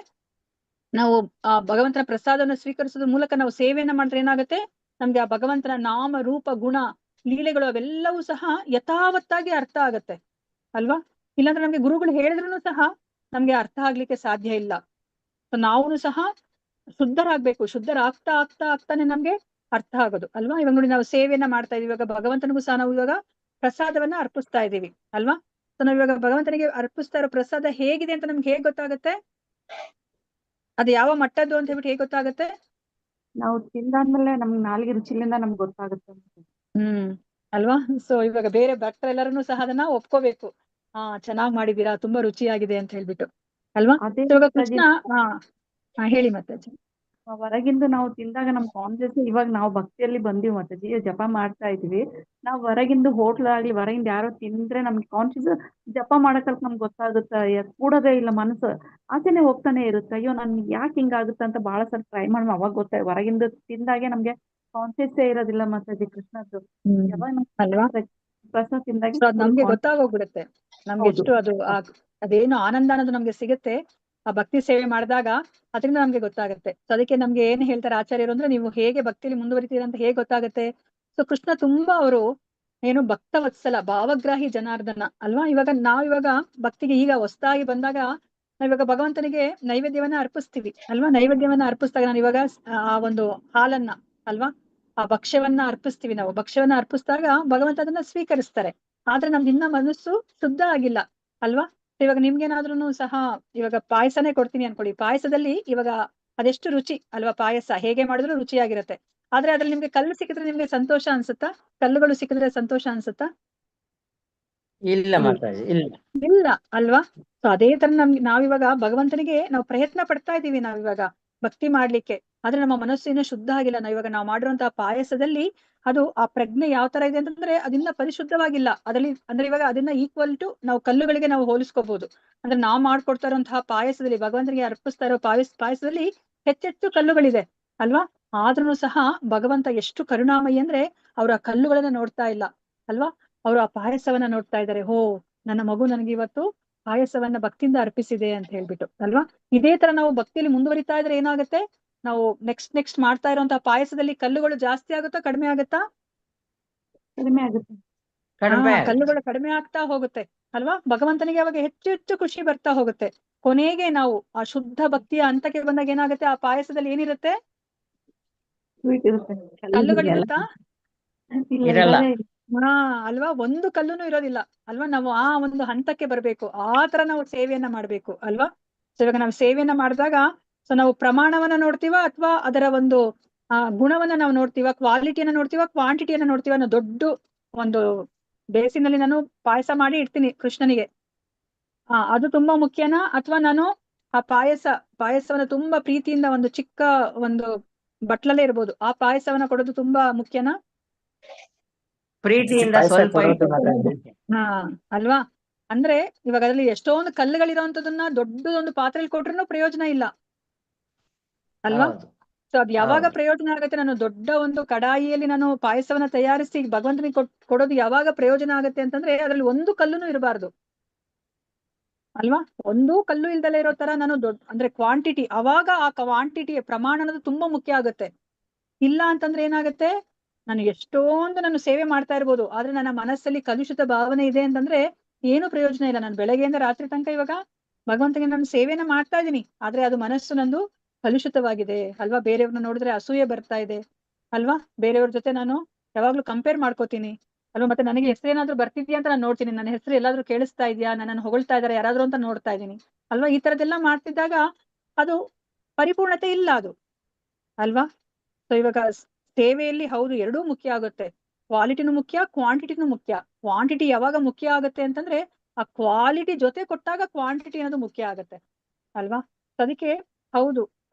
ನಾವು ಆ ಭಗವಂತನ ಪ್ರಸಾದವನ್ನ ಸ್ವೀಕರಿಸೋದ್ರ ಮೂಲಕ ನಾವು ಸೇವೆಯನ್ನ ಮಾಡಿದ್ರೆ ಏನಾಗುತ್ತೆ, ನಮ್ಗೆ ಆ ಭಗವಂತನ ನಾಮ, ರೂಪ, ಗುಣ, ಲೀಲೆಗಳು ಅವೆಲ್ಲವೂ ಸಹ ಯಥಾವತ್ತಾಗಿ ಅರ್ಥ ಆಗತ್ತೆ ಅಲ್ವಾ? ಇಲ್ಲಾಂದ್ರೆ ನಮ್ಗೆ ಗುರುಗಳು ಹೇಳಿದ್ರು ಸಹ ನಮ್ಗೆ ಅರ್ಥ ಆಗ್ಲಿಕ್ಕೆ ಸಾಧ್ಯ ಇಲ್ಲ. ಸೊ ನಾವು ಸಹ ಶುದ್ಧರಾಗ್ಬೇಕು. ಶುದ್ಧರಾಗ್ತಾ ಆಗ್ತಾನೆ ನಮ್ಗೆ ಅರ್ಥ ಆಗೋದು ಅಲ್ವಾ. ಇವಾಗ ನೋಡಿ ನಾವು ಸೇವೆಯನ್ನ ಮಾಡ್ತಾ ಇದೀವಿ, ಇವಾಗ ಭಗವಂತನಿಗೂ ಸಹ ನಾವು ಇವಾಗ ಪ್ರಸಾದವನ್ನ ಅರ್ಪಿಸ್ತಾ ಇದೀವಿ ಅಲ್ವಾ. ಸೊ ನಾವ್ ಇವಾಗ ಭಗವಂತನಿಗೆ ಅರ್ಪಿಸ್ತಾ ಇರೋ ಪ್ರಸಾದ ಹೇಗಿದೆ ಅಂತ ನಮ್ಗೆ ಹೇಗ್ ಗೊತ್ತಾಗುತ್ತೆ, ಅದು ಯಾವ ಮಟ್ಟದ್ದು ಅಂತ ಹೇಳ್ಬಿಟ್ಟು ಹೇಗ್ ಗೊತ್ತಾಗುತ್ತೆ? ನಾವು ತಿಂದಾದ್ಮೇಲೆ ನಮ್ಗೆ ನಾಲ್ಗೆ ರುಚಿಲಿಂದ ನಮ್ಗೆ ಗೊತ್ತಾಗುತ್ತೆ. ಅಲ್ವಾ. ಸೊ ಇವಾಗ ಬೇರೆ ಭಕ್ತರೆಲ್ಲರೂ ಸಹ ಅದನ್ನ ಒಪ್ಕೋಬೇಕು, ಚೆನ್ನಾಗ್ ಮಾಡಿದೀರಾ, ತುಂಬಾ ರುಚಿಯಾಗಿದೆ ಅಂತ ಹೇಳ್ಬಿಟ್ಟು ಅಲ್ವಾ. ಅದೇ So ಇವಾಗ ಮಾತಾಜಿ, ಕೃಷ್ಣ ಹೇಳಿ ಮಾತಾಜಿ. ಹೊರಗಿಂದು ನಾವು ತಿಂದಾಗ ನಮ್ ಕಾನ್ಶಿಯಸ್, ಇವಾಗ ನಾವು ಭಕ್ತಿಯಲ್ಲಿ ಬಂದಿವಿ ಮಾತಾಜಿ, ಜಪ ಮಾಡ್ತಾ ಇದೀವಿ, ನಾವು ಹೊರಗಿಂದು ಹೋಟ್ಲ್ ಆಗ್ಲಿ ಹೊರಗಿಂದ ಯಾರೋ ತಿಂದ್ರೆ ನಮ್ಗೆ ಕಾನ್ಶಿಯಸ್ ಜಪ ಮಾಡಕ್ಕಲ್ಕ ನಮ್ಗೆ ಗೊತ್ತಾಗುತ್ತೆ, ಕೂಡೋದೇ ಇಲ್ಲ ಮನಸ್ಸು, ಆಚೆನೆ ಹೋಗ್ತಾನೆ ಇರುತ್ತೆ. ಅಯ್ಯೋ ನನ್ ಯಾಕೆ ಹಿಂಗಾಗುತ್ತೆ ಅಂತ ಬಹಳ ಸಲ ಟ್ರೈ ಮಾಡಿ ಅವಾಗ ಗೊತ್ತಾಗ, ಹೊರಗಿಂದ ತಿಂದಾಗೆ ನಮ್ಗೆ ಕಾನ್ಶಿಯಸ್ ಇರೋದಿಲ್ಲ ಮಾತಾಜಿ ಕೃಷ್ಣದ್ದು. ಯಾವಾಗ ಅಲ್ವಾ. ಪ್ರಸಾದ ತಿಂದಾಗೆ ಸೊ ಅದ್ ನಮ್ಗೆ ಗೊತ್ತಾಗೋಗ್ಬಿಡುತ್ತೆ, ನಮ್ಗೆ ಹೌದು. ಎಷ್ಟು ಅದು ಅದೇನು ಆನಂದ ಅನ್ನೋದು ನಮ್ಗೆ ಸಿಗುತ್ತೆ ಆ ಭಕ್ತಿ ಸೇವೆ ಮಾಡಿದಾಗ, ಅದರಿಂದ ನಮ್ಗೆ ಗೊತ್ತಾಗುತ್ತೆ. ಸೊ ಅದಕ್ಕೆ ನಮ್ಗೆ ಏನ್ ಹೇಳ್ತಾರೆ ಆಚಾರ್ಯರು ಅಂದ್ರೆ, ನೀವು ಹೇಗೆ ಭಕ್ತಿಲಿ ಮುಂದುವರಿತೀರ ಅಂತ ಹೇಗೆ ಗೊತ್ತಾಗುತ್ತೆ. ಸೊ ಕೃಷ್ಣ ತುಂಬಾ ಅವರು ಏನು ಭಕ್ತ ವತ್ಸಲ, ಭಾವಗ್ರಾಹಿ ಜನಾರ್ದನ ಅಲ್ವಾ. ಇವಾಗ ನಾವಿವಾಗ ಭಕ್ತಿಗೆ ಈಗ ಹೊಸದಾಗಿ ಬಂದಾಗ ನಾವಿವಾಗ ಭಗವಂತನಿಗೆ ನೈವೇದ್ಯವನ್ನ ಅರ್ಪಿಸ್ತೀವಿ ಅಲ್ವಾ. ನೈವೇದ್ಯವನ್ನ ಅರ್ಪಿಸಿದಾಗ ನಾನು ಇವಾಗ ಆ ಒಂದು ಹಾಲನ್ನ ಅಲ್ವಾ, ಆ ಭಕ್ಷ್ಯವನ್ನ ಅರ್ಪಿಸ್ತೀವಿ. ನಾವು ಭಕ್ಷ್ಯವನ್ನ ಅರ್ಪಿಸಿದಾಗ ಭಗವಂತ ಅದನ್ನ ಸ್ವೀಕರಿಸ್ತಾರೆ. ಆದ್ರೆ ನಮ್ದು ಇನ್ನ ಮನಸ್ಸು ಶುದ್ಧ ಆಗಿಲ್ಲ ಅಲ್ವಾ. ಇವಾಗ ನಿಮ್ಗೇನಾದ್ರೂ ಸಹ ಇವಾಗ ಪಾಯಸನೇ ಕೊಡ್ತೀನಿ ಅನ್ಕೊಳ್ಳಿ, ಪಾಯಸದಲ್ಲಿ ಇವಾಗ ಅದೆಷ್ಟು ರುಚಿ ಅಲ್ವಾ, ಪಾಯಸ ಹೇಗೆ ಮಾಡಿದ್ರು ರುಚಿಯಾಗಿರುತ್ತೆ. ಆದ್ರೆ ಅದ್ರಲ್ಲಿ ನಿಮ್ಗೆ ಕಲ್ಲು ಸಿಕ್ಕಿದ್ರೆ ನಿಮ್ಗೆ ಸಂತೋಷ ಅನ್ಸುತ್ತಾ? ಕಲ್ಲುಗಳು ಸಿಕ್ಕಿದ್ರೆ ಸಂತೋಷ ಅನ್ಸುತ್ತಾ? ಇಲ್ಲ ಮಾತಾಜಿ, ಇಲ್ಲ. ಇಲ್ಲ ಅಲ್ವಾ. ಸೊ ಅದೇ ತರ ನಾವಿವಾಗ ಭಗವಂತನಿಗೆ ನಾವು ಪ್ರಯತ್ನ ಪಡ್ತಾ ಇದೀವಿ ನಾವಿವಾಗ ಭಕ್ತಿ ಮಾಡ್ಲಿಕ್ಕೆ, ಆದ್ರೆ ನಮ್ಮ ಮನಸ್ಸು ಇನ್ನೂ ಶುದ್ಧ ಆಗಿಲ್ಲ. ನಾವಿವಾಗ ನಾವು ಮಾಡಿರುವಂತಹ ಪಾಯಸದಲ್ಲಿ ಅದು ಆ ಪ್ರಜ್ಞೆ ಯಾವ ತರ ಇದೆ ಅಂತಂದ್ರೆ ಅದನ್ನ ಪರಿಶುದ್ಧವಾಗಿಲ್ಲ. ಅದರಲ್ಲಿ ಅಂದ್ರೆ ಇವಾಗ ಅದನ್ನ ಈಕ್ವಲ್ ಟು ನಾವು ಕಲ್ಲುಗಳಿಗೆ ನಾವು ಹೋಲಿಸ್ಕೋಬಹುದು. ಅಂದ್ರೆ ನಾವು ಮಾಡ್ಕೊಡ್ತಾ ಇರುವಂತಹ ಪಾಯಸದಲ್ಲಿ, ಭಗವಂತನಿಗೆ ಅರ್ಪಿಸ್ತಾ ಇರೋ ಪಾಯಸದಲ್ಲಿ ಹೆಚ್ಚೆಚ್ಚು ಕಲ್ಲುಗಳಿದೆ ಅಲ್ವಾ. ಆದ್ರೂ ಸಹ ಭಗವಂತ ಎಷ್ಟು ಕರುಣಾಮಯಿ ಅಂದ್ರೆ ಅವ್ರು ಆ ಕಲ್ಲುಗಳನ್ನ ನೋಡ್ತಾ ಇಲ್ಲ ಅಲ್ವಾ, ಅವರು ಆ ಪಾಯಸವನ್ನ ನೋಡ್ತಾ ಇದ್ದಾರೆ. ಹೋ, ನನ್ನ ಮಗು ನನಗೆ ಇವತ್ತು ಪಾಯಸವನ್ನ ಭಕ್ತಿಯಿಂದ ಅರ್ಪಿಸಿದೆ ಅಂತ ಹೇಳ್ಬಿಟ್ಟು ಅಲ್ವಾ. ಇದೇ ತರ ನಾವು ಭಕ್ತಿಯಲ್ಲಿ ಮುಂದುವರಿತಾ ಇದ್ರೆ ಏನಾಗುತ್ತೆ, ನಾವು ನೆಕ್ಸ್ಟ್ ಮಾಡ್ತಾ ಇರುವಂತಹ ಪಾಯಸದಲ್ಲಿ ಕಲ್ಲುಗಳು ಜಾಸ್ತಿ ಆಗುತ್ತಾ ಕಡಿಮೆ ಆಗುತ್ತಾ? ಕಡಿಮೆ ಆಗುತ್ತೆ. ಕಲ್ಲುಗಳು ಕಡಿಮೆ ಆಗ್ತಾ ಹೋಗುತ್ತೆ ಅಲ್ವಾ. ಭಗವಂತನಿಗೆ ಅವಾಗ ಹೆಚ್ಚು ಹೆಚ್ಚು ಖುಷಿ ಬರ್ತಾ ಹೋಗುತ್ತೆ. ಕೊನೆಗೆ ನಾವು ಆ ಶುದ್ಧ ಭಕ್ತಿಯ ಹಂತಕ್ಕೆ ಬಂದಾಗ ಏನಾಗುತ್ತೆ, ಆ ಪಾಯಸದಲ್ಲಿ ಏನಿರುತ್ತೆ? ಸ್ವೀಟ್ ಇರುತ್ತೆ. ಕಲ್ಲುಗಳಿರುತ್ತಾ? ಇರಲ್ಲ. ಅಲ್ವಾ, ಒಂದು ಕಲ್ಲುನು ಇರೋದಿಲ್ಲ ಅಲ್ವಾ. ನಾವು ಆ ಒಂದು ಹಂತಕ್ಕೆ ಬರ್ಬೇಕು, ಆ ತರ ನಾವು ಸೇವೆಯನ್ನ ಮಾಡ್ಬೇಕು ಅಲ್ವಾ. ಸೊ ಇವಾಗ ನಾವು ಸೇವೆಯನ್ನ ಮಾಡಿದಾಗ ಸೊ ನಾವು ಪ್ರಮಾಣವನ್ನ ನೋಡ್ತೀವ ಅಥವಾ ಅದರ ಒಂದು ಗುಣವನ್ನ ನಾವು ನೋಡ್ತೀವ, ಕ್ವಾಲಿಟಿಯನ್ನ ನೋಡ್ತೀವ, ಕ್ವಾಂಟಿಟಿಯನ್ನ ನೋಡ್ತೀವ. ಅನ್ನೋ ದೊಡ್ಡ ಒಂದು ಬೇಸಿನಲ್ಲಿ ನಾನು ಪಾಯಸ ಮಾಡಿ ಇಡ್ತೀನಿ ಕೃಷ್ಣನಿಗೆ, ಅದು ತುಂಬಾ ಮುಖ್ಯನಾ, ಅಥವಾ ನಾನು ಆ ಪಾಯಸವನ್ನ ತುಂಬಾ ಪ್ರೀತಿಯಿಂದ ಒಂದು ಚಿಕ್ಕ ಒಂದು ಬಟ್ಲಲ್ಲೇ ಇರ್ಬೋದು, ಆ ಪಾಯಸವನ್ನ ಕೊಡೋದು ತುಂಬಾ ಮುಖ್ಯನಾ? ಪ್ರೀತಿಯಿಂದ ಸ್ವಲ್ಪ ಅಲ್ವಾ. ಅಂದ್ರೆ ಇವಾಗ ಅದ್ರಲ್ಲಿ ಎಷ್ಟೊಂದು ಕಲ್ಲುಗಳಿರೋಂಥದನ್ನ ದೊಡ್ಡದೊಂದು ಪಾತ್ರೆಯಲ್ಲಿ ಕೊಟ್ರು ಪ್ರಯೋಜನ ಇಲ್ಲ ಅಲ್ವಾ. ಸೊ ಅದ್ ಯಾವಾಗ ಪ್ರಯೋಜನ ಆಗುತ್ತೆ, ನಾನು ದೊಡ್ಡ ಒಂದು ಕಡಾಯಿಯಲ್ಲಿ ನಾನು ಪಾಯಸವನ್ನ ತಯಾರಿಸಿ ಭಗವಂತನಿಗೆ ಕೊಡೋದು ಯಾವಾಗ ಪ್ರಯೋಜನ ಆಗುತ್ತೆ ಅಂತಂದ್ರೆ ಅದ್ರಲ್ಲಿ ಒಂದು ಕಲ್ಲುನು ಇರಬಾರ್ದು ಅಲ್ವಾ. ಒಂದು ಕಲ್ಲು ಇಲ್ದಲೇ ಇರೋ ತರ ನಾನು ಅಂದ್ರೆ ಕ್ವಾಂಟಿಟಿ, ಅವಾಗ ಆ ಕ್ವಾಂಟಿಟಿಯ ಪ್ರಮಾಣ ಅನ್ನೋದು ತುಂಬಾ ಮುಖ್ಯ ಆಗುತ್ತೆ. ಇಲ್ಲ ಅಂತಂದ್ರೆ ಏನಾಗುತ್ತೆ, ನಾನು ಎಷ್ಟೊಂದು ನಾನು ಸೇವೆ ಮಾಡ್ತಾ ಇರ್ಬೋದು, ಆದ್ರೆ ನನ್ನ ಮನಸ್ಸಲ್ಲಿ ಕಲುಷಿತ ಭಾವನೆ ಇದೆ ಅಂತಂದ್ರೆ ಏನು ಪ್ರಯೋಜನ ಇಲ್ಲ. ನಾನು ಬೆಳಗ್ಗೆಯಿಂದ ರಾತ್ರಿ ತನಕ ಇವಾಗ ಭಗವಂತನಿಗೆ ನಾನು ಸೇವೆನ ಮಾಡ್ತಾ ಇದ್ದೀನಿ, ಆದ್ರೆ ಅದು ಮನಸ್ಸು ನಂದು ಕಲುಷಿತವಾಗಿದೆ ಅಲ್ವಾ. ಬೇರೆಯವ್ರನ್ನ ನೋಡಿದ್ರೆ ಅಸೂಯೆ ಬರ್ತಾ ಇದೆ ಅಲ್ವಾ, ಬೇರೆಯವ್ರ ಜೊತೆ ನಾನು ಯಾವಾಗ್ಲೂ ಕಂಪೇರ್ ಮಾಡ್ಕೋತೀನಿ ಅಲ್ವಾ. ಮತ್ತೆ ನನಗೆ ಹೆಸರೇನಾದ್ರೂ ಬರ್ತಿದ್ಯಾ ಅಂತ ನಾನು ನೋಡ್ತೀನಿ, ನನ್ನ ಹೆಸರು ಎಲ್ಲಾದ್ರೂ ಕೇಳಿಸ್ತಾ ಇದೆಯಾ, ನನ್ನನ್ನು ಹೊಗಳ್ತಾ ಇದಾರೆ ಯಾರಾದ್ರೂ ಅಂತ ನೋಡ್ತಾ ಇದ್ದೀನಿ ಅಲ್ವಾ. ಈ ತರದೆಲ್ಲ ಮಾಡ್ತಿದ್ದಾಗ ಅದು ಪರಿಪೂರ್ಣತೆ ಇಲ್ಲ ಅದು ಅಲ್ವಾ. ಸೊ ಇವಾಗ ಸೇವೆಯಲ್ಲಿ ಹೌದು ಎರಡೂ ಮುಖ್ಯ ಆಗುತ್ತೆ, ಕ್ವಾಲಿಟಿನೂ ಮುಖ್ಯ, ಕ್ವಾಂಟಿಟಿನೂ ಮುಖ್ಯ. ಕ್ವಾಂಟಿಟಿ ಯಾವಾಗ ಮುಖ್ಯ ಆಗುತ್ತೆ ಅಂತಂದ್ರೆ ಆ ಕ್ವಾಲಿಟಿ ಜೊತೆ ಕೊಟ್ಟಾಗ ಕ್ವಾಂಟಿಟಿ ಅನ್ನೋದು ಮುಖ್ಯ ಆಗುತ್ತೆ ಅಲ್ವಾ. ಅದಕ್ಕೆ ಹೌದು,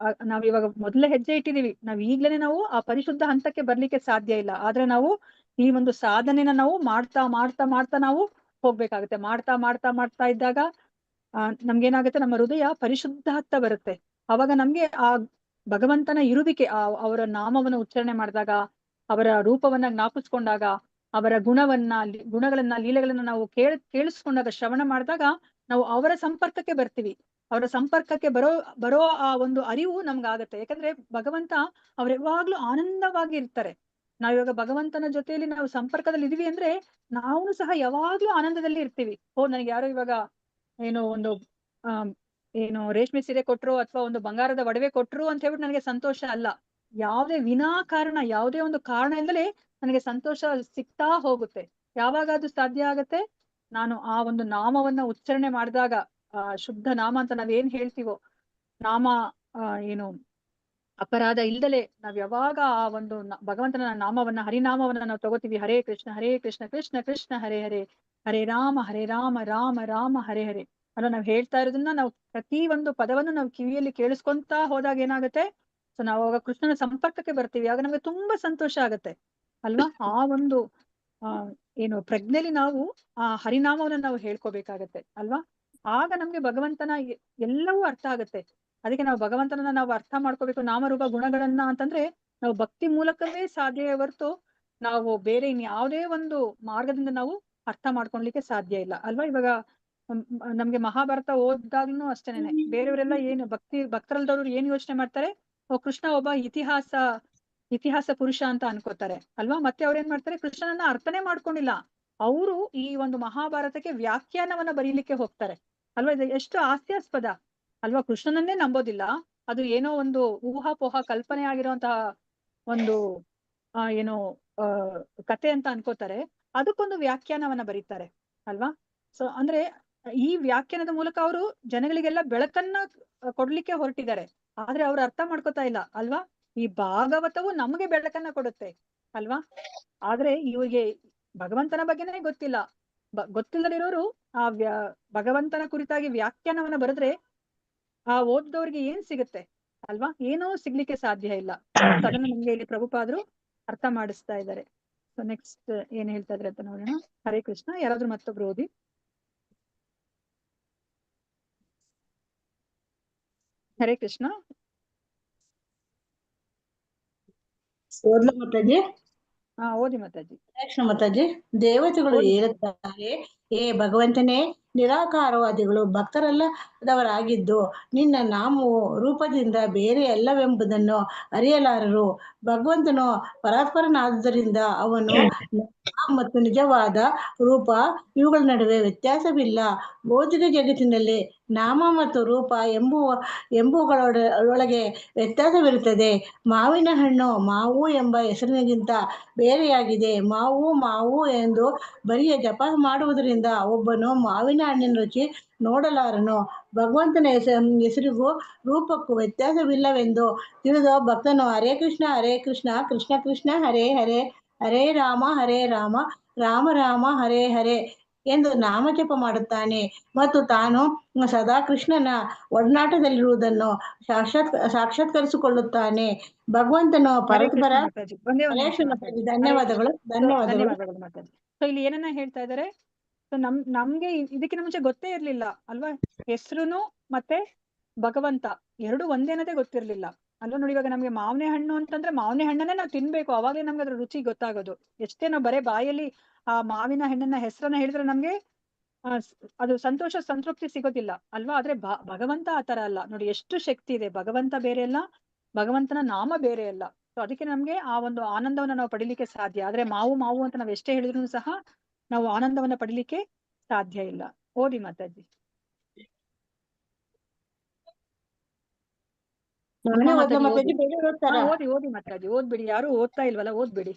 ನಾವ್ ಇವಾಗ ಮೊದಲೇ ಹೆಜ್ಜೆ ಇಟ್ಟಿದೀವಿ, ನಾವ್ ಈಗ್ಲೇನೆ ನಾವು ಆ ಪರಿಶುದ್ಧ ಹಂತಕ್ಕೆ ಬರ್ಲಿಕ್ಕೆ ಸಾಧ್ಯ ಇಲ್ಲ. ಆದ್ರೆ ನಾವು ಈ ಒಂದು ಸಾಧನೆನ ನಾವು ಮಾಡ್ತಾ ಮಾಡ್ತಾ ಮಾಡ್ತಾ ನಾವು ಹೋಗ್ಬೇಕಾಗುತ್ತೆ. ಮಾಡ್ತಾ ಮಾಡ್ತಾ ಮಾಡ್ತಾ ಇದ್ದಾಗ ನಮ್ಗೇನಾಗುತ್ತೆ, ನಮ್ಮ ಹೃದಯ ಪರಿಶುದ್ಧ ಆಗ್ತಾ ಬರುತ್ತೆ. ಅವಾಗ ನಮ್ಗೆ ಆ ಭಗವಂತನ ಇರುವಿಕೆ, ಅವರ ನಾಮವನ್ನು ಉಚ್ಚಾರಣೆ ಮಾಡಿದಾಗ, ಅವರ ರೂಪವನ್ನ ಜ್ಞಾಪಿಸ್ಕೊಂಡಾಗ, ಅವರ ಗುಣಗಳನ್ನ ಲೀಲೆಗಳನ್ನ ನಾವು ಕೇಳಿಸ್ಕೊಂಡಾಗ, ಶ್ರವಣ ಮಾಡಿದಾಗ ನಾವು ಅವರ ಸಂಪರ್ಕಕ್ಕೆ ಬರ್ತೀವಿ. ಅವರ ಸಂಪರ್ಕಕ್ಕೆ ಬರೋ ಆ ಒಂದು ಅರಿವು ನಮ್ಗಾಗತ್ತೆ. ಯಾಕಂದ್ರೆ ಭಗವಂತ ಅವ್ರು ಯಾವಾಗ್ಲೂ ಆನಂದವಾಗಿ ಇರ್ತಾರೆ. ನಾವಿವಾಗ ಭಗವಂತನ ಜೊತೆಯಲ್ಲಿ ನಾವು ಸಂಪರ್ಕದಲ್ಲಿ ಇದೀವಿ ಅಂದ್ರೆ ನಾವು ಸಹ ಯಾವಾಗ್ಲೂ ಆನಂದದಲ್ಲಿ ಇರ್ತೀವಿ. ನನಗೆ ಯಾರೋ ಇವಾಗ ಏನೋ ಒಂದು ಏನು ರೇಷ್ಮೆ ಸೀರೆ ಕೊಟ್ರು ಅಥವಾ ಒಂದು ಬಂಗಾರದ ಒಡವೆ ಕೊಟ್ರು ಅಂತ ಹೇಳ್ಬಿಟ್ಟು ನನಗೆ ಸಂತೋಷ ಅಲ್ಲ. ಯಾವುದೇ ವಿನಾಕಾರಣ ಯಾವುದೇ ಒಂದು ಕಾರಣ ಇಲ್ಲದೆ ನನಗೆ ಸಂತೋಷ ಸಿಗ್ತಾ ಹೋಗುತ್ತೆ. ಯಾವಾಗ ಅದು ಸಾಧ್ಯ ಆಗತ್ತೆ? ನಾನು ಆ ಒಂದು ನಾಮವನ್ನ ಉಚ್ಚಾರಣೆ ಮಾಡಿದಾಗ, ಶುದ್ಧ ನಾಮ ಅಂತ ನಾವೇನ್ ಹೇಳ್ತೀವೋ, ನಾಮ ಏನು ಅಪರಾಧ ಇಲ್ದಲೆ ನಾವ್ ಯಾವಾಗ ಆ ಒಂದು ಭಗವಂತನ ನಾಮವನ್ನ, ಹರಿನಾಮವನ್ನ ನಾವು ತಗೋತೀವಿ, ಹರೇ ಕೃಷ್ಣ ಕೃಷ್ಣ ಕೃಷ್ಣ ಹರೇ ಹರೇ, ಹರೇ ರಾಮ ರಾಮ ರಾಮ ಹರೇ ಹರೇ ಅಲ್ಲ, ನಾವ್ ಹೇಳ್ತಾ ಇರೋದನ್ನ ನಾವು ಪ್ರತಿ ಒಂದು ಪದವನ್ನು ನಾವು ಕಿವಿಯಲ್ಲಿ ಕೇಳಿಸ್ಕೊಂತ ಹೋದಾಗ ಏನಾಗುತ್ತೆ? ಸೊ ನಾವು ಅವಾಗ ಕೃಷ್ಣನ ಸಂಪರ್ಕಕ್ಕೆ ಬರ್ತೀವಿ. ಆಗ ನಮ್ಗೆ ತುಂಬಾ ಸಂತೋಷ ಆಗತ್ತೆ ಅಲ್ವಾ? ಆ ಒಂದು ಏನು ಪ್ರಜ್ಞೆಲಿ ನಾವು ಆ ಹರಿನಾಮವನ್ನ ನಾವು ಹೇಳ್ಕೋಬೇಕಾಗತ್ತೆ ಅಲ್ವಾ? ಆಗ ನಮ್ಗೆ ಭಗವಂತನ ಎಲ್ಲವೂ ಅರ್ಥ ಆಗತ್ತೆ. ಅದಕ್ಕೆ ನಾವು ಭಗವಂತನನ್ನ ನಾವು ಅರ್ಥ ಮಾಡ್ಕೋಬೇಕು, ನಾಮರೂಪ ಗುಣಗಳನ್ನ ಅಂತಂದ್ರೆ ನಾವು ಭಕ್ತಿ ಮೂಲಕವೇ ಸಾಧ್ಯವೇ ಹೊರತು ನಾವು ಬೇರೆ ಇನ್ಯಾವುದೇ ಒಂದು ಮಾರ್ಗದಿಂದ ನಾವು ಅರ್ಥ ಮಾಡ್ಕೊಳ್ಲಿಕ್ಕೆ ಸಾಧ್ಯ ಇಲ್ಲ ಅಲ್ವಾ? ಇವಾಗ ನಮ್ಗೆ ಮಹಾಭಾರತ ಓದ್ದಾಗ್ಲೂ ಅಷ್ಟೇನೆ, ಬೇರೆಯವರೆಲ್ಲ ಏನು ಭಕ್ತರಲ್ದವ್ರು ಏನ್ ಯೋಚನೆ ಮಾಡ್ತಾರೆ? ಕೃಷ್ಣ ಒಬ್ಬ ಇತಿಹಾಸ ಪುರುಷ ಅಂತ ಅನ್ಕೋತಾರೆ ಅಲ್ವಾ? ಮತ್ತೆ ಅವ್ರೇನ್ ಮಾಡ್ತಾರೆ? ಕೃಷ್ಣನನ್ನ ಅರ್ಥನೇ ಮಾಡ್ಕೊಂಡಿಲ್ಲ. ಅವರು ಈ ಒಂದು ಮಹಾಭಾರತಕ್ಕೆ ವ್ಯಾಖ್ಯಾನವನ್ನ ಬರೀಲಿಕ್ಕೆ ಹೋಗ್ತಾರೆ ಅಲ್ವಾ? ಇದು ಎಷ್ಟು ಹಾಸ್ಯಾಸ್ಪದ ಅಲ್ವಾ? ಕೃಷ್ಣನನ್ನೇ ನಂಬೋದಿಲ್ಲ, ಅದು ಏನೋ ಒಂದು ಊಹಾಪೋಹ ಕಲ್ಪನೆ ಆಗಿರುವಂತಹ ಒಂದು ಏನೋ ಕತೆ ಅಂತ ಅನ್ಕೋತಾರೆ. ಅದಕ್ಕೊಂದು ವ್ಯಾಖ್ಯಾನವನ್ನ ಬರೀತಾರೆ ಅಲ್ವಾ? ಸೊ ಅಂದ್ರೆ ಈ ವ್ಯಾಖ್ಯಾನದ ಮೂಲಕ ಅವರು ಜನಗಳಿಗೆಲ್ಲ ಬೆಳಕನ್ನ ಕೊಡ್ಲಿಕ್ಕೆ ಹೊರಟಿದ್ದಾರೆ. ಆದ್ರೆ ಅವ್ರು ಅರ್ಥ ಮಾಡ್ಕೋತಾ ಇಲ್ಲ ಅಲ್ವಾ? ಈ ಭಾಗವತವು ನಮಗೆ ಬೆಳಕನ್ನ ಕೊಡುತ್ತೆ ಅಲ್ವಾ? ಆದ್ರೆ ಇವ್ರಿಗೆ ಭಗವಂತನ ಬಗ್ಗೆನೇ ಗೊತ್ತಿಲ್ಲ. ಗೊತ್ತಿಲ್ಲದಿರೋರು ಆ ಭಗವಂತನ ಕುರಿತಾಗಿ ವ್ಯಾಖ್ಯಾನವನ್ನ ಬರೆದ್ರೆ ಆ ಓದ್ದವ್ರಿಗೆ ಏನ್ ಸಿಗುತ್ತೆ ಅಲ್ವಾ? ಏನೂ ಸಿಗ್ಲಿಕ್ಕೆ ಸಾಧ್ಯ ಇಲ್ಲ. ಅದನ್ನ ನಮ್ಗೆ ಇಲ್ಲಿ ಪ್ರಭುಪಾದರು ಅರ್ಥ ಮಾಡಿಸ್ತಾ ಇದ್ದಾರೆ. ಸೊ ನೆಕ್ಸ್ಟ್ ಏನ್ ಹೇಳ್ತಾ ಇದ್ರೆ ಅಂತ ನೋಡೋಣ. ಹರೇ ಕೃಷ್ಣ. ಯಾರಾದ್ರೂ ಮತ್ತೊಬ್ರು ಓದಿ. ಹರೇ ಕೃಷ್ಣ. ಓದ್ಲ ಮಾತಾಜಿ? ಓದಿ ಮಾತಾಜಿ. ಕೃಷ್ಣ ಮಾತಾಜಿ. ದೇವತೆಗಳು ಹೇಳುತ್ತಾರೆ, ಏ ಭಗವಂತನೇ, ನಿರಾಕಾರವಾದಿಗಳು ಭಕ್ತರಲ್ಲದವರಾಗಿದ್ದು ನಿನ್ನ ನಾಮವು ರೂಪದಿಂದ ಬೇರೆ ಅಲ್ಲವೆಂಬುದನ್ನು ಅರಿಯಲಾರರು. ಭಗವಂತನು ಪರಾತ್ಪರನಾದುದರಿಂದ ಅವನು ಮತ್ತು ನಿಜವಾದ ರೂಪ ಇವುಗಳ ನಡುವೆ ವ್ಯತ್ಯಾಸವಿಲ್ಲ. ಭೌತಿಕ ಜಗತ್ತಿನಲ್ಲಿ ನಾಮ ಮತ್ತು ರೂಪ ಎಂಬುವುಗಳೊಳಗೆ ವ್ಯತ್ಯಾಸವಿರುತ್ತದೆ. ಮಾವಿನ ಹಣ್ಣು ಮಾವು ಎಂಬ ಹೆಸರಿನಿಗಿಂತ ಬೇರೆಯಾಗಿದೆ. ಮಾವು ಎಂದು ಬರಿಯ ಜಪ ಮಾಡುವುದರಿಂದ ಒಬ್ಬನು ಮಾವಿನ ಹಣ್ಣಿನ ರುಚಿ ನೋಡಲಾರನು. ಭಗವಂತನ ಹೆಸರಿಗೂ ರೂಪಕ್ಕೂ ವ್ಯತ್ಯಾಸವಿಲ್ಲವೆಂದು ತಿಳಿದ ಭಕ್ತನು ಹರೇ ಕೃಷ್ಣ ಕೃಷ್ಣ ಕೃಷ್ಣ ಹರೇ ಹರೇ, ಹರೇ ರಾಮ ರಾಮ ರಾಮ ಹರೇ ಹರೇ ಎಂದು ನಾಮಜಪ ಮಾಡುತ್ತಾನೆ ಮತ್ತು ತಾನು ಸದಾ ಕೃಷ್ಣನ ಒಡನಾಟದಲ್ಲಿರುವುದನ್ನು ಸಾಕ್ಷಾತ್ಕರಿಸಿಕೊಳ್ಳುತ್ತಾನೆ. ಭಗವಂತನು ಪರಸ್ಪರ. ಧನ್ಯವಾದಗಳು. ಮಾತಾಡಿ. ಸೊ ಇಲ್ಲಿ ಏನನ್ನ ಹೇಳ್ತಾ ಇದ್ದಾರೆ? ಸೊ ನಮ್ಗೆ ಇದಕ್ಕಿಂತ ಮುಂಚೆ ಗೊತ್ತೇ ಇರ್ಲಿಲ್ಲ ಅಲ್ವಾ? ಹೆಸರುನು ಮತ್ತೆ ಭಗವಂತ ಎರಡು ಒಂದೇನದೇ ಗೊತ್ತಿರ್ಲಿಲ್ಲ ಅಲ್ವಾ? ನೋಡಿ, ಇವಾಗ ನಮ್ಗೆ ಮಾವನೆ ಹಣ್ಣು ಅಂತಂದ್ರೆ ಮಾವನೆ ಹಣ್ಣನ್ನೇ ನಾವು ತಿನ್ಬೇಕು, ಅವಾಗಲೇ ನಮ್ಗೆ ಅದ್ರ ರುಚಿ ಗೊತ್ತಾಗೋದು. ಎಷ್ಟೇ ನಾವು ಬರೇ ಬಾಯಲ್ಲಿ ಆ ಮಾವಿನ ಹಣ್ಣಿನ ಹೆಸರನ್ನ ಹೇಳಿದ್ರೆ ನಮ್ಗೆ ಅದು ಸಂತೃಪ್ತಿ ಸಿಗೋದಿಲ್ಲ ಅಲ್ವಾ? ಆದ್ರೆ ಭಗವಂತ ಆತರ ಅಲ್ಲ ನೋಡಿ, ಎಷ್ಟು ಶಕ್ತಿ ಇದೆ. ಭಗವಂತ ಬೇರೆ ಅಲ್ಲ, ಭಗವಂತನ ನಾಮ ಬೇರೆ ಅಲ್ಲ. ಸೊ ಅದಕ್ಕೆ ನಮ್ಗೆ ಆ ಒಂದು ಆನಂದವನ್ನ ನಾವು ಪಡಿಲಿಕ್ಕೆ ಸಾಧ್ಯ. ಆದ್ರೆ ಮಾವು ಅಂತ ನಾವ್ ಎಷ್ಟೇ ಹೇಳಿದ್ರು ಸಹ ನಾವು ಆನಂದವನ್ನ ಪಡಿಲಿಕ್ಕೆ ಸಾಧ್ಯ ಇಲ್ಲ. ಓದಿ ಮಾತಾಜಿ. ಓದಿ ಮಾತಾಜಿ. ಓದ್ಬಿಡಿ, ಯಾರು ಓದ್ತಾ ಇಲ್ವಲ್ಲ, ಓದ್ಬಿಡಿ.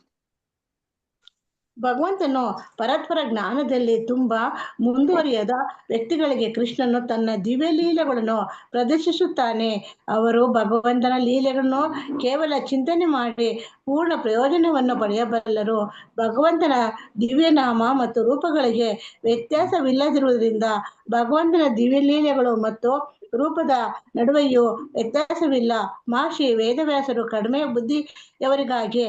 ಭಗವಂತನು ಪರಸ್ಪರ ಜ್ಞಾನದಲ್ಲಿ ತುಂಬಾ ಮುಂದುವರಿಯದ ವ್ಯಕ್ತಿಗಳಿಗೆ ಕೃಷ್ಣನು ತನ್ನ ದಿವ್ಯ ಲೀಲೆಗಳನ್ನು ಪ್ರದರ್ಶಿಸುತ್ತಾನೆ. ಅವರು ಭಗವಂತನ ಲೀಲೆಗಳನ್ನು ಕೇವಲ ಚಿಂತನೆ ಮಾಡಿ ಪೂರ್ಣ ಪ್ರಯೋಜನವನ್ನು ಪಡೆಯಬಲ್ಲರು. ಭಗವಂತನ ದಿವ್ಯನಾಮ ಮತ್ತು ರೂಪಗಳಿಗೆ ವ್ಯತ್ಯಾಸವಿಲ್ಲದಿರುವುದರಿಂದ ಭಗವಂತನ ದಿವ್ಯ ಲೀಲೆಗಳು ಮತ್ತು ರೂಪದ ನಡುವೆಯೂ ವ್ಯತ್ಯಾಸವಿಲ್ಲ. ಮಹರ್ಷಿ ವೇದವ್ಯಾಸರು ಕಡಿಮೆ ಬುದ್ಧಿಯವರಿಗಾಗಿ,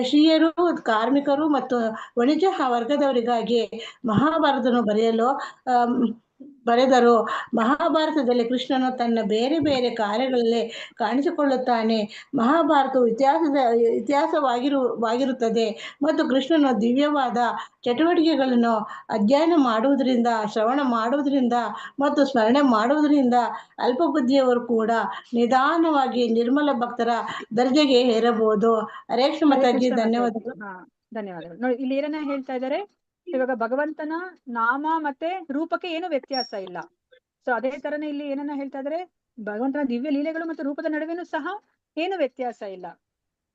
ಶ್ರೀಯರು, ಕಾರ್ಮಿಕರು ಮತ್ತು ವಾಣಿಜ್ಯ ವರ್ಗದವರಿಗಾಗಿ ಮಹಾಭಾರತವನ್ನು ಬರೆದರು. ಮಹಾಭಾರತದಲ್ಲಿ ಕೃಷ್ಣನು ತನ್ನ ಬೇರೆ ಬೇರೆ ಕಾರ್ಯಗಳಲ್ಲಿ ಕಾಣಿಸಿಕೊಳ್ಳುತ್ತಾನೆ. ಮಹಾಭಾರತವು ಇತಿಹಾಸವಾಗಿರುತ್ತದೆ ಮತ್ತು ಕೃಷ್ಣನು ದಿವ್ಯವಾದ ಚಟುವಟಿಕೆಗಳನ್ನು ಅಧ್ಯಯನ ಮಾಡುವುದರಿಂದ, ಶ್ರವಣ ಮಾಡುವುದರಿಂದ ಮತ್ತು ಸ್ಮರಣೆ ಮಾಡುವುದರಿಂದ ಅಲ್ಪ ಬುದ್ಧಿಯವರು ಕೂಡ ನಿಧಾನವಾಗಿ ನಿರ್ಮಲ ಭಕ್ತರ ದರ್ಜೆಗೆ ಏರಬಹುದು. ಹರೇ ಕೃಷ್ಣ ಮಾತಾಜಿ. ಧನ್ಯವಾದಗಳು. ಧನ್ಯವಾದಗಳು. ನೋಡಿ, ಇಲ್ಲಿ ಏನನ್ನ ಹೇಳ್ತಾ ಇದ್ದಾರೆ? ಇವಾಗ ಭಗವಂತನ ನಾಮ ಮತ್ತೆ ರೂಪಕ್ಕೆ ಏನು ವ್ಯತ್ಯಾಸ ಇಲ್ಲ. ಸೊ ಅದೇ ತರನೇ ಇಲ್ಲಿ ಏನನ್ನ ಹೇಳ್ತಾ ಇದ್ದಾರೆ? ಭಗವಂತನ ದಿವ್ಯ ಲೀಲೆಗಳು ಮತ್ತು ರೂಪದ ನಡುವೆನೂ ಸಹ ಏನು ವ್ಯತ್ಯಾಸ ಇಲ್ಲ.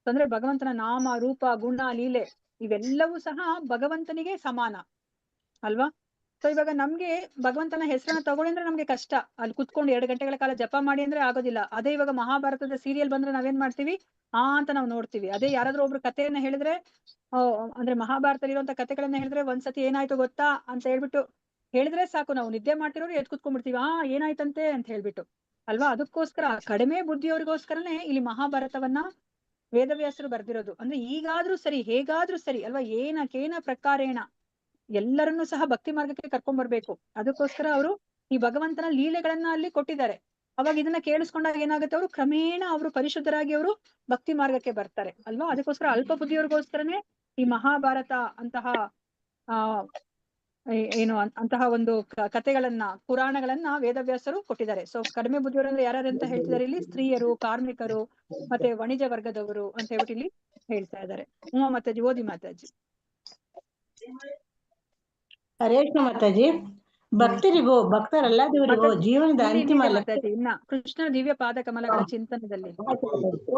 ಅಂದ್ರೆ ಭಗವಂತನ ನಾಮ, ರೂಪ, ಗುಣ, ಲೀಲೆ ಇವೆಲ್ಲವೂ ಸಹ ಭಗವಂತನಿಗೆ ಸಮಾನ ಅಲ್ವಾ. ಸೊ ಇವಾಗ ನಮ್ಗೆ ಭಗವಂತನ ಹೆಸರನ್ನ ತಗೊಳ್ಳಿ ಅಂದ್ರೆ ನಮ್ಗೆ ಕಷ್ಟ. ಅಲ್ಲಿ ಕುತ್ಕೊಂಡು 2 ಗಂಟೆಗಳ ಕಾಲ ಜಪ ಮಾಡಿ ಅಂದ್ರೆ ಆಗೋದಿಲ್ಲ. ಅದೇ ಇವಾಗ ಮಹಾಭಾರತದ ಸೀರಿಯಲ್ ಬಂದ್ರೆ ನಾವೇನ್ ಮಾಡ್ತೀವಿ, ಅಂತ ನಾವು ನೋಡ್ತೀವಿ. ಅದೇ ಯಾರಾದ್ರೂ ಒಬ್ರು ಕಥೆಯನ್ನ ಹೇಳಿದ್ರೆ, ಅಂದ್ರೆ ಮಹಾಭಾರತದಲ್ಲಿ ಇರುವಂತ ಕಥೆಗಳನ್ನ ಹೇಳಿದ್ರೆ ಒಂದ್ಸತಿ ಏನಾಯ್ತು ಗೊತ್ತಾ ಅಂತ ಹೇಳ್ಬಿಟ್ಟು ಹೇಳಿದ್ರೆ ಸಾಕು, ನಾವು ನಿದ್ದೆ ಮಾಡ್ತಿರೋರು ಎದ್ದು ಕುತ್ಕೊಂಡ್ಬಿಡ್ತೀವಿ, ಏನಾಯ್ತಂತೆ ಅಂತ ಹೇಳ್ಬಿಟ್ಟು ಅಲ್ವಾ. ಅದಕ್ಕೋಸ್ಕರ ಕಡಿಮೆ ಬುದ್ಧಿಯವರಿಗೋಸ್ಕರನೇ ಇಲ್ಲಿ ಮಹಾಭಾರತವನ್ನ ವೇದವ್ಯಾಸರು ಬರ್ದಿರೋದು. ಅಂದ್ರೆ ಈಗಾದ್ರೂ ಸರಿ, ಹೇಗಾದ್ರೂ ಸರಿ ಅಲ್ವಾ, ಕೇನ ಪ್ರಕಾರೇಣ ಎಲ್ಲರನ್ನೂ ಸಹ ಭಕ್ತಿ ಮಾರ್ಗಕ್ಕೆ ಕರ್ಕೊಂಡ್ ಬರ್ಬೇಕು. ಅದಕ್ಕೋಸ್ಕರ ಅವರು ಈ ಭಗವಂತನ ಲೀಲೆಗಳನ್ನ ಅಲ್ಲಿ ಕೊಟ್ಟಿದ್ದಾರೆ. ಅವಾಗ ಇದನ್ನ ಕೇಳಿಸ್ಕೊಂಡಾಗ ಏನಾಗುತ್ತೆ, ಅವರು ಕ್ರಮೇಣ ಅವರು ಪರಿಶುದ್ಧರಾಗಿ ಅವರು ಭಕ್ತಿ ಮಾರ್ಗಕ್ಕೆ ಬರ್ತಾರೆ ಅಲ್ವಾ. ಅದಕ್ಕೋಸ್ಕರ ಅಲ್ಪ ಬುದ್ಧಿಯವ್ರಿಗೋಸ್ಕರನೇ ಈ ಮಹಾಭಾರತ ಅಂತಹ ಅಂತಹ ಒಂದು ಕಥೆಗಳನ್ನ, ಪುರಾಣಗಳನ್ನ ವೇದವ್ಯಾಸರು ಕೊಟ್ಟಿದ್ದಾರೆ. ಸೊ ಕಡಿಮೆ ಬುದ್ಧಿಯವರು ಅಂದ್ರೆ ಯಾರು ಅಂತ ಹೇಳ್ತಿದ್ದಾರೆ ಇಲ್ಲಿ, ಸ್ತ್ರೀಯರು, ಕಾರ್ಮಿಕರು, ಮತ್ತೆ ವಾಣಿಜ್ಯ ವರ್ಗದವರು ಅಂತ ಹೇಳ್ಬಿಟ್ಟು ಇಲ್ಲಿ ಹೇಳ್ತಾ ಇದ್ದಾರೆ. ಉಮಾ ಮಾತಾಜಿ, ಓದಿ ಮಾತಾಜಿ. ಹರೇ ಕೃಷ್ಣ ಮಾತಾಜಿ. ಭಕ್ತರಿಗೂ ಭಕ್ತರಲ್ಲದವರಿಗೂ ಜೀವನದ ಅಂತಿಮ ಮಾತಾಜಿ ಇನ್ನ ಕೃಷ್ಣನ ದಿವ್ಯ ಪಾದ ಕಮಲಗಳ ಚಿಂತನದಲ್ಲಿ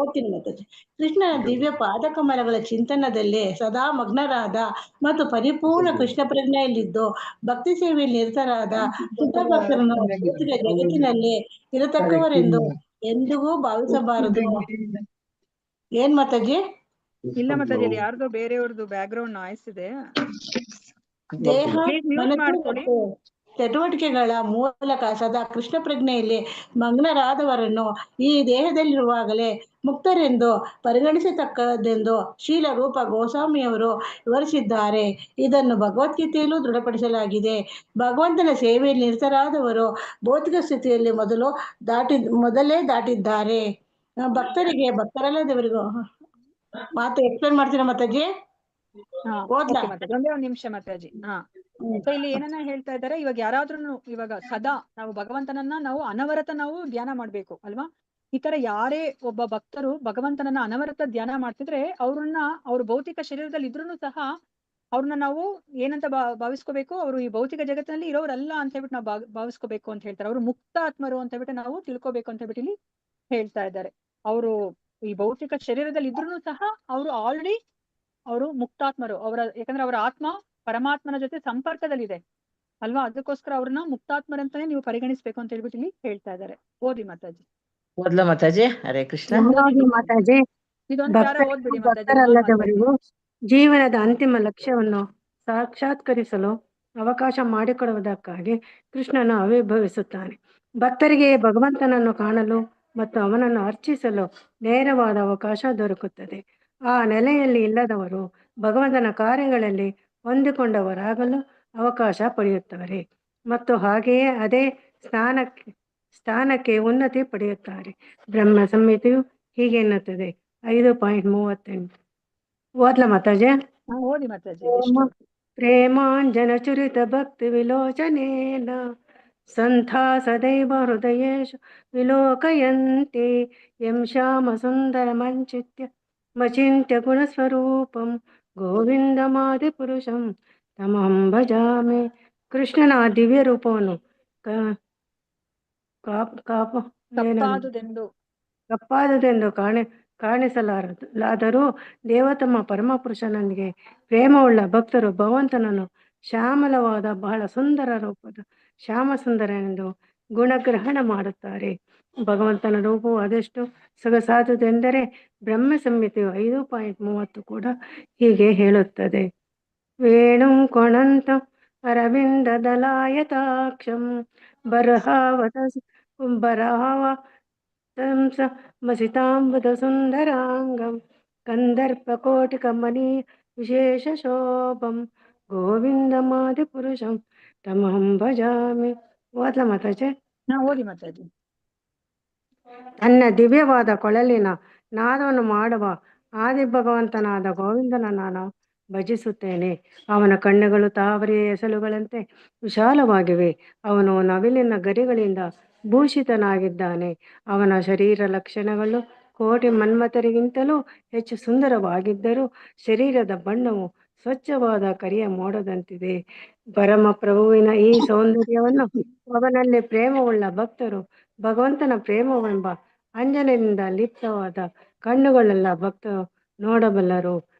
ಓದ್ತೀನಿ ಮಾತಾಜಿ. ಕೃಷ್ಣನ ದಿವ್ಯ ಪಾದ ಕಮಲಗಳ ಚಿಂತನದಲ್ಲಿ ಸದಾ ಮಗ್ನರಾದ ಮತ್ತು ಪರಿಪೂರ್ಣ ಕೃಷ್ಣ ಪ್ರಜ್ಞೆಯಲ್ಲಿದ್ದು ಭಕ್ತಿ ಸೇವೆಯಲ್ಲಿ ನಿರತರಾದ ಶುದ್ಧಭಕ್ತರನ್ನು ಭೌತಿಕ ಜಗತ್ತಿನಲ್ಲಿ ಇರತಕ್ಕವರೆಂದು ಎಂದಿಗೂ ಭಾವಿಸಬಾರದು. ಏನ್ ಮಾತಾಜಿ? ಇಲ್ಲ ಮಾತಾಜಿ, ಅಲ್ಲಿ ಯಾರ್ದೋ ಬೇರೆಯವ್ರದ್ದು ಬ್ಯಾಕ್ ಗ್ರೌಂಡ್ ನಾಯ್ಸ್ ಇದೆ. ದೇಹ ಮನಸ್ಸು ಚಟುವಟಿಕೆಗಳ ಮೂಲಕ ಸದಾ ಕೃಷ್ಣ ಪ್ರಜ್ಞೆಯಲ್ಲಿ ಮಗ್ನರಾದವರನ್ನು ಈ ದೇಹದಲ್ಲಿರುವಾಗಲೇ ಮುಕ್ತರೆಂದು ಪರಿಗಣಿಸತಕ್ಕದೆಂದು ಶೀಲ ರೂಪ ಗೋಸ್ವಾಮಿಯವರು ವಿವರಿಸಿದ್ದಾರೆ. ಇದನ್ನು ಭಗವದ್ಗೀತೆಯಲ್ಲೂ ದೃಢಪಡಿಸಲಾಗಿದೆ. ಭಗವಂತನ ಸೇವೆಯಲ್ಲಿ ನಿರತರಾದವರು ಭೌತಿಕ ಸ್ಥಿತಿಯಲ್ಲಿ ಮೊದಲೇ ದಾಟಿದ್ದಾರೆ. ಭಕ್ತರಿಗೆ ಭಕ್ತರಲ್ಲದವರಿಗೂ ಮಾತು ಎಕ್ಸ್ಪ್ಲೇನ್ ಮಾಡ್ತೀರಾ ಮಾತಾಜಿ? ಒಂದೇ ಒಂದ್ ನಿಮಿಷ ಮಾತಾಜಿ. ಸೊ ಇಲ್ಲಿ ಏನನ್ನ ಹೇಳ್ತಾ ಇದ್ದಾರೆ, ಇವಾಗ ಯಾರಾದ್ರೂ ಇವಾಗ ಸದಾ ನಾವು ಭಗವಂತನನ್ನ ನಾವು ಅನವರತ ನಾವು ಧ್ಯಾನ ಮಾಡ್ಬೇಕು ಅಲ್ವಾ. ಈ ತರ ಯಾರೇ ಒಬ್ಬ ಭಕ್ತರು ಭಗವಂತನನ್ನ ಅನವರತ ಧ್ಯಾನ ಮಾಡ್ತಿದ್ರೆ ಅವ್ರ ಭೌತಿಕ ಶರೀರದಲ್ಲಿ ಇದ್ರೂ ಸಹ ಅವ್ರನ್ನ ನಾವು ಏನಂತ ಭಾವಿಸ್ಕೋಬೇಕು, ಅವರು ಈ ಭೌತಿಕ ಜಗತ್ತಿನಲ್ಲಿ ಇರೋರಲ್ಲ ಅಂತ ಹೇಳ್ಬಿಟ್ಟು ನಾವು ಭಾವಿಸ್ಕೋಬೇಕು ಅಂತ ಹೇಳ್ತಾರೆ. ಅವರು ಮುಕ್ತ ಆತ್ಮರು ಅಂತ ಹೇಳ್ಬಿಟ್ಟು ನಾವು ತಿಳ್ಕೊಬೇಕು ಅಂತ ಹೇಳ್ಬಿಟ್ಟು ಇಲ್ಲಿ ಹೇಳ್ತಾ ಇದ್ದಾರೆ. ಅವರು ಈ ಭೌತಿಕ ಶರೀರದಲ್ಲಿ ಇದ್ರೂ ಸಹ ಅವರು ಮುಕ್ತಾತ್ಮರು. ಯಾಕಂದ್ರೆ ಅವರ ಆತ್ಮ ಪರಮಾತ್ಮನ ಜೊತೆ ಸಂಪರ್ಕದಲ್ಲಿದೆ ಅಲ್ವಾ. ಅದಕ್ಕೋಸ್ಕರ ಅವ್ರನ್ನ ಮುಕ್ತಾತ್ಮರಂತಾನೆ ನೀವು ಪರಿಗಣಿಸ್ಬೇಕು ಅಂತ ಹೇಳ್ಬಿಟ್ಟು ಇಲ್ಲಿ ಹೇಳ್ತಾ ಇದ್ದಾರೆ. ಓದಿ ಮಾತಾಜಿ. ಓದ್ಲಾ ಮಾತಾಜಿ? ಹರೇ ಕೃಷ್ಣ ಮಾತಾಜಿ. ಭಕ್ತರಲ್ಲದವರಿಗೂ ಜೀವನದ ಅಂತಿಮ ಲಕ್ಷ್ಯವನ್ನು ಸಾಕ್ಷಾತ್ಕರಿಸಲು ಅವಕಾಶ ಮಾಡಿಕೊಡುವುದಕ್ಕಾಗಿ ಕೃಷ್ಣನು ಆವಿರ್ಭವಿಸುತ್ತಾನೆ. ಭಕ್ತರಿಗೆ ಭಗವಂತನನ್ನು ಕಾಣಲು ಮತ್ತು ಅವನನ್ನು ಅರ್ಚಿಸಲು ನೇರವಾದ ಅವಕಾಶ ದೊರಕುತ್ತದೆ. ಆ ನೆಲೆಯಲ್ಲಿ ಇಲ್ಲದವರು ಭಗವಂತನ ಕಾರ್ಯಗಳಲ್ಲಿ ಹೊಂದಿಕೊಂಡವರಾಗಲು ಅವಕಾಶ ಪಡೆಯುತ್ತಾರೆ ಮತ್ತು ಹಾಗೆಯೇ ಅದೇ ಸ್ಥಾನಕ್ಕೆ ಉನ್ನತಿ ಪಡೆಯುತ್ತಾರೆ. ಬ್ರಹ್ಮ ಸಂಹಿತೆಯು ಹೀಗೆ ಎನ್ನುತ್ತದೆ. 5.38. ಓದ್ಲ ಮಾತಾಜಿ? ಓದಿ ಮಾತಾಜಿ. ಪ್ರೇಮಾಂಜನ ಚುರಿತ ಭಕ್ತಿ ವಿಲೋಚನೇನ ಸಂಥಾ ಸದೈವ ಹೃದಯೇಶು ವಿಲೋಕಯಂತೆ ಯಂ ಶ್ಯಾಮ ಸುಂದರ ಮಚಿಂತ್ಯ ಗುಣಸ್ವರೂಪಂ ಗೋವಿಂದಮಾದಿ ಪುರುಷಂ ತಮಹಂ ಭಜಾಮಿ. ಕೃಷ್ಣನ ದಿವ್ಯ ರೂಪವನ್ನು ಕಪ್ಪಾದುದೆಂದು ಕಾಣಿಸಲಾದರೂ ದೇವತಮ್ಮ ಪರಮಪುರುಷನೊಂದಿಗೆ ಪ್ರೇಮವುಳ್ಳ ಭಕ್ತರು ಭಗವಂತನನ್ನು ಶ್ಯಾಮಲವಾದ ಬಹಳ ಸುಂದರ ರೂಪದ ಶ್ಯಾಮಸುಂದರನೆಂದು ಗುಣಗ್ರಹಣ ಮಾಡುತ್ತಾರೆ. ಭಗವಂತನ ರೂಪವು ಅದೆಷ್ಟು ಸೊಗಸಾದುದೆಂದರೆ ಬ್ರಹ್ಮ ಸಂಹಿತೆಯು 5.30 ಕೂಡ ಹೀಗೆ ಹೇಳುತ್ತದೆ. ವೇಣುಂ ಕೊಣಂತ ಅರವಿಂದ ದಲಾಯತಾಕ್ಷಂ ಮಸಿತಾಂಬುದ ಸುಂದರಾಂಗಂ ಕಂದರ್ಪ ಕೋಟಿ ಕಮನಿ ವಿಶೇಷ ಶೋಭಂ ಗೋವಿಂದಮಾದಿ ಪುರುಷಂ ತಮಹಂ ಭಜಾಮಿ. ಓದ್ಲ ಮಾತಾಜಿ? ಓದಿ ಮಾತಾಜಿ. ತನ್ನ ದಿವ್ಯವಾದ ಕೊಳಲಿನ ನಾದವನ್ನು ಮಾಡುವ ಆದಿ ಭಗವಂತನಾದ ಗೋವಿಂದನ ನಾನು ಭಜಿಸುತ್ತೇನೆ. ಅವನ ಕಣ್ಣುಗಳು ತಾವರೆಯ ಎಸಳುಗಳಂತೆ ವಿಶಾಲವಾಗಿವೆ. ಅವನು ನವಿಲಿನ ಗರಿಗಳಿಂದ ಭೂಷಿತನಾಗಿದ್ದಾನೆ. ಅವನ ಶರೀರ ಲಕ್ಷಣಗಳು ಕೋಟಿ ಮನ್ಮಥರಿಗಿಂತಲೂ ಹೆಚ್ಚು ಸುಂದರವಾಗಿದ್ದರೂ ಶರೀರದ ಬಣ್ಣವು ಸ್ವಚ್ಛವಾದ ಕರಿಯ ಮೋಡದಂತಿದೆ. ಪರಮ ಪ್ರಭುವಿನ ಈ ಸೌಂದರ್ಯವನ್ನು ಅವನಲ್ಲಿ ಪ್ರೇಮವುಳ್ಳ ಭಕ್ತರು ಭಗವಂತನ ಪ್ರೇಮವೆಂಬ ಅಂಜನದಿಂದ ಲಿಪ್ತವಾದ ಕಣ್ಣುಗಳೆಲ್ಲ ಭಕ್ತರು ನೋಡಬಲ್ಲರು.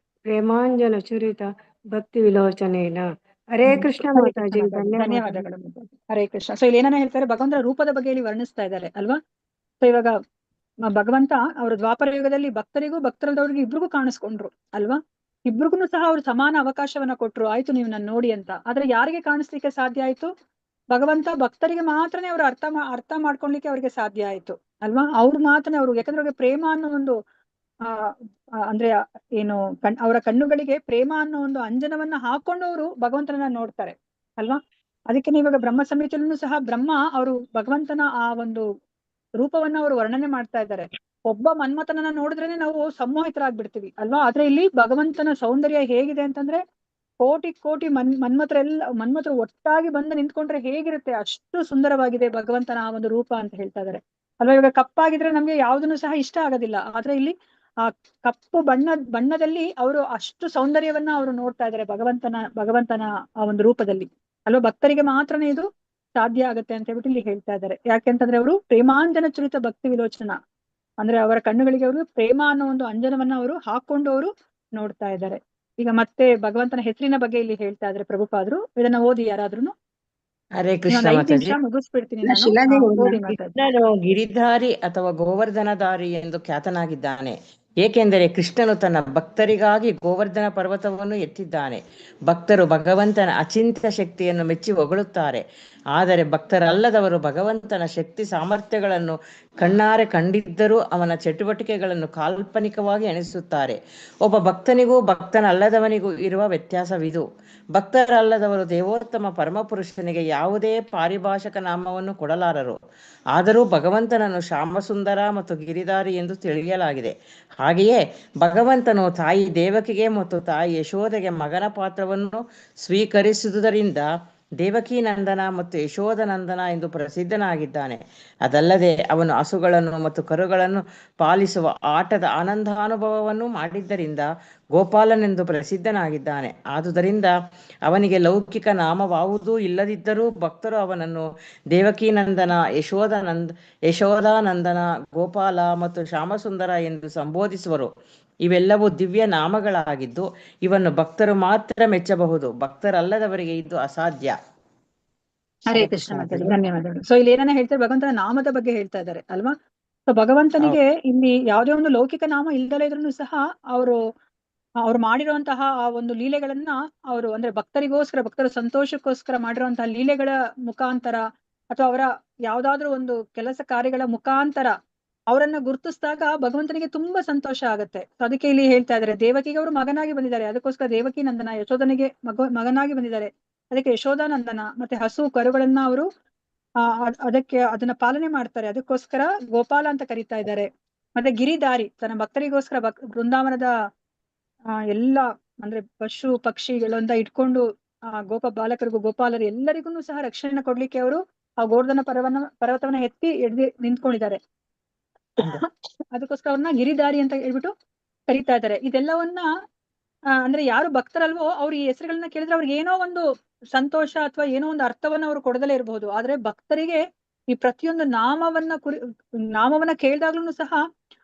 ಪ್ರೇಮಾಂಜನ ಚುರಿತ ಭಕ್ತಿ ವಿಲೋಚನೇನ. ಹರೇ ಕೃಷ್ಣ ಹರೇ ಕೃಷ್ಣ ಮಾತಾಜಿ, ಮಾತಾಜಿ, ಧನ್ಯವಾದಗಳು. ಧನ್ಯವಾದಗಳು ಮಾತಾಜಿ. ಹರೇ ಕೃಷ್ಣ. ಸೊ ಇಲ್ಲಿ ಏನನ್ನ ಹೇಳ್ತಾರೆ, ಭಗವಂತನ ರೂಪದ ಬಗ್ಗೆ ಇಲ್ಲಿ ವರ್ಣಿಸ್ತಾ ಇದ್ದಾರೆ ಅಲ್ವಾ. ಸೊ ಇವಾಗ ಭಗವಂತ ಅವರು ದ್ವಾಪರ ಯುಗದಲ್ಲಿ ಭಕ್ತರಿಗೂ ಭಕ್ತರದವ್ರಿಗೆ ಇಬ್ರಿಗೂ ಕಾಣಿಸ್ಕೊಂಡ್ರು ಅಲ್ವಾ. ಇಬ್ರಿಗೂ ಸಹ ಅವ್ರು ಸಮಾನ ಅವಕಾಶವನ್ನ ಕೊಟ್ರು, ಆಯ್ತು ನೀವು ನನ್ನ ನೋಡಿ ಅಂತ. ಆದ್ರೆ ಯಾರಿಗೆ ಕಾಣಿಸ್ಲಿಕ್ಕೆ ಸಾಧ್ಯ ಆಯ್ತು? ಭಗವಂತ ಭಕ್ತರಿಗೆ ಮಾತ್ರನೇ ಅವ್ರು ಅರ್ಥ ಮಾಡ್ಕೊಳ್ಲಿಕ್ಕೆ ಅವ್ರಿಗೆ ಸಾಧ್ಯ ಆಯ್ತು ಅಲ್ವಾ. ಅವ್ರು ಮಾತ್ರನೇ ಅವ್ರು, ಯಾಕಂದ್ರೆ ಅವ್ರಿಗೆ ಪ್ರೇಮ ಅನ್ನೋ ಒಂದು ಅಂದ್ರೆ ಏನು ಅವರ ಕಣ್ಣುಗಳಿಗೆ ಪ್ರೇಮ ಅನ್ನೋ ಒಂದು ಅಂಜನವನ್ನ ಹಾಕೊಂಡು ಅವರು ಭಗವಂತನನ್ನ ನೋಡ್ತಾರೆ ಅಲ್ವಾ. ಅದಕ್ಕೆ ಇವಾಗ ಬ್ರಹ್ಮ ಸಂಹಿತೆಯಲ್ಲೂ ಸಹ ಬ್ರಹ್ಮ ಅವರು ಭಗವಂತನ ಆ ಒಂದು ರೂಪವನ್ನ ಅವರು ವರ್ಣನೆ ಮಾಡ್ತಾ ಇದ್ದಾರೆ. ಒಬ್ಬ ಮನ್ಮಥನನ್ನ ನೋಡಿದ್ರೇನೆ ನಾವು ಸಂಮೋಹಿತರಾಗ್ಬಿಡ್ತೀವಿ ಅಲ್ವಾ. ಆದ್ರೆ ಇಲ್ಲಿ ಭಗವಂತನ ಸೌಂದರ್ಯ ಹೇಗಿದೆ ಅಂತಂದ್ರೆ, ಕೋಟಿ ಕೋಟಿ ಮನ್ಮಥರು ಒಟ್ಟಾಗಿ ಬಂದು ನಿಂತ್ಕೊಂಡ್ರೆ ಹೇಗಿರುತ್ತೆ ಅಷ್ಟು ಸುಂದರವಾಗಿದೆ ಭಗವಂತನ ಆ ಒಂದು ರೂಪ ಅಂತ ಹೇಳ್ತಾ ಇದ್ದಾರೆ ಅಲ್ವಾ. ಇವಾಗ ಕಪ್ಪಾಗಿದ್ರೆ ನಮ್ಗೆ ಯಾವ್ದನ್ನು ಸಹ ಇಷ್ಟ ಆಗೋದಿಲ್ಲ. ಆದ್ರೆ ಇಲ್ಲಿ ಆ ಕಪ್ಪು ಬಣ್ಣದಲ್ಲಿ ಅವರು ಅಷ್ಟು ಸೌಂದರ್ಯವನ್ನ ಅವರು ನೋಡ್ತಾ ಇದ್ದಾರೆ ಭಗವಂತನ ಆ ಒಂದು ರೂಪದಲ್ಲಿ ಅಲ್ವಾ. ಭಕ್ತರಿಗೆ ಮಾತ್ರನೇ ಇದು ಸಾಧ್ಯ ಆಗುತ್ತೆ ಅಂತ ಹೇಳ್ಬಿಟ್ಟು ಇಲ್ಲಿ ಹೇಳ್ತಾ ಇದ್ದಾರೆ. ಯಾಕೆಂತಂದ್ರೆ ಅವರು ಪ್ರೇಮಾಂಜನ ಚುರಿತ ಭಕ್ತಿ ವಿಲೋಚನ, ಅಂದ್ರೆ ಅವರ ಕಣ್ಣುಗಳಿಗೆ ಅವರು ಪ್ರೇಮ ಅನ್ನೋ ಒಂದು ಅಂಜನವನ್ನ ಅವರು ಹಾಕೊಂಡು ಅವರು ನೋಡ್ತಾ ಇದ್ದಾರೆ. ಈಗ ಮತ್ತೆ ಭಗವಂತನ ಹೆಸರಿನ ಬಗ್ಗೆ ಇಲ್ಲಿ ಹೇಳ್ತಾ ಇದ್ದಾರೆ ಪ್ರಭುಪಾದರು. ಇದನ್ನ ಓದಿ ಯಾರಾದ್ರೂ. ಹರೇ ಕೃಷ್ಣ ಇನ್ನೊಂದು 5 ಮಾತಾಜಿ. ನಿಮಿಷ ಮುಗಿಸ್ಬಿಡ್ತೀನಿ ನಾನು. ಶಿಲಾದೇವಿ ಓದಿ ಮಾತಾಡಿ. ಕೃಷ್ಣನು ಗಿರಿಧಾರಿ ಅಥವಾ ಗೋವರ್ಧನಧಾರಿ ಎಂದು ಖ್ಯಾತನಾಗಿದ್ದಾನೆ. ಏಕೆಂದರೆ ಕೃಷ್ಣನು ತನ್ನ ಭಕ್ತರಿಗಾಗಿ ಗೋವರ್ಧನ ಪರ್ವತವನ್ನು ಎತ್ತಿದ್ದಾನೆ. ಭಕ್ತರು ಭಗವಂತನ ಅಚಿಂತ್ಯ ಶಕ್ತಿಯನ್ನು ಮೆಚ್ಚಿ ಹೊಗಳುತ್ತಾರೆ. ಆದರೆ ಭಕ್ತರಲ್ಲದವರು ಭಗವಂತನ ಶಕ್ತಿ ಸಾಮರ್ಥ್ಯಗಳನ್ನು ಕಣ್ಣಾರೆ ಕಂಡಿದ್ದರೂ ಅವನ ಚಟುವಟಿಕೆಗಳನ್ನು ಕಾಲ್ಪನಿಕವಾಗಿ ಎಣಿಸುತ್ತಾರೆ. ಒಬ್ಬ ಭಕ್ತನಿಗೂ ಭಕ್ತನಲ್ಲದವನಿಗೂ ಇರುವ ವ್ಯತ್ಯಾಸವಿದು. ಭಕ್ತರಲ್ಲದವರು ದೇವೋತ್ತಮ ಪರಮಪುರುಷನಿಗೆ ಯಾವುದೇ ಪಾರಿಭಾಷಕ ನಾಮವನ್ನು ಕೊಡಲಾರರು. ಆದರೂ ಭಗವಂತನನ್ನು ಶ್ಯಾಮಸುಂದರ ಮತ್ತು ಗಿರಿಧಾರಿ ಎಂದು ತಿಳಿಯಲಾಗಿದೆ. ಹಾಗೆಯೇ ಭಗವಂತನು ತಾಯಿ ದೇವಕಿಗೆ ಮತ್ತು ತಾಯಿ ಯಶೋದೆಗೆ ಮಗನ ಪಾತ್ರವನ್ನು ಸ್ವೀಕರಿಸುವುದರಿಂದ ದೇವಕಿ ನಂದನ ಮತ್ತು ಯಶೋಧನಂದನ ಎಂದು ಪ್ರಸಿದ್ಧನಾಗಿದ್ದಾನೆ. ಅದಲ್ಲದೆ ಅವನು ಹಸುಗಳನ್ನು ಮತ್ತು ಕರುಗಳನ್ನು ಪಾಲಿಸುವ ಆಟದ ಆನಂದಾನುಭವವನ್ನು ಮಾಡಿದ್ದರಿಂದ ಗೋಪಾಲನೆಂದು ಪ್ರಸಿದ್ಧನಾಗಿದ್ದಾನೆ. ಆದುದರಿಂದ ಅವನಿಗೆ ಲೌಕಿಕ ನಾಮವಾವುದೂ ಇಲ್ಲದಿದ್ದರೂ ಭಕ್ತರು ಅವನನ್ನು ದೇವಕೀನಂದನ, ಯಶೋಧಾನಂದನ, ಗೋಪಾಲ ಮತ್ತು ಶ್ಯಾಮಸುಂದರ ಎಂದು ಸಂಬೋಧಿಸುವರು. ಇವೆಲ್ಲವೂ ದಿವ್ಯ ನಾಮಗಳಾಗಿದ್ದು ಇವನ್ನು ಭಕ್ತರು ಮಾತ್ರ ಮೆಚ್ಚಬಹುದು. ಭಕ್ತರಲ್ಲದವರಿಗೆ ಇದು ಅಸಾಧ್ಯ. ಹರೇ ಕೃಷ್ಣ ಮಾತಾಡಿ, ಧನ್ಯವಾದಗಳು. ಸೊ ಇಲ್ಲಿ ಏನನ್ನ ಹೇಳ್ತಾರೆ, ಭಗವಂತನ ನಾಮದ ಬಗ್ಗೆ ಹೇಳ್ತಾ ಇದ್ದಾರೆ ಅಲ್ವಾ. ಸೊ ಭಗವಂತನಿಗೆ ಇಲ್ಲಿ ಯಾವುದೇ ಒಂದು ಲೌಕಿಕ ನಾಮ ಇಲ್ದಲೇ ಇದ್ರೂ ಸಹ ಅವ್ರು ಮಾಡಿರುವಂತಹ ಆ ಒಂದು ಲೀಲೆಗಳನ್ನ ಅವರು ಅಂದ್ರೆ ಭಕ್ತರ ಸಂತೋಷಕ್ಕೋಸ್ಕರ ಮಾಡಿರುವಂತಹ ಲೀಲೆಗಳ ಮುಖಾಂತರ ಅಥವಾ ಅವರ ಯಾವ್ದಾದ್ರು ಒಂದು ಕೆಲಸ ಕಾರ್ಯಗಳ ಮುಖಾಂತರ ಅವರನ್ನ ಗುರುತಿಸಿದಾಗ ಭಗವಂತನಿಗೆ ತುಂಬಾ ಸಂತೋಷ ಆಗುತ್ತೆ. ಸೊ ಅದಕ್ಕೆ ಇಲ್ಲಿ ಹೇಳ್ತಾ ಇದ್ದಾರೆ, ದೇವಕಿಗೆ ಅವರು ಮಗನಾಗಿ ಬಂದಿದ್ದಾರೆ, ಅದಕ್ಕೋಸ್ಕರ ದೇವಕಿ ನಂದನ. ಯಶೋಧನಿಗೆ ಮಗನಾಗಿ ಬಂದಿದ್ದಾರೆ, ಅದಕ್ಕೆ ಯಶೋಧಾನಂದನ. ಮತ್ತೆ ಹಸು ಕರುಗಳನ್ನ ಅವರು ಅದನ್ನ ಪಾಲನೆ ಮಾಡ್ತಾರೆ, ಅದಕ್ಕೋಸ್ಕರ ಗೋಪಾಲ ಅಂತ ಕರೀತಾ ಇದ್ದಾರೆ. ಮತ್ತೆ ಗಿರಿಧಾರಿ, ತನ್ನ ಭಕ್ತರಿಗೋಸ್ಕರ ಬೃಂದಾವನದ ಎಲ್ಲ ಅಂದ್ರೆ ಪಶು ಪಕ್ಷಿಗಳಂತ ಇಟ್ಕೊಂಡು ಬಾಲಕರಿಗೂ ಗೋಪಾಲರು ಎಲ್ಲರಿಗೂ ಸಹ ರಕ್ಷಣೆ ಕೊಡ್ಲಿಕ್ಕೆ ಅವರು ಆ ಗೋವರ್ಧನ ಪರ್ವತವನ್ನ ಎತ್ತಿ ನಿಂತ್ಕೊಂಡಿದ್ದಾರೆ. ಅದಕ್ಕೋಸ್ಕರ ಅವ್ರನ್ನ ಗಿರಿಧಾರಿ ಅಂತ ಹೇಳ್ಬಿಟ್ಟು ಕರೀತಾ ಇದ್ದಾರೆ. ಇದೆಲ್ಲವನ್ನ ಅಂದ್ರೆ ಯಾರು ಭಕ್ತರಲ್ವೋ ಅವ್ರು ಈ ಹೆಸರುಗಳನ್ನ ಕೇಳಿದ್ರೆ ಅವ್ರಿಗೆ ಏನೋ ಒಂದು ಸಂತೋಷ ಅಥವಾ ಏನೋ ಒಂದು ಅರ್ಥವನ್ನ ಅವ್ರು ಕೊಡದಲೇ ಇರಬಹುದು. ಆದ್ರೆ ಭಕ್ತರಿಗೆ ಈ ಪ್ರತಿಯೊಂದು ನಾಮವನ್ನ ಕೇಳಿದಾಗ್ಲೂ ಸಹ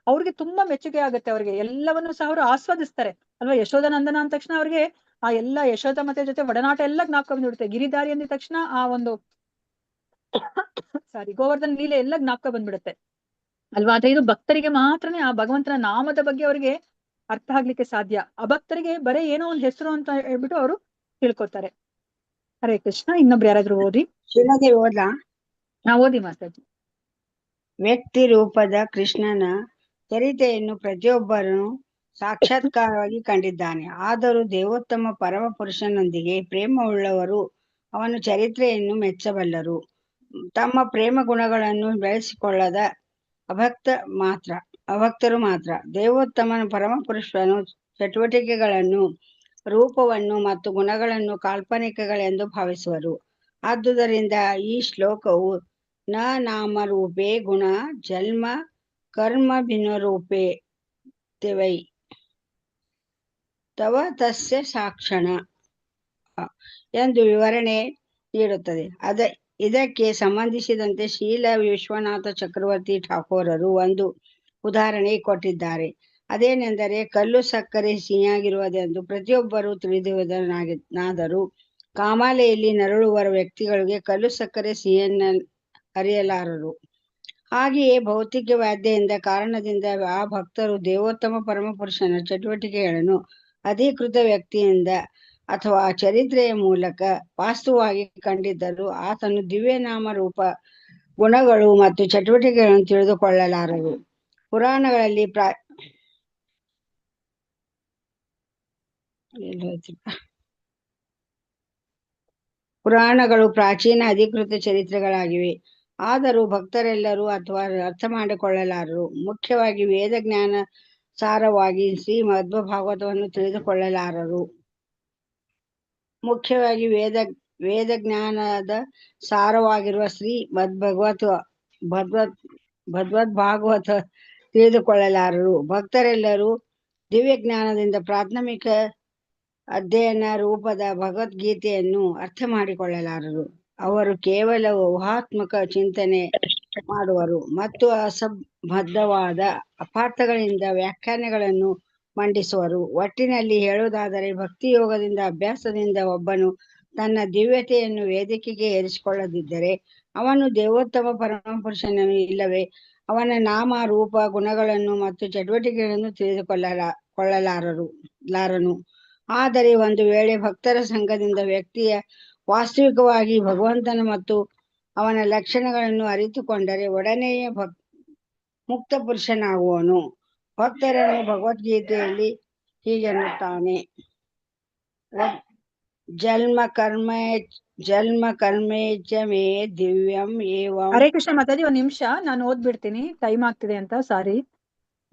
ಅವ್ರಿಗೆ ತುಂಬಾ ಮೆಚ್ಚುಗೆ ಆಗುತ್ತೆ. ಅವ್ರಿಗೆ ಎಲ್ಲವನ್ನೂ ಸಹ ಅವರು ಆಸ್ವಾದಿಸ್ತಾರೆ ಅಲ್ವಾ. ಯಶೋಧಾನಂದನ ಅಂದ ತಕ್ಷಣ ಅವ್ರಿಗೆ ಆ ಎಲ್ಲ ಯಶೋಧ ಮತ್ತೆ ಜೊತೆ ಒಡನಾಟ ಎಲ್ಲ ಜ್ಞಾಪಕ ಬಂದ್ಬಿಡುತ್ತೆ. ಗಿರಿಧಾರಿ ಅಂದ ತಕ್ಷಣ ಆ ಒಂದು ಗೋವರ್ಧನ ಲೀಲೆ ಎಲ್ಲ ಜ್ಞಾಪಕ ಬಂದ್ಬಿಡುತ್ತೆ ಅಲ್ವಾ. ಆದ್ರೆ ಇದು ಭಕ್ತರಿಗೆ ಮಾತ್ರನೇ ಆ ಭಗವಂತನ ನಾಮದ ಬಗ್ಗೆ ಅವರಿಗೆ ಅರ್ಥ ಆಗ್ಲಿಕ್ಕೆ ಸಾಧ್ಯ. ಅಭಕ್ತರಿಗೆ ಬರೀ ಏನೋ ಒಂದು ಹೆಸರು ಅಂತ ಹೇಳ್ಬಿಟ್ಟು ಅವರು ತಿಳ್ಕೊತಾರೆ. ಹರೇ ಕೃಷ್ಣ. ಇನ್ನೊಬ್ರು ಯಾರಾದ್ರೂ ಓದಿ. ಶಿಲಾದೇವಿ ಓದ್ಲಾ? ಓದಿ ಮಾತಾಡಿ. ವ್ಯಕ್ತಿ ರೂಪದ ಕೃಷ್ಣನ ಚರಿತೆಯನ್ನು ಪ್ರತಿಯೊಬ್ಬರೂ ಸಾಕ್ಷಾತ್ಕಾರವಾಗಿ ಕಂಡಿದ್ದಾನೆ. ಆದರೂ ದೇವೋತ್ತಮ ಪರಮ ಪುರುಷನೊಂದಿಗೆ ಪ್ರೇಮವುಳ್ಳವರು ಅವನ ಚರಿತ್ರೆಯನ್ನು ಮೆಚ್ಚಬಲ್ಲರು. ತಮ್ಮ ಪ್ರೇಮ ಗುಣಗಳನ್ನು ಬೆಳೆಸಿಕೊಳ್ಳದ ಅಭಕ್ತರು ಮಾತ್ರ ದೇವೋತ್ತಮನ ಪರಮಪುರುಷನು ಚಟುವಟಿಕೆಗಳನ್ನು, ರೂಪವನ್ನು ಮತ್ತು ಗುಣಗಳನ್ನು ಕಾಲ್ಪನಿಕಗಳೆಂದು ಭಾವಿಸುವರು. ಆದುದರಿಂದ ಈ ಶ್ಲೋಕವು ನ ನಾಮರೂಪೇ ಗುಣ ಜನ್ಮ ಕರ್ಮ ಭಿನ್ನರೂಪೇ ವೈ ತವ ತಸ್ಯ ಸಾಕ್ಷಣ ಎಂದು ವಿವರಣೆ ನೀಡುತ್ತದೆ. ಇದಕ್ಕೆ ಸಂಬಂಧಿಸಿದಂತೆ ಶ್ರೀಲ ವಿಶ್ವನಾಥ ಚಕ್ರವರ್ತಿ ಠಾಕೂರರು ಒಂದು ಉದಾಹರಣೆ ಕೊಟ್ಟಿದ್ದಾರೆ. ಅದೇನೆಂದರೆ ಕಲ್ಲು ಸಕ್ಕರೆ ಸಿಹಿಯಾಗಿರುವುದೆಂದು ಪ್ರತಿಯೊಬ್ಬರೂ ತಿಳಿದಿರುವುದನ್ನಾದರೂ ಕಾಮಾಲೆಯಲ್ಲಿ ನರಳುವ ವ್ಯಕ್ತಿಗಳಿಗೆ ಕಲ್ಲು ಸಕ್ಕರೆ ಸಿಹಿಯನ್ನು ಅರಿಯಲಾರರು. ಹಾಗೆಯೇ ಭೌತಿಕವಾದ್ಯೆಯಿಂದ ಕಾರಣದಿಂದ ಆ ಭಕ್ತರು ದೇವೋತ್ತಮ ಪರಮಪುರುಷನ ಚಟುವಟಿಕೆಗಳನ್ನು ಅಧಿಕೃತ ವ್ಯಕ್ತಿಯಿಂದ ಅಥವಾ ಚರಿತ್ರೆಯ ಮೂಲಕ ವಾಸ್ತವವಾಗಿ ಕಂಡಿದ್ದರೂ ಆತನು ದಿವ್ಯನಾಮ ರೂಪ ಗುಣಗಳು ಮತ್ತು ಚಟುವಟಿಕೆಗಳನ್ನು ತಿಳಿದುಕೊಳ್ಳಲಾರರು. ಪುರಾಣಗಳು ಪ್ರಾಚೀನ ಅಧಿಕೃತ ಚರಿತ್ರೆಗಳಾಗಿವೆ. ಆದರೂ ಭಕ್ತರೆಲ್ಲರೂ ಅಥವಾ ಅರ್ಥ ಮಾಡಿಕೊಳ್ಳಲಾರರು. ಮುಖ್ಯವಾಗಿ ವೇದಜ್ಞಾನ ಸಾರವಾಗಿ ಶ್ರೀಮದ್ ಭಾಗವತವನ್ನು ತಿಳಿದುಕೊಳ್ಳಲಾರರು. ಮುಖ್ಯವಾಗಿ ವೇದಜ್ಞಾನದ ಸಾರವಾಗಿರುವ ಶ್ರೀಮದ್ ಭಗವತ್ ತಿಳಿದುಕೊಳ್ಳಲಾರರು. ಭಕ್ತರೆಲ್ಲರೂ ದಿವ್ಯಜ್ಞಾನದಿಂದ ಪ್ರಾಥಮಿಕ ಅಧ್ಯಯನ ರೂಪದ ಭಗವದ್ಗೀತೆಯನ್ನು ಅರ್ಥ ಮಾಡಿಕೊಳ್ಳಲಾರರು. ಅವರು ಕೇವಲ ಊಹಾತ್ಮಕ ಚಿಂತನೆ ಮಾಡುವರು ಮತ್ತು ಅಸಂಬದ್ಧವಾದ ಅಪಾರ್ಥಗಳಿಂದ ವ್ಯಾಖ್ಯಾನಗಳನ್ನು ಮಂಡಿಸುವರು. ಒಟ್ಟಿನಲ್ಲಿ ಹೇಳುವುದಾದರೆ ಭಕ್ತಿಯೋಗದಿಂದ ಅಭ್ಯಾಸದಿಂದ ಒಬ್ಬನು ತನ್ನ ದಿವ್ಯತೆಯನ್ನು ವೇದಿಕೆಗೆ ಏರಿಸಿಕೊಳ್ಳದಿದ್ದರೆ ಅವನು ದೇವೋತ್ತಮ ಪರಮಪುರುಷನನ್ನು ಇಲ್ಲವೇ ಅವನ ನಾಮ ರೂಪ ಗುಣಗಳನ್ನು ಮತ್ತು ಚಟುವಟಿಕೆಗಳನ್ನು ತಿಳಿದುಕೊಳ್ಳಲಾರನು. ಆದರೆ ಒಂದು ವೇಳೆ ಭಕ್ತರ ಸಂಘದಿಂದ ವ್ಯಕ್ತಿಯ ವಾಸ್ತವಿಕವಾಗಿ ಭಗವಂತನ ಮತ್ತು ಅವನ ಲಕ್ಷಣಗಳನ್ನು ಅರಿತುಕೊಂಡರೆ ಒಡನೆಯೇ ಮುಕ್ತ ಪುರುಷನಾಗುವನು. ಭಕ್ತರನ್ನು ಭಗವದ್ಗೀತೆಯಲ್ಲಿ ಹೀಗೆನ್ನುತ್ತಾನೆ: ಜನ್ಮ ಕರ್ಮೇಚ ಮೇ ದಿವ್ಯಂ ಏವಂ. ಹರೇ ಕೃಷ್ಣ ಮಾತಾಜಿ, ಒಂದ್ ನಿಮಿಷ ನಾನು ಓದ್ಬಿಡ್ತೀನಿ, ಟೈಮ್ ಆಗ್ತಿದೆ ಅಂತ, ಸಾರಿ.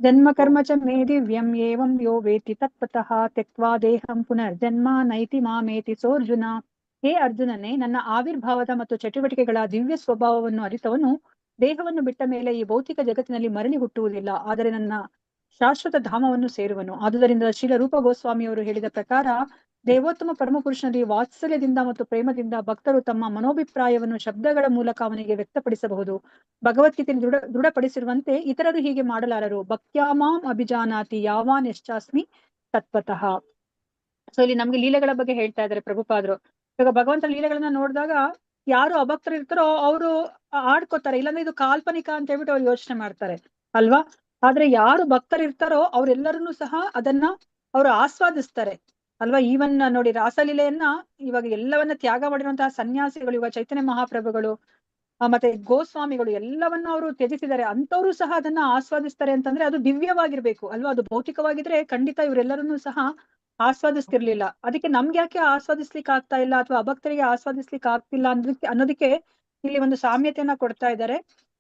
ಜನ್ಮ ಕರ್ಮ ಚ ಮೇ ದಿವ್ಯಂ ಏವಂ ಯೋ ವೇತಿ ತತ್ಪತಃ ತ್ಯಕ್ವಾ ದೇಹಂ ಪುನರ್ಜನ್ಮ ನೈತಿ ಮಾಮೇತಿ ಸೋರ್ಜುನ. ಹೇ ಅರ್ಜುನನೇ, ನನ್ನ ಆವಿರ್ಭಾವದ ಮತ್ತು ಚಟುವಟಿಕೆಗಳ ದಿವ್ಯ ಸ್ವಭಾವವನ್ನು ಅರಿತವನು ದೇಹವನ್ನು ಬಿಟ್ಟ ಮೇಲೆ ಈ ಭೌತಿಕ ಜಗತ್ತಿನಲ್ಲಿ ಮರಳಿ ಹುಟ್ಟುವುದಿಲ್ಲ, ಆದರೆ ನನ್ನ ಶಾಶ್ವತ ಧಾಮವನ್ನು ಸೇರುವನು. ಆದುದರಿಂದ ಶ್ರೀಲ ರೂಪ ಗೋಸ್ವಾಮಿಯವರು ಹೇಳಿದ ಪ್ರಕಾರ ದೇವೋತ್ತಮ ಪರಮಪುರುಷನಲ್ಲಿ ವಾತ್ಸಲ್ಯದಿಂದ ಮತ್ತು ಪ್ರೇಮದಿಂದ ಭಕ್ತರು ತಮ್ಮ ಮನೋಭಿಪ್ರಾಯವನ್ನು ಶಬ್ದಗಳ ಮೂಲಕ ಅವನಿಗೆ ವ್ಯಕ್ತಪಡಿಸಬಹುದು. ಭಗವದ್ಗೀತೆಯಲ್ಲಿ ದೃಢಪಡಿಸಿರುವಂತೆ ಇತರರು ಹೀಗೆ ಮಾಡಲಾರರು. ಭಕ್ತ್ಯಾಮಾಂ ಅಭಿಜಾನಾತಿ ಯಾವಾನ್ ಯಶ್ಚಾಸ್ಮಿ ತತ್ವತಃ. ಸೊ ಇಲ್ಲಿ ನಮ್ಗೆ ಲೀಲೆಗಳ ಬಗ್ಗೆ ಹೇಳ್ತಾ ಇದ್ದಾರೆ ಪ್ರಭುಪಾದರು. ಇವಾಗ ಭಗವಂತ ಲೀಲೆಗಳನ್ನ ನೋಡಿದಾಗ ಯಾರು ಅಭಕ್ತರು ಇರ್ತಾರೋ ಅವರು ಆಡ್ಕೋತಾರೆ, ಇಲ್ಲಾಂದ್ರೆ ಇದು ಕಾಲ್ಪನಿಕ ಅಂತ ಹೇಳ್ಬಿಟ್ಟು ಅವ್ರು ಯೋಚನೆ ಮಾಡ್ತಾರೆ ಅಲ್ವಾ. ಆದ್ರೆ ಯಾರು ಭಕ್ತರು ಇರ್ತಾರೋ ಅವ್ರೆಲ್ಲರನ್ನೂ ಸಹ ಅದನ್ನ ಅವರು ಆಸ್ವಾದಿಸ್ತಾರೆ ಅಲ್ವಾ. ಈವನ್ ನೋಡಿ, ರಾಸಲೀಲೆಯನ್ನ ಇವಾಗ ಎಲ್ಲವನ್ನ ತ್ಯಾಗ ಮಾಡಿರುವಂತಹ ಸನ್ಯಾಸಿಗಳು, ಇವಾಗ ಚೈತನ್ಯ ಮಹಾಪ್ರಭುಗಳು ಮತ್ತೆ ಗೋಸ್ವಾಮಿಗಳು ಎಲ್ಲವನ್ನ ಅವರು ತ್ಯಜಿಸಿದ್ದಾರೆ, ಅಂತವ್ರು ಸಹ ಅದನ್ನ ಆಸ್ವಾದಿಸ್ತಾರೆ ಅಂತಂದ್ರೆ ಅದು ದಿವ್ಯವಾಗಿರ್ಬೇಕು ಅಲ್ವಾ. ಅದು ಭೌತಿಕವಾಗಿದ್ರೆ ಖಂಡಿತ ಇವರೆಲ್ಲರನ್ನೂ ಸಹ ಆಸ್ವಾದಿಸ್ತಿರ್ಲಿಲ್ಲ. ಅದಕ್ಕೆ ನಮ್ಗೆ ಯಾಕೆ ಆಸ್ವಾದಿಸ್ಲಿಕ್ಕೆ ಆಗ್ತಾ ಇಲ್ಲ ಅಥವಾ ಅಭಕ್ತರಿಗೆ ಆಸ್ವಾದಿಸ್ಲಿಕ್ಕೆ ಆಗ್ತಿಲ್ಲ ಅನ್ನೋದಕ್ಕೆ ಇಲ್ಲಿ ಒಂದು ಸಾಮ್ಯತೆಯನ್ನ ಕೊಡ್ತಾ ಇದ್ದಾರೆ.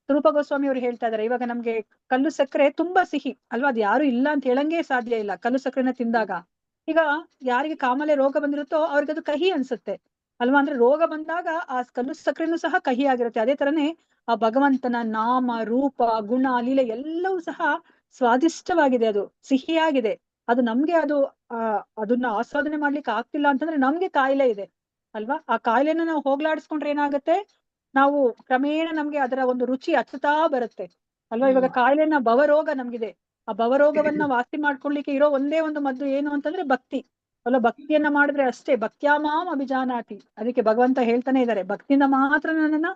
ರೂಪ ಗೋಸ್ವಾಮಿ ಅವರು ಹೇಳ್ತಾ ಇದ್ದಾರೆ, ಇವಾಗ ನಮ್ಗೆ ಕಲ್ಲು ಸಕ್ಕರೆ ತುಂಬಾ ಸಿಹಿ ಅಲ್ವಾ, ಅದು ಯಾರು ಇಲ್ಲ ಅಂತ ಹೇಳಂಗೆ ಸಾಧ್ಯ ಇಲ್ಲ. ಕಲ್ಲು ಸಕ್ಕರೆನ ತಿಂದಾಗ ಈಗ ಯಾರಿಗೆ ಕಾಮಾಲೆ ರೋಗ ಬಂದಿರುತ್ತೋ ಅವ್ರಿಗೆ ಅದು ಕಹಿ ಅನ್ಸುತ್ತೆ ಅಲ್ವಾ. ಅಂದ್ರೆ ರೋಗ ಬಂದಾಗ ಆ ಕಲ್ಲು ಸಕ್ಕರೆನೂ ಸಹ ಕಹಿ ಆಗಿರುತ್ತೆ. ಅದೇ ತರನೇ ಆ ಭಗವಂತನ ನಾಮ ರೂಪ ಗುಣ ಲೀಲೆ ಎಲ್ಲವೂ ಸಹ ಸ್ವಾದಿಷ್ಟವಾಗಿದೆ, ಅದು ಸಿಹಿಯಾಗಿದೆ. ಅದು ನಮ್ಗೆ ಅದನ್ನ ಆಸ್ವಾದನೆ ಮಾಡ್ಲಿಕ್ಕೆ ಆಗ್ತಿಲ್ಲ ಅಂತಂದ್ರೆ ನಮ್ಗೆ ಕಾಯಿಲೆ ಇದೆ ಅಲ್ವಾ. ಆ ಕಾಯಿಲೆನ ನಾವು ಹೋಗ್ಲಾಡಿಸ್ಕೊಂಡ್ರೆ ಏನಾಗುತ್ತೆ, ನಾವು ಕ್ರಮೇಣ ನಮ್ಗೆ ಅದರ ಒಂದು ರುಚಿ ಹಚ್ಚುತ್ತಾ ಬರುತ್ತೆ ಅಲ್ವಾ. ಇವಾಗ ಕಾಯಿಲೆನ ಭವರೋಗ ನಮ್ಗಿದೆ, ಆ ಭವರೋಗವನ್ನ ವಾಸಿ ಮಾಡ್ಕೊಳ್ಲಿಕ್ಕೆ ಇರೋ ಒಂದೇ ಒಂದು ಮದ್ದು ಏನು ಅಂತಂದ್ರೆ ಭಕ್ತಿ ಅಲ್ಲ. ಭಕ್ತಿಯನ್ನ ಮಾಡಿದ್ರೆ ಅಷ್ಟೇ. ಭಕ್ತ್ಯಾಮಾಂ ಅಭಿಜಾನಾತಿ, ಅದಕ್ಕೆ ಭಗವಂತ ಹೇಳ್ತಾನೆ ಇದ್ದಾರೆ, ಭಕ್ತಿಯಿಂದ ಮಾತ್ರ ನನ್ನನ್ನ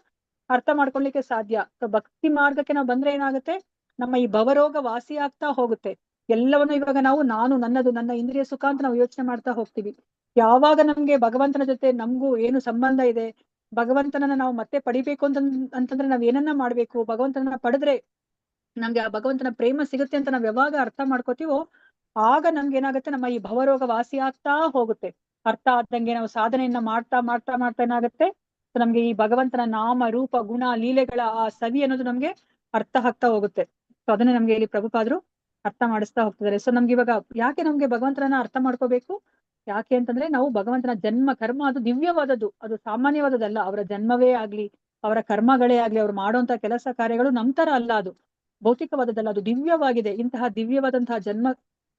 ಅರ್ಥ ಮಾಡ್ಕೊಳ್ಲಿಕ್ಕೆ ಸಾಧ್ಯ. ಸೊ ಭಕ್ತಿ ಮಾರ್ಗಕ್ಕೆ ನಾವು ಬಂದ್ರೆ ಏನಾಗುತ್ತೆ, ನಮ್ಮ ಈ ಭವರೋಗ ವಾಸಿ ಆಗ್ತಾ ಹೋಗುತ್ತೆ. ಎಲ್ಲವನ್ನು ಇವಾಗ ನಾವು ನಾನು ನನ್ನದು ನನ್ನ ಇಂದ್ರಿಯ ಸುಖ ಅಂತ ನಾವು ಯೋಚನೆ ಮಾಡ್ತಾ ಹೋಗ್ತೀವಿ. ಯಾವಾಗ ನಮ್ಗೆ ಭಗವಂತನ ಜೊತೆ ನಮ್ಗೂ ಏನು ಸಂಬಂಧ ಇದೆ, ಭಗವಂತನನ್ನ ನಾವು ಮತ್ತೆ ಪಡಿಬೇಕು ಅಂತಂದ್ರೆ ನಾವ್ ಏನನ್ನ ಮಾಡ್ಬೇಕು, ಭಗವಂತನನ್ನ ಪಡೆದ್ರೆ ನಮ್ಗೆ ಆ ಭಗವಂತನ ಪ್ರೇಮ ಸಿಗುತ್ತೆ ಅಂತ ನಾವ್ ಯಾವಾಗ ಅರ್ಥ ಮಾಡ್ಕೋತೀವೋ ಆಗ ನಮ್ಗೆ ಏನಾಗುತ್ತೆ, ನಮ್ಮ ಈ ಭವರೋಗ ವಾಸಿ ಆಗ್ತಾ ಹೋಗುತ್ತೆ. ಅರ್ಥ ಆದಂಗೆ ನಾವು ಸಾಧನೆಯನ್ನ ಮಾಡ್ತಾ ಮಾಡ್ತಾ ಮಾಡ್ತಾ ಏನಾಗುತ್ತೆ, ನಮ್ಗೆ ಈ ಭಗವಂತನ ನಾಮ ರೂಪ ಗುಣ ಲೀಲೆಗಳ ಆ ಸವಿ ಅನ್ನೋದು ನಮ್ಗೆ ಅರ್ಥ ಆಗ್ತಾ ಹೋಗುತ್ತೆ. ಸೊ ಅದನ್ನ ನಮ್ಗೆ ಇಲ್ಲಿ ಪ್ರಭುಪಾದರು ಅರ್ಥ ಮಾಡಿಸ್ತಾ ಹೋಗ್ತಿದ್ದಾರೆ. ಸೊ ನಮ್ಗೆ ಇವಾಗ ಯಾಕೆ ನಮ್ಗೆ ಭಗವಂತನನ್ನ ಅರ್ಥ ಮಾಡ್ಕೋಬೇಕು, ಯಾಕೆ ಅಂತಂದ್ರೆ ನಾವು ಭಗವಂತನ ಜನ್ಮ ಕರ್ಮ ಅದು ದಿವ್ಯವಾದದ್ದು, ಅದು ಸಾಮಾನ್ಯವಾದದ್ದಲ್ಲ. ಅವರ ಜನ್ಮವೇ ಆಗ್ಲಿ, ಅವರ ಕರ್ಮಗಳೇ ಆಗ್ಲಿ, ಅವ್ರು ಮಾಡುವಂತ ಕೆಲಸ ಕಾರ್ಯಗಳು ನಮ್ ತರ ಅಲ್ಲ, ಅದು ಭೌತಿಕವಾದದ್ದಲ್ಲ, ಅದು ದಿವ್ಯವಾಗಿದೆ. ಇಂತಹ ದಿವ್ಯವಾದಂತಹ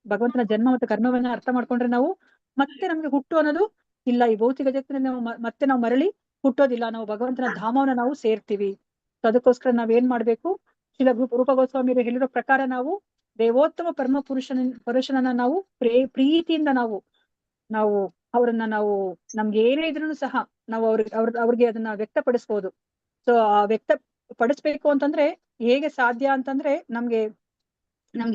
ಭಗವಂತನ ಜನ್ಮ ಮತ್ತು ಕರ್ಮವನ್ನ ಅರ್ಥ ಮಾಡ್ಕೊಂಡ್ರೆ ನಾವು ಮತ್ತೆ ನಮ್ಗೆ ಹುಟ್ಟು ಅನ್ನೋದು ಇಲ್ಲ. ಈ ಭೌತಿಕ ಜಗತ್ತಿನಲ್ಲಿ ನಾವು ಮತ್ತೆ ನಾವು ಮರಳಿ ಹುಟ್ಟೋದಿಲ್ಲ, ನಾವು ಭಗವಂತನ ಧಾಮವನ್ನ ನಾವು ಸೇರ್ತೀವಿ. ಸೊ ಅದಕ್ಕೋಸ್ಕರ ನಾವ್ ಏನ್ ಮಾಡ್ಬೇಕು, ರೂಪ ಗೋಸ್ವಾಮಿಯರು ಹೇಳಿರೋ ಪ್ರಕಾರ ನಾವು ದೇವೋತ್ತಮ ಪರಮ ಪುರುಷನನ್ನ ನಾವು ಪ್ರೀತಿಯಿಂದ ನಾವು ಅವರನ್ನ ನಮ್ಗೆ ಏನೇ ಇದ್ರೂ ಸಹ ನಾವು ಅವ್ರಿಗೆ ಅದನ್ನ ವ್ಯಕ್ತಪಡಿಸ್ಬೋದು. ಸೊ ಆ ವ್ಯಕ್ತಪಡಿಸ್ಬೇಕು ಅಂತಂದ್ರೆ ಹೇಗೆ ಸಾಧ್ಯ ಅಂತಂದ್ರೆ ನಮ್ಗೆ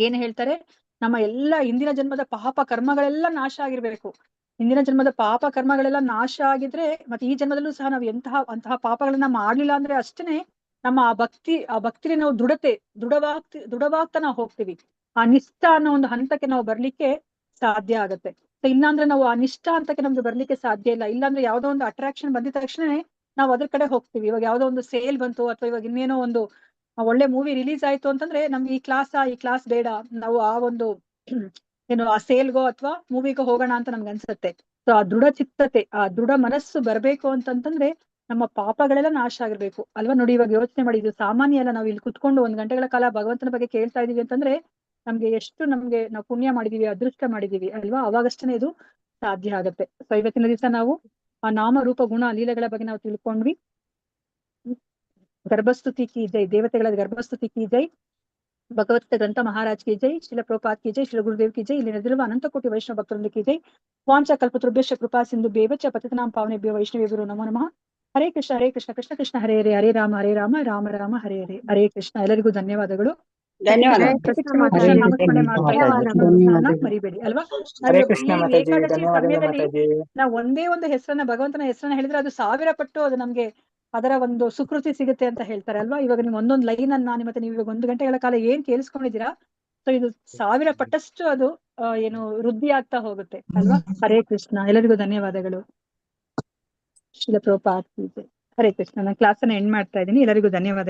ಏನ್ ಹೇಳ್ತಾರೆ, ನಮ್ಮ ಎಲ್ಲ ಹಿಂದಿನ ಜನ್ಮದ ಪಾಪ ಕರ್ಮಗಳೆಲ್ಲ ನಾಶ ಆಗಿರ್ಬೇಕು. ಹಿಂದಿನ ಜನ್ಮದ ಪಾಪ ಕರ್ಮಗಳೆಲ್ಲ ನಾಶ ಆಗಿದ್ರೆ ಮತ್ತೆ ಈ ಜನ್ಮದಲ್ಲೂ ಸಹ ನಾವು ಅಂತಹ ಪಾಪಗಳನ್ನ ಮಾಡ್ಲಿಲ್ಲ ಅಂದ್ರೆ ಅಷ್ಟೇನೆ ನಮ್ಮ ಆ ಭಕ್ತಿಲಿ ನಾವು ದೃಢವಾಗ್ತಾ ನಾವು ಹೋಗ್ತೀವಿ. ಆ ನಿಷ್ಠ ಅನ್ನೋ ಒಂದು ಹಂತಕ್ಕೆ ನಾವು ಬರ್ಲಿಕ್ಕೆ ಸಾಧ್ಯ ಆಗತ್ತೆ. ಸೊ ಇಲ್ಲಾಂದ್ರೆ ನಾವು ಆ ನಿಷ್ಠ ಹಂತಕ್ಕೆ ನಮ್ಗೆ ಬರ್ಲಿಕ್ಕೆ ಸಾಧ್ಯ ಇಲ್ಲ. ಇಲ್ಲಾಂದ್ರೆ ಯಾವ್ದೋ ಒಂದು ಅಟ್ರಾಕ್ಷನ್ ಬಂದಿದ ತಕ್ಷಣ ನಾವು ಅದ್ರ ಕಡೆ ಹೋಗ್ತೀವಿ. ಇವಾಗ ಯಾವ್ದೋ ಒಂದು ಸೇಲ್ ಬಂತು ಅಥವಾ ಇವಾಗ ಇನ್ನೇನೋ ಒಂದು ಒಳ್ಳೆ ಮೂವಿ ರಿಲೀಸ್ ಆಯ್ತು ಅಂತಂದ್ರೆ ನಮ್ಗೆ ಈ ಕ್ಲಾಸ್ ಬೇಡ, ನಾವು ಆ ಒಂದು ಏನು ಆ ಸೇಲ್ಗೋ ಅಥವಾ ಮೂವಿಗೋ ಹೋಗೋಣ ಅಂತ ನಮ್ಗೆ ಅನ್ಸುತ್ತೆ. ಸೊ ಆ ದೃಢ ಚಿತ್ತತೆ, ಆ ದೃಢ ಮನಸ್ಸು ಬರ್ಬೇಕು ಅಂತಂತಂದ್ರೆ ನಮ್ಮ ಪಾಪಗಳೆಲ್ಲ ನಾಶ ಆಗಿರ್ಬೇಕು ಅಲ್ವಾ. ನೋಡಿ ಇವಾಗ ಯೋಚನೆ ಮಾಡಿ, ಇದು ಸಾಮಾನ್ಯ ಅಲ್ಲ. ನಾವು ಇಲ್ಲಿ ಕುತ್ಕೊಂಡು 1 ಗಂಟೆಗಳ ಕಾಲ ಭಗವಂತನ ಬಗ್ಗೆ ಕೇಳ್ತಾ ಇದೀವಿ ಅಂತಂದ್ರೆ ನಮ್ಗೆ ಎಷ್ಟು ನಾವು ಪುಣ್ಯ ಮಾಡಿದೀವಿ, ಅದೃಷ್ಟ ಮಾಡಿದೀವಿ ಅಲ್ವಾ. ಅವಾಗಷ್ಟೇ ಇದು ಸಾಧ್ಯ ಆಗತ್ತೆ. ಸೊ ಇವತ್ತಿನ ದಿವಸ ನಾವು ಆ ನಾಮ ರೂಪ ಗುಣ ಲೀಲೆಗಳ ಬಗ್ಗೆ ನಾವು ತಿಳ್ಕೊಂಡ್ವಿ. ಗರ್ಭಸ್ತುತಿ ಕಿ ಜೈ, ದೇವತೆಗಳ ಗರ್ಭಸ್ತುತಿ ಕಿ ಜೈ, ಭಗವತ್ ಗ್ರಂಥ ಮಹಾರಾಜ್ ಕಿ ಜೈ, ಶಿಲ ಪ್ರಭುಪಾದ್ ಕಿ ಜೈ, ಶಿಲ ಗುರುದೇವ್ ಕಿ ಜೈ, ಇಲ್ಲಿ ನಡೆದಿರುವ ಅನಂತ ಕೋಟಿ ವೈಷ್ಣವ ಭಕ್ತರಿಂದ ಕಿ ಜೈ. ವಾಂಚ ಕಲ್ಪತೃಭ್ಯಶ್ಚ ಕೃಪಾ ಸಿಂಧು ಬೇವಚ ಪತಿತನಾಂ ಪಾವನೇಭ್ಯೋ ವೈಷ್ಣವೇಭ್ಯೋ ನಮೋ ನಮಃ. ಹರೇ ಕೃಷ್ಣ ಕೃಷ್ಣ ಕೃಷ್ಣ ಹರೇ ಹರೇ, ಹರೇ ರಾಮ ರಾಮ ರಾಮ ಹರೇ ಹರೇ. ಹರೇ ಕೃಷ್ಣ. ಎಲ್ಲರಿಗೂ ಧನ್ಯವಾದಗಳು. ಧನ್ಯವಾದ. ಪ್ರತಿಕ್ಷಣ ನಾಮಸ್ಮರಣೆ ಮಾಡ್ತಾ ಇರೋದನ್ನ ಮರಿಬೇಡಿ ಅಲ್ವಾ. ಹರೇ ನಾವು ಕೃಷ್ಣ ಈ ಮಾತಾಜಿ, ಏಕಾದಶಿ ಧನ್ಯವಾದಗಳು ಸಮಯದಲ್ಲಿ ಮಾತಾಜಿ. ನಾವು ಒಂದೇ ಒಂದು ಹೆಸರನ್ನ, ಭಗವಂತನ ಹೆಸರನ್ನ ಹೇಳಿದ್ರೆ ಅದು 1000 ಪಟ್ಟು ಅದು ನಮ್ಗೆ ಅದರ ಒಂದು ಸುಕೃತಿ ಸಿಗುತ್ತೆ ಅಂತ ಹೇಳ್ತಾರೆ ಅಲ್ವಾ. ಇವಾಗ ನೀವು ಒಂದೊಂದು ಲೈನ್ ಅನ್ನ ಮತ್ತೆ ನೀವು ಇವಾಗ 1 ಗಂಟೆಗಳ ಕಾಲ ಏನ್ ಕೇಳಿಸ್ಕೊಂಡಿದ್ದೀರಾ, ಸೊ ಇದು 1000 ಪಟ್ಟಷ್ಟು ಅದು ಏನು ವೃದ್ಧಿ ಆಗ್ತಾ ಹೋಗುತ್ತೆ ಅಲ್ವಾ. ಹರೇ ಕೃಷ್ಣ. ಎಲ್ಲರಿಗೂ ಧನ್ಯವಾದಗಳು. ಶಿಲ ಪ್ರಭುಪಾದ್ ಕಿ ಜೈ. ಹರೇ ಕೃಷ್ಣ. ನಾನು ಕ್ಲಾಸ್ ಅನ್ನ ಎಂಡ್ ಮಾಡ್ತಾ ಇದ್ದೀನಿ. ಎಲ್ಲರಿಗೂ ಧನ್ಯವಾದ.